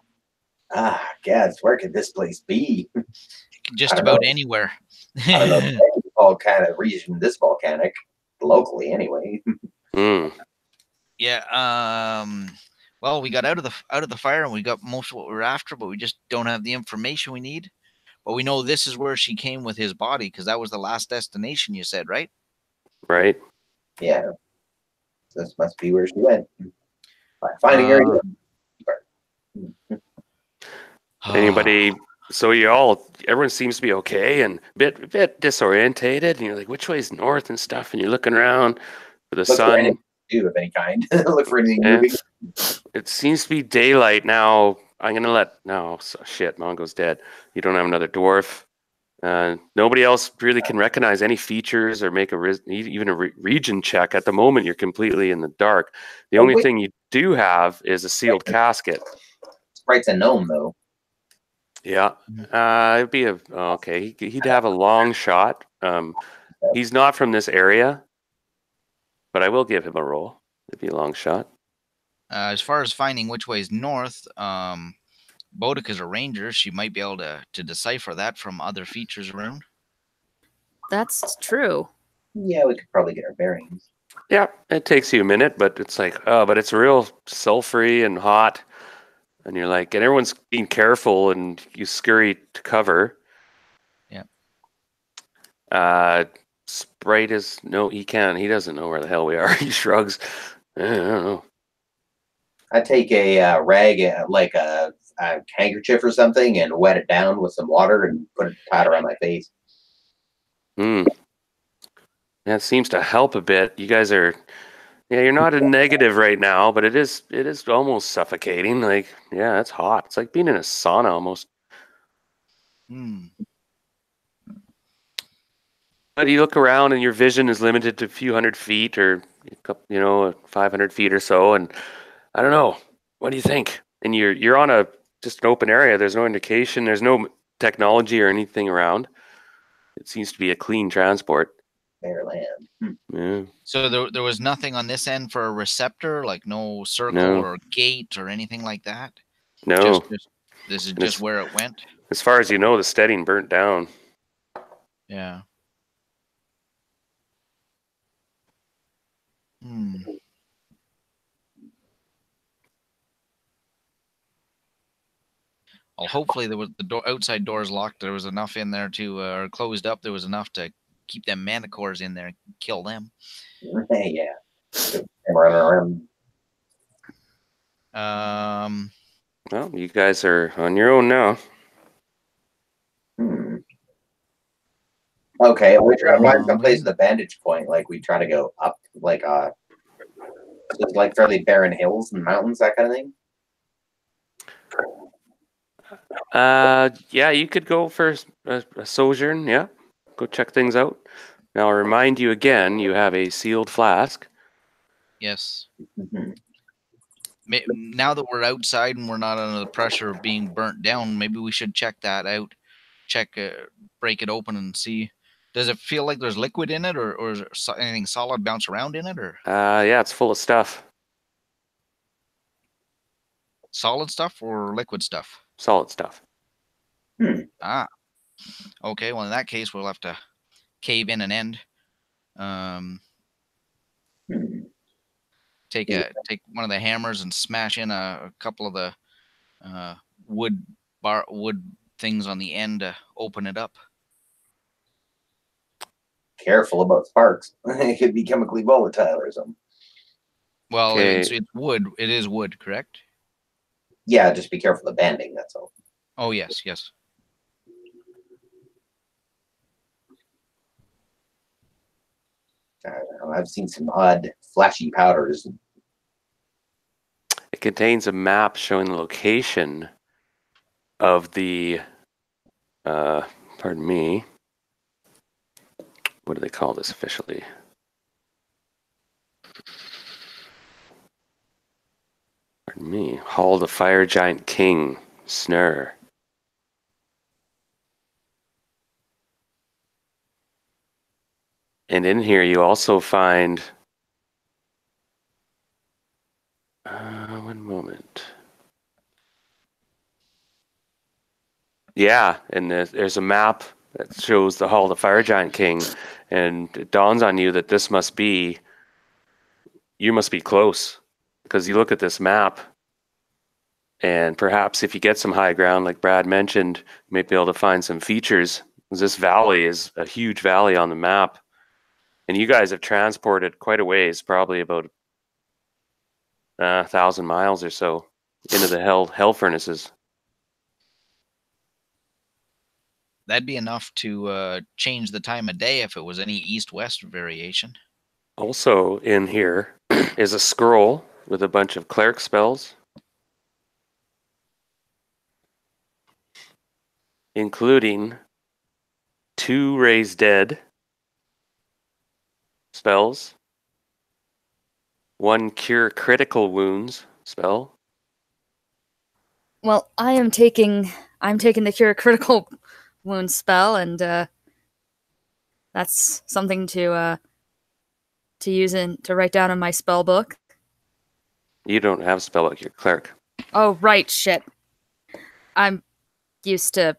Gads, where could this place be? Just about anywhere. I don't know. Any volcanic region, this volcanic, locally anyway. Yeah. Well, we got out of the fire and we got most of what we were after, but we just don't have the information we need. But we know this is where she came with his body because that was the last destination you said, right? Right. Yeah. This must be where she went. Finding her. Anybody? So everyone seems to be okay and a bit disorientated, and you're like, which way is north and stuff, and you're looking around for the sun. Of any kind. Look for anything moving. It seems to be daylight now. I'm gonna Mongo's dead. You don't have another dwarf. Nobody else really can recognize any features or make even a region check. At the moment, you're completely in the dark. The only thing you do have is a sealed casket. Sprite's a gnome, though. Yeah, it'd be okay. He'd have a long shot. He's not from this area, but I will give him a roll. It'd be a long shot. As far as finding which way is north, Boudica's a ranger. She might be able to decipher that from other features around. That's true. Yeah, we could probably get our bearings. Yeah, it takes you a minute, but it's like, but it's real sulfury and hot. And you're like, and everyone's being careful, and you scurry to cover. Yeah. Sprite he can't. He doesn't know where the hell we are. He shrugs. I don't know. I take a rag, like a handkerchief or something, and wet it down with some water and put it tied around my face. That seems to help a bit. You guys are, you're not in negative right now, but it is almost suffocating. Like, yeah, it's hot. It's like being in a sauna almost. But you look around and your vision is limited to a few hundred feet or, 500 feet or so. And I don't know. What do you think? And you're on just an open area. There's no indication. There's no technology or anything around. It seems to be a clean transport. Bare land. Yeah. So there was nothing on this end for a receptor, like no circle or gate or anything like that? No. This is just where it went? As far as you know, the Steading burnt down. Yeah. Well, hopefully the outside door is locked. There was enough in there or closed up. There was enough to keep them manticores in there and kill them. Yeah. Running around. Well, you guys are on your own now. Okay, we try to place the vantage point. Like we try to go up, like fairly barren hills and mountains, that kind of thing. Yeah, you could go for a sojourn. Yeah, go check things out. Now, I'll remind you again, you have a sealed flask. Yes. Now that we're outside and we're not under the pressure of being burnt down, maybe we should check that out. Break it open and see. Does it feel like there's liquid in it, or is there anything solid bounce around in it, or? Yeah, it's full of stuff. Solid stuff or liquid stuff? Solid stuff. Okay. Well, in that case, we'll have to cave in and end. Take one of the hammers and smash in a couple of the wood wood things on the end to open it up. Careful about sparks. It could be chemically volatile or something. Well, Okay. it's wood. It is wood, correct? Yeah, just be careful of bending, that's all. Oh, yes, yes. I've seen some odd flashy powders. It contains a map showing the location of the, pardon me, what do they call this officially? Pardon me, Hall of the Fire Giant King, Snur. And in here you also find, one moment. Yeah, and there's a map that shows the Hall of the Fire Giant King, and it dawns on you that this must be, you must be close, because you look at this map, and perhaps if you get some high ground, like Brad mentioned, you might be able to find some features. This valley is a huge valley on the map, and you guys have transported quite a ways, probably about 1,000 miles or so into the hell furnaces. That'd be enough to change the time of day if it was any east-west variation. Also in here is a scroll with a bunch of cleric spells, including 2 Raise Dead spells, 1 Cure Critical Wounds spell. Well, I'm taking the Cure Critical Wound spell, and that's something to use to write down in my spell book. You don't have a spell book, you're cleric. Oh, right, shit. I'm used to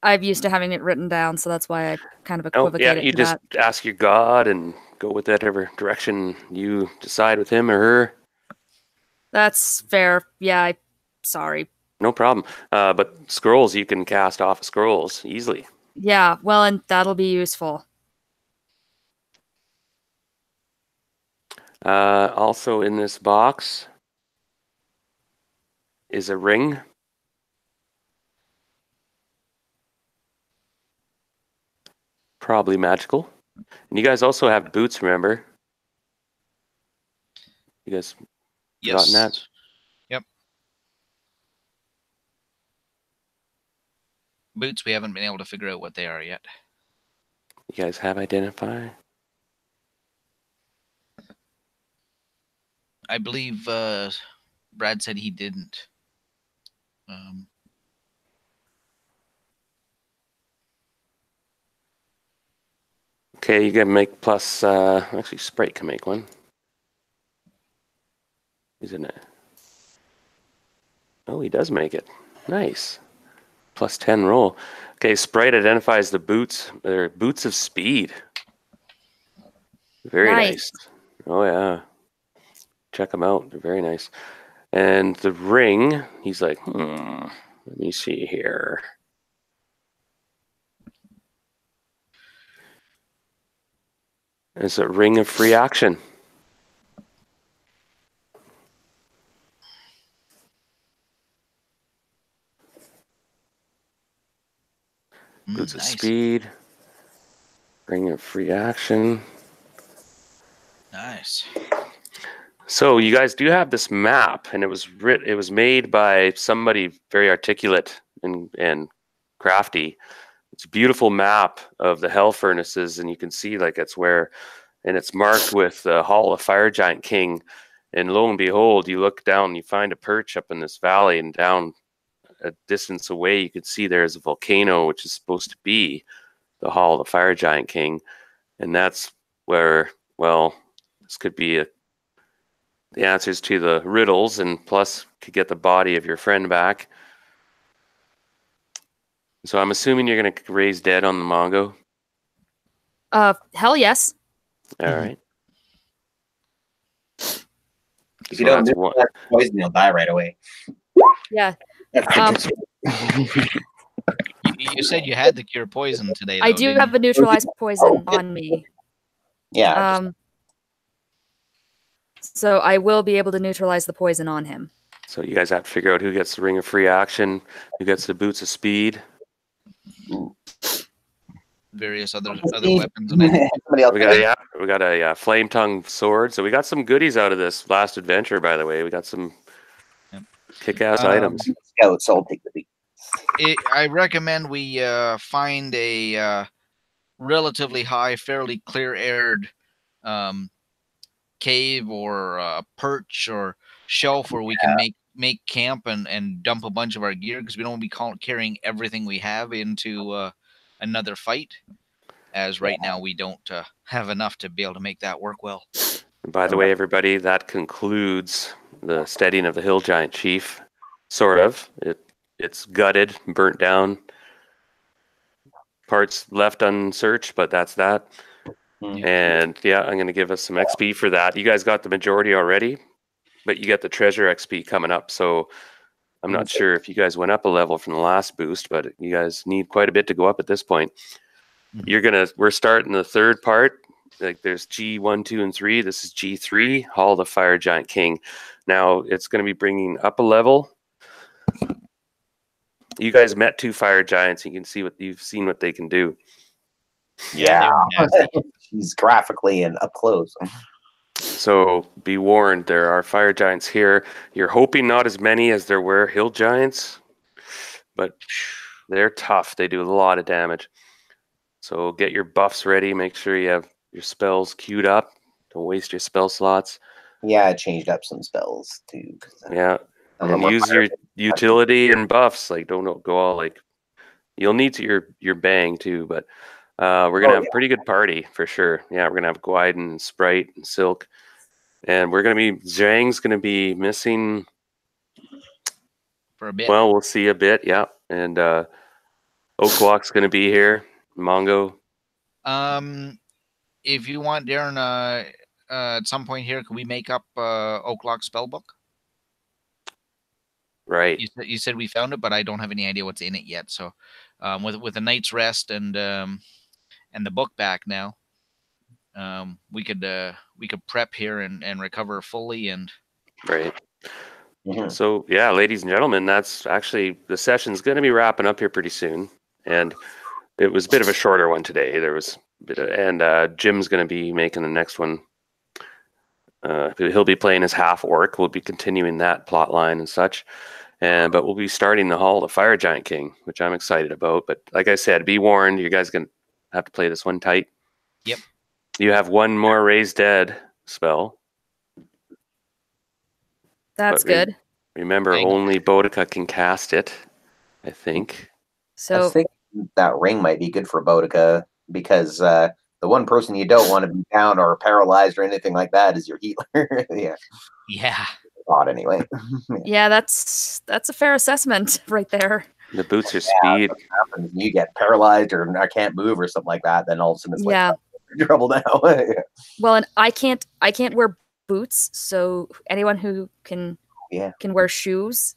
having it written down, so that's why I kind of equivocated. Yeah, you just ask your god and go with whatever direction you decide with him or her. That's fair. Yeah, sorry. No problem. But scrolls, you can cast off scrolls easily. Yeah, well, and that'll be useful. Also in this box is a ring. Probably magical. And you guys also have boots, remember? You guys forgotten that? Yep. Boots, we haven't been able to figure out what they are yet. You guys have identify? I believe Brad said he didn't. Okay, you can make plus, actually Sprite can make one. Isn't it? Oh, he does make it. Nice. Plus 10 roll. Okay, Sprite identifies the boots. They're boots of speed. Very nice. Oh, yeah. Check them out. They're very nice. And the ring, he's like, let me see here. It's a ring of free action. Boots of speed. Ring of free action. Nice. So you guys do have this map, and it was made by somebody very articulate and crafty. It's a beautiful map of the hell furnaces, and you can see like it's where, and it's marked with the Hall of Fire Giant King. And lo and behold, you look down, you find a perch up in this valley, and down a distance away, you can see there's a volcano, which is supposed to be the Hall of the Fire Giant King. And that's where, well, this could be the answers to the riddles, and plus could get the body of your friend back. So I'm assuming you're going to raise dead on the Mongo? Hell yes. All right. If you don't do that poison, you'll die right away. Yeah. You said you had the cure poison today. Though, I do have a neutralized poison on me. Yeah. So I will be able to neutralize the poison on him. So you guys have to figure out who gets the ring of free action, who gets the boots of speed. various other weapons. And Somebody else. We got a flame tongue sword. So we got some goodies out of this last adventure. By the way, we got some kick-ass items. Scout, so I'll take the beat. I recommend we find a relatively high, fairly clear-aired cave or perch or shelf where we can make camp and dump a bunch of our gear, because we don't want to be carrying everything we have into another fight, as right now we don't have enough to be able to make that work well. By the way, everybody, that concludes the steadying of the Hill Giant Chief. Sort of. It's gutted, burnt down. Parts left unsearched, but that's that. And yeah, I'm going to give us some XP for that. You guys got the majority already, but you get the treasure XP coming up. So I'm not sure if you guys went up a level from the last boost, but you guys need quite a bit to go up at this point. We're starting the third part. Like there's G1, 2, and 3. This is G3, Hall of the Fire Giant King. Now it's going to be bringing up a level. You guys met 2 fire giants. You can see you've seen what they can do. Yeah. He's graphically and up close. So be warned, there are fire giants here. You're hoping not as many as there were hill giants, but they're tough. They do a lot of damage. So get your buffs ready. Make sure you have your spells queued up. Don't waste your spell slots. Yeah, I changed up some spells too. Yeah. And use your utility and buffs. Like don't go all like, you'll need your bang too, but we're gonna have a pretty good party for sure. Yeah, we're gonna have Gwyden and Sprite and Silk, and Zhang's gonna be missing for a bit. Well, we'll see a bit. Yeah, and Oakwalk's gonna be here. Mongo. If you want, Darren, at some point here, can we make up Oakwalk's spellbook? Right. You said we found it, but I don't have any idea what's in it yet. So, with a night's rest and the book back now, we could prep here and recover fully and. Right. So yeah, ladies and gentlemen, that's actually the session's going to be wrapping up here pretty soon, and it was a bit of a shorter one today. There was a bit of, and Jim's going to be making the next one. He'll be playing as half orc. We'll be continuing that plot line and such. But we'll be starting the Hall of the Fire Giant King, which I'm excited about. But like I said, be warned, you guys are going to have to play this one tight. Yep. You have one more Raise Dead spell. That's good. Remember, only Boudica can cast it, I think. So I think that ring might be good for Boudica, because the one person you don't want to be down or paralyzed or anything like that is your healer. Yeah. Thought anyway. Yeah, that's a fair assessment right there. The boots are speed. Happens, you get paralyzed or I can't move or something like that, then all of a sudden it's like you're in trouble now. Well, and I can't wear boots, so anyone who can wear shoes.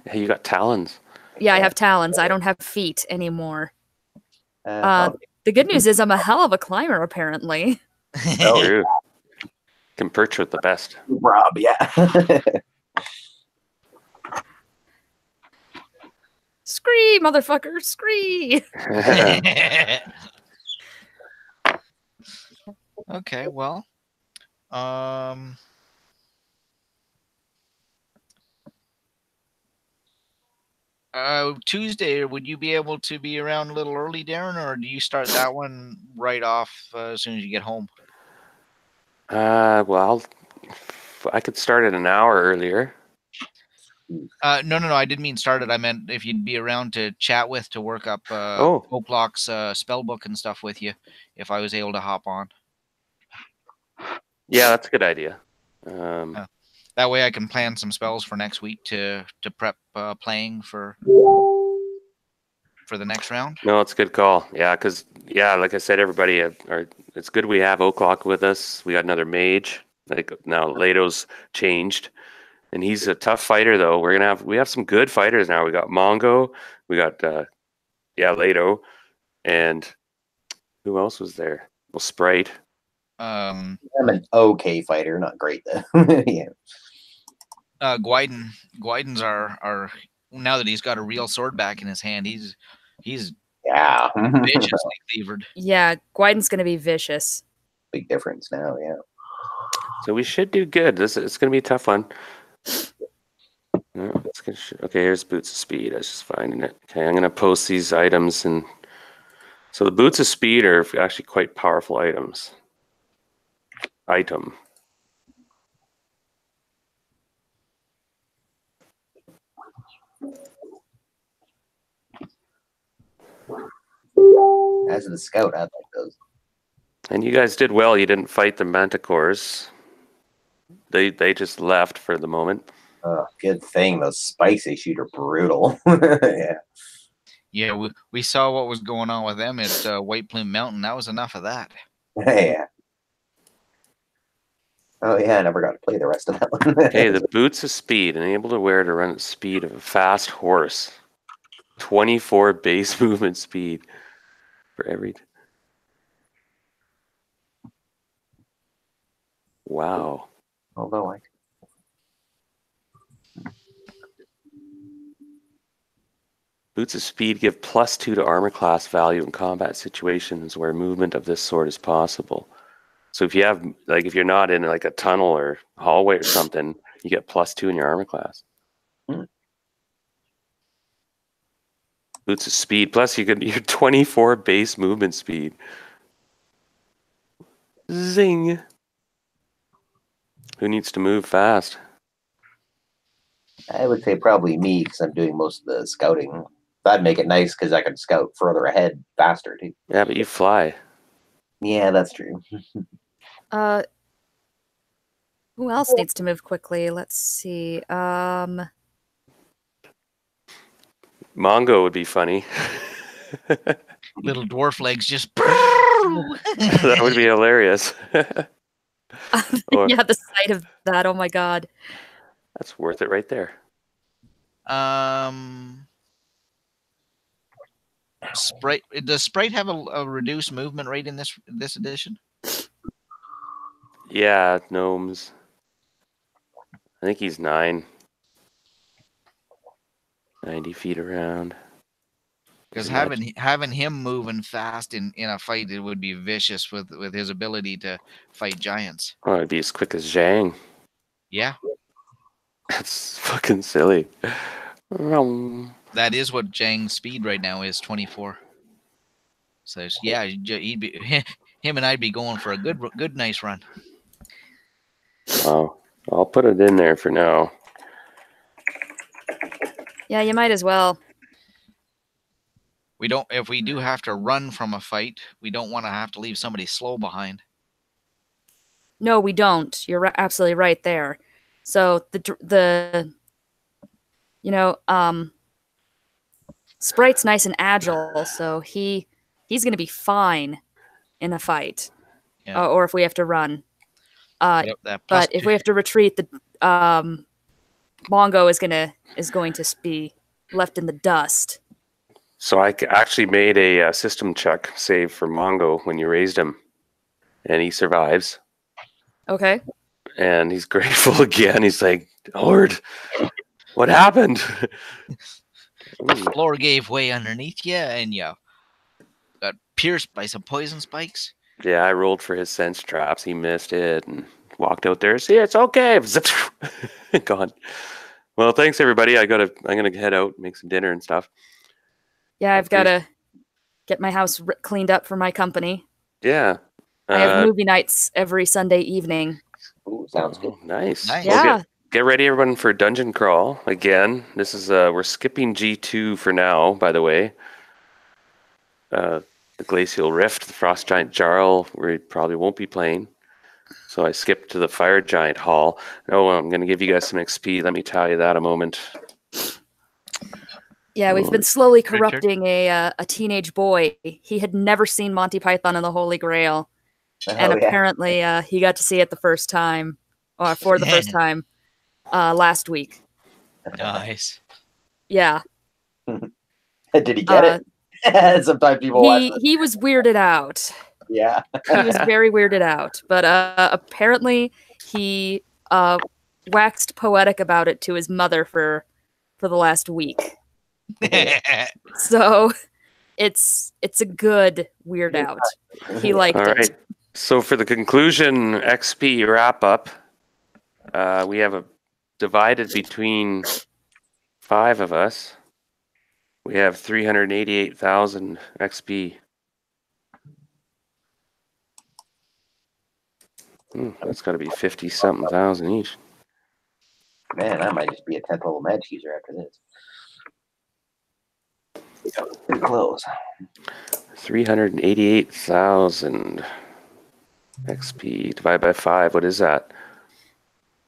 Hey, you got talons. Yeah, I have talons. I don't have feet anymore. The good news is I'm a hell of a climber, apparently. Oh, true. Can perch with the best. Rob, yeah. Scree, motherfucker, scree. Okay, well, Tuesday, would you be able to be around a little early, Darren, or do you start that one right off as soon as you get home? Well, I could start it an hour earlier. No, I didn't mean started. I meant if you'd be around to chat with, to work up Oakwalk's spell book and stuff with you, if I was able to hop on. Yeah, that's a good idea. That way I can plan some spells for next week to prep playing for the next round. No, it's a good call. Yeah, because, like I said, everybody, it's good we have Oakwalk with us. We got another mage. Like now Lato's changed. And he's a tough fighter, though. We have some good fighters now. We got Mongo, we got Leto, and who else was there? Well, Sprite. Um, I'm an okay fighter, not great though. Yeah. Gwyden's our now that he's got a real sword back in his hand, he's Yeah. viciously cleavered. Yeah, Gwyden's going to be vicious. Big difference now, yeah. So we should do good. It's going to be a tough one. Okay, here's Boots of Speed. I was just finding it. Okay, I'm going to post these items. And so the Boots of Speed are actually quite powerful items. As the scout, I like those. And you guys did well. You didn't fight the Manticores. They just left for the moment. Oh, good thing. Those spikes they shoot are brutal. Yeah. Yeah, we saw what was going on with them at White Plume Mountain. That was enough of that. Yeah. Oh yeah, I never got to play the rest of that one. Okay, the Boots of Speed, enabled to wear to run at speed of a fast horse. 24 base movement speed for every. Wow. Although I. Boots of Speed give +2 to armor class value in combat situations where movement of this sort is possible. So if you have, like, if you're not in like a tunnel or hallway or something, you get +2 in your armor class. Boots of Speed, plus you get your 24 base movement speed. Zing. Who needs to move fast? I would say probably me because I'm doing most of the scouting. That'd make it nice because I could scout further ahead faster too. Yeah, but you fly. Yeah, that's true. Who else needs to move quickly? Let's see. Mongo would be funny. Little dwarf legs just. That would be hilarious. Yeah, the sight of that. Oh my god. That's worth it right there. Sprite. Does Sprite have a reduced movement rate in this edition? Yeah, gnomes. I think he's 90 feet around. Because having him moving fast in a fight, it would be vicious with his ability to fight giants. Oh, it'd be as quick as Zhang. Yeah. That's fucking silly. That is what Zhang's speed right now is, 24. So yeah, he'd be him and I'd be going for a good nice run. Oh, I'll put it in there for now. Yeah, you might as well. If we do have to run from a fight, we don't want to have to leave somebody slow behind. No, we don't. You're absolutely right there. So Sprite's nice and agile, so he's going to be fine in a fight, Yeah. or if we have to run. But if we have to retreat, the Mongo is going to be left in the dust. So I actually made a system check save for Mongo when you raised him, and he survives. Okay. And he's grateful again. He's like, Lord, what happened? The floor gave way underneath you, and you got pierced by some poison spikes. Yeah, I rolled for his sense traps. He missed it and walked out there. See, it's okay. Zip, gone. Well, thanks everybody. I'm gonna head out, make some dinner and stuff. Yeah, I've got to get my house cleaned up for my company. Yeah. I have movie nights every Sunday evening. Ooh, sounds good. Nice. Yeah. Well, get ready, everyone, for Dungeon Crawl again. This is we're skipping G2 for now. By the way, the Glacial Rift, the Frost Giant Jarl, we probably won't be playing. So I skipped to the Fire Giant Hall. Oh, I'm going to give you guys some XP. Let me tell you that a moment. Yeah, we've been slowly corrupting a teenage boy. He had never seen Monty Python and the Holy Grail. And apparently he got to see it the first time, or for the first time. last week. Nice. Yeah. Did he get it? Sometimes people watch. He was weirded out. Yeah. He was very weirded out, but apparently he waxed poetic about it to his mother for the last week. So it's a good weird out. He liked All it. right. So for the conclusion XP wrap up, we have a divided between 5 of us. We have 388,000 XP. That's got to be 50-something thousand each. Man, I might just be a 10th level magic user after this. Pretty close. 388,000 XP divided by 5. What is that?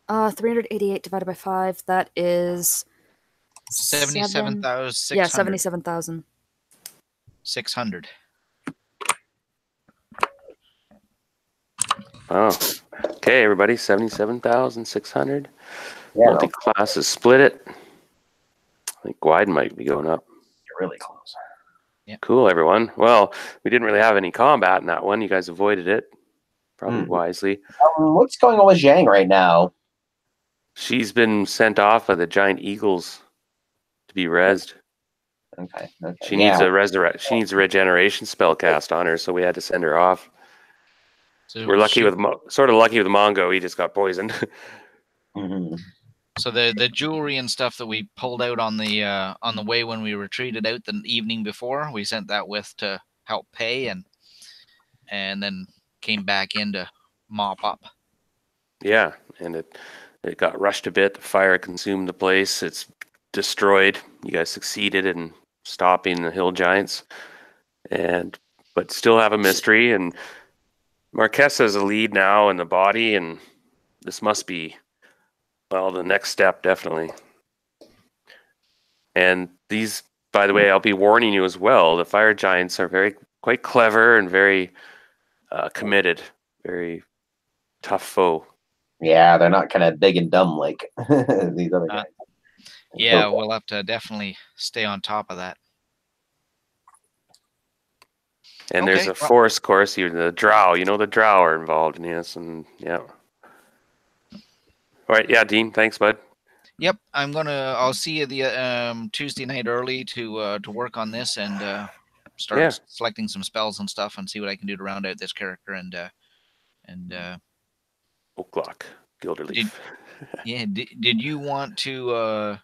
388 divided by 5. That is 77,600. Yeah, 77,000. 600. Oh, okay, everybody. 77,600. Yeah, Multi-classes split it. I think Gwiden might be going up. you're really close. Yeah. Cool, everyone. Well, we didn't really have any combat in that one. You guys avoided it, probably wisely. What's going on with Zhang right now? She's been sent off by the giant eagles to be rezzed. Okay. She needs a resurrect. She needs a regeneration spell cast on her, so we had to send her off. So We're lucky with sort of lucky with Mongo. He just got poisoned. So the jewelry and stuff that we pulled out on the way when we retreated out the evening before, we sent that with to help pay, and then came back in to mop up. Yeah, and it got rushed a bit. The fire consumed the place. It's destroyed. You guys succeeded in stopping the hill giants, but still have a mystery. And Marquesa is a lead now in the body, and this must be, well, the next step, definitely. And these, by the way, I'll be warning you as well. The fire giants are quite clever and very committed, very tough foe. Yeah, they're not kind of big and dumb like these other guys. Yeah, we'll have to definitely stay on top of that. And there's a forest course, even the drow. You know, the drow are involved in this, and yeah. All right, yeah, Dean. Thanks, bud. Yep, I'll see you the Tuesday night early to work on this and start selecting some spells and stuff and see what I can do to round out this character and Oaklock, Gilderleaf. Did you want to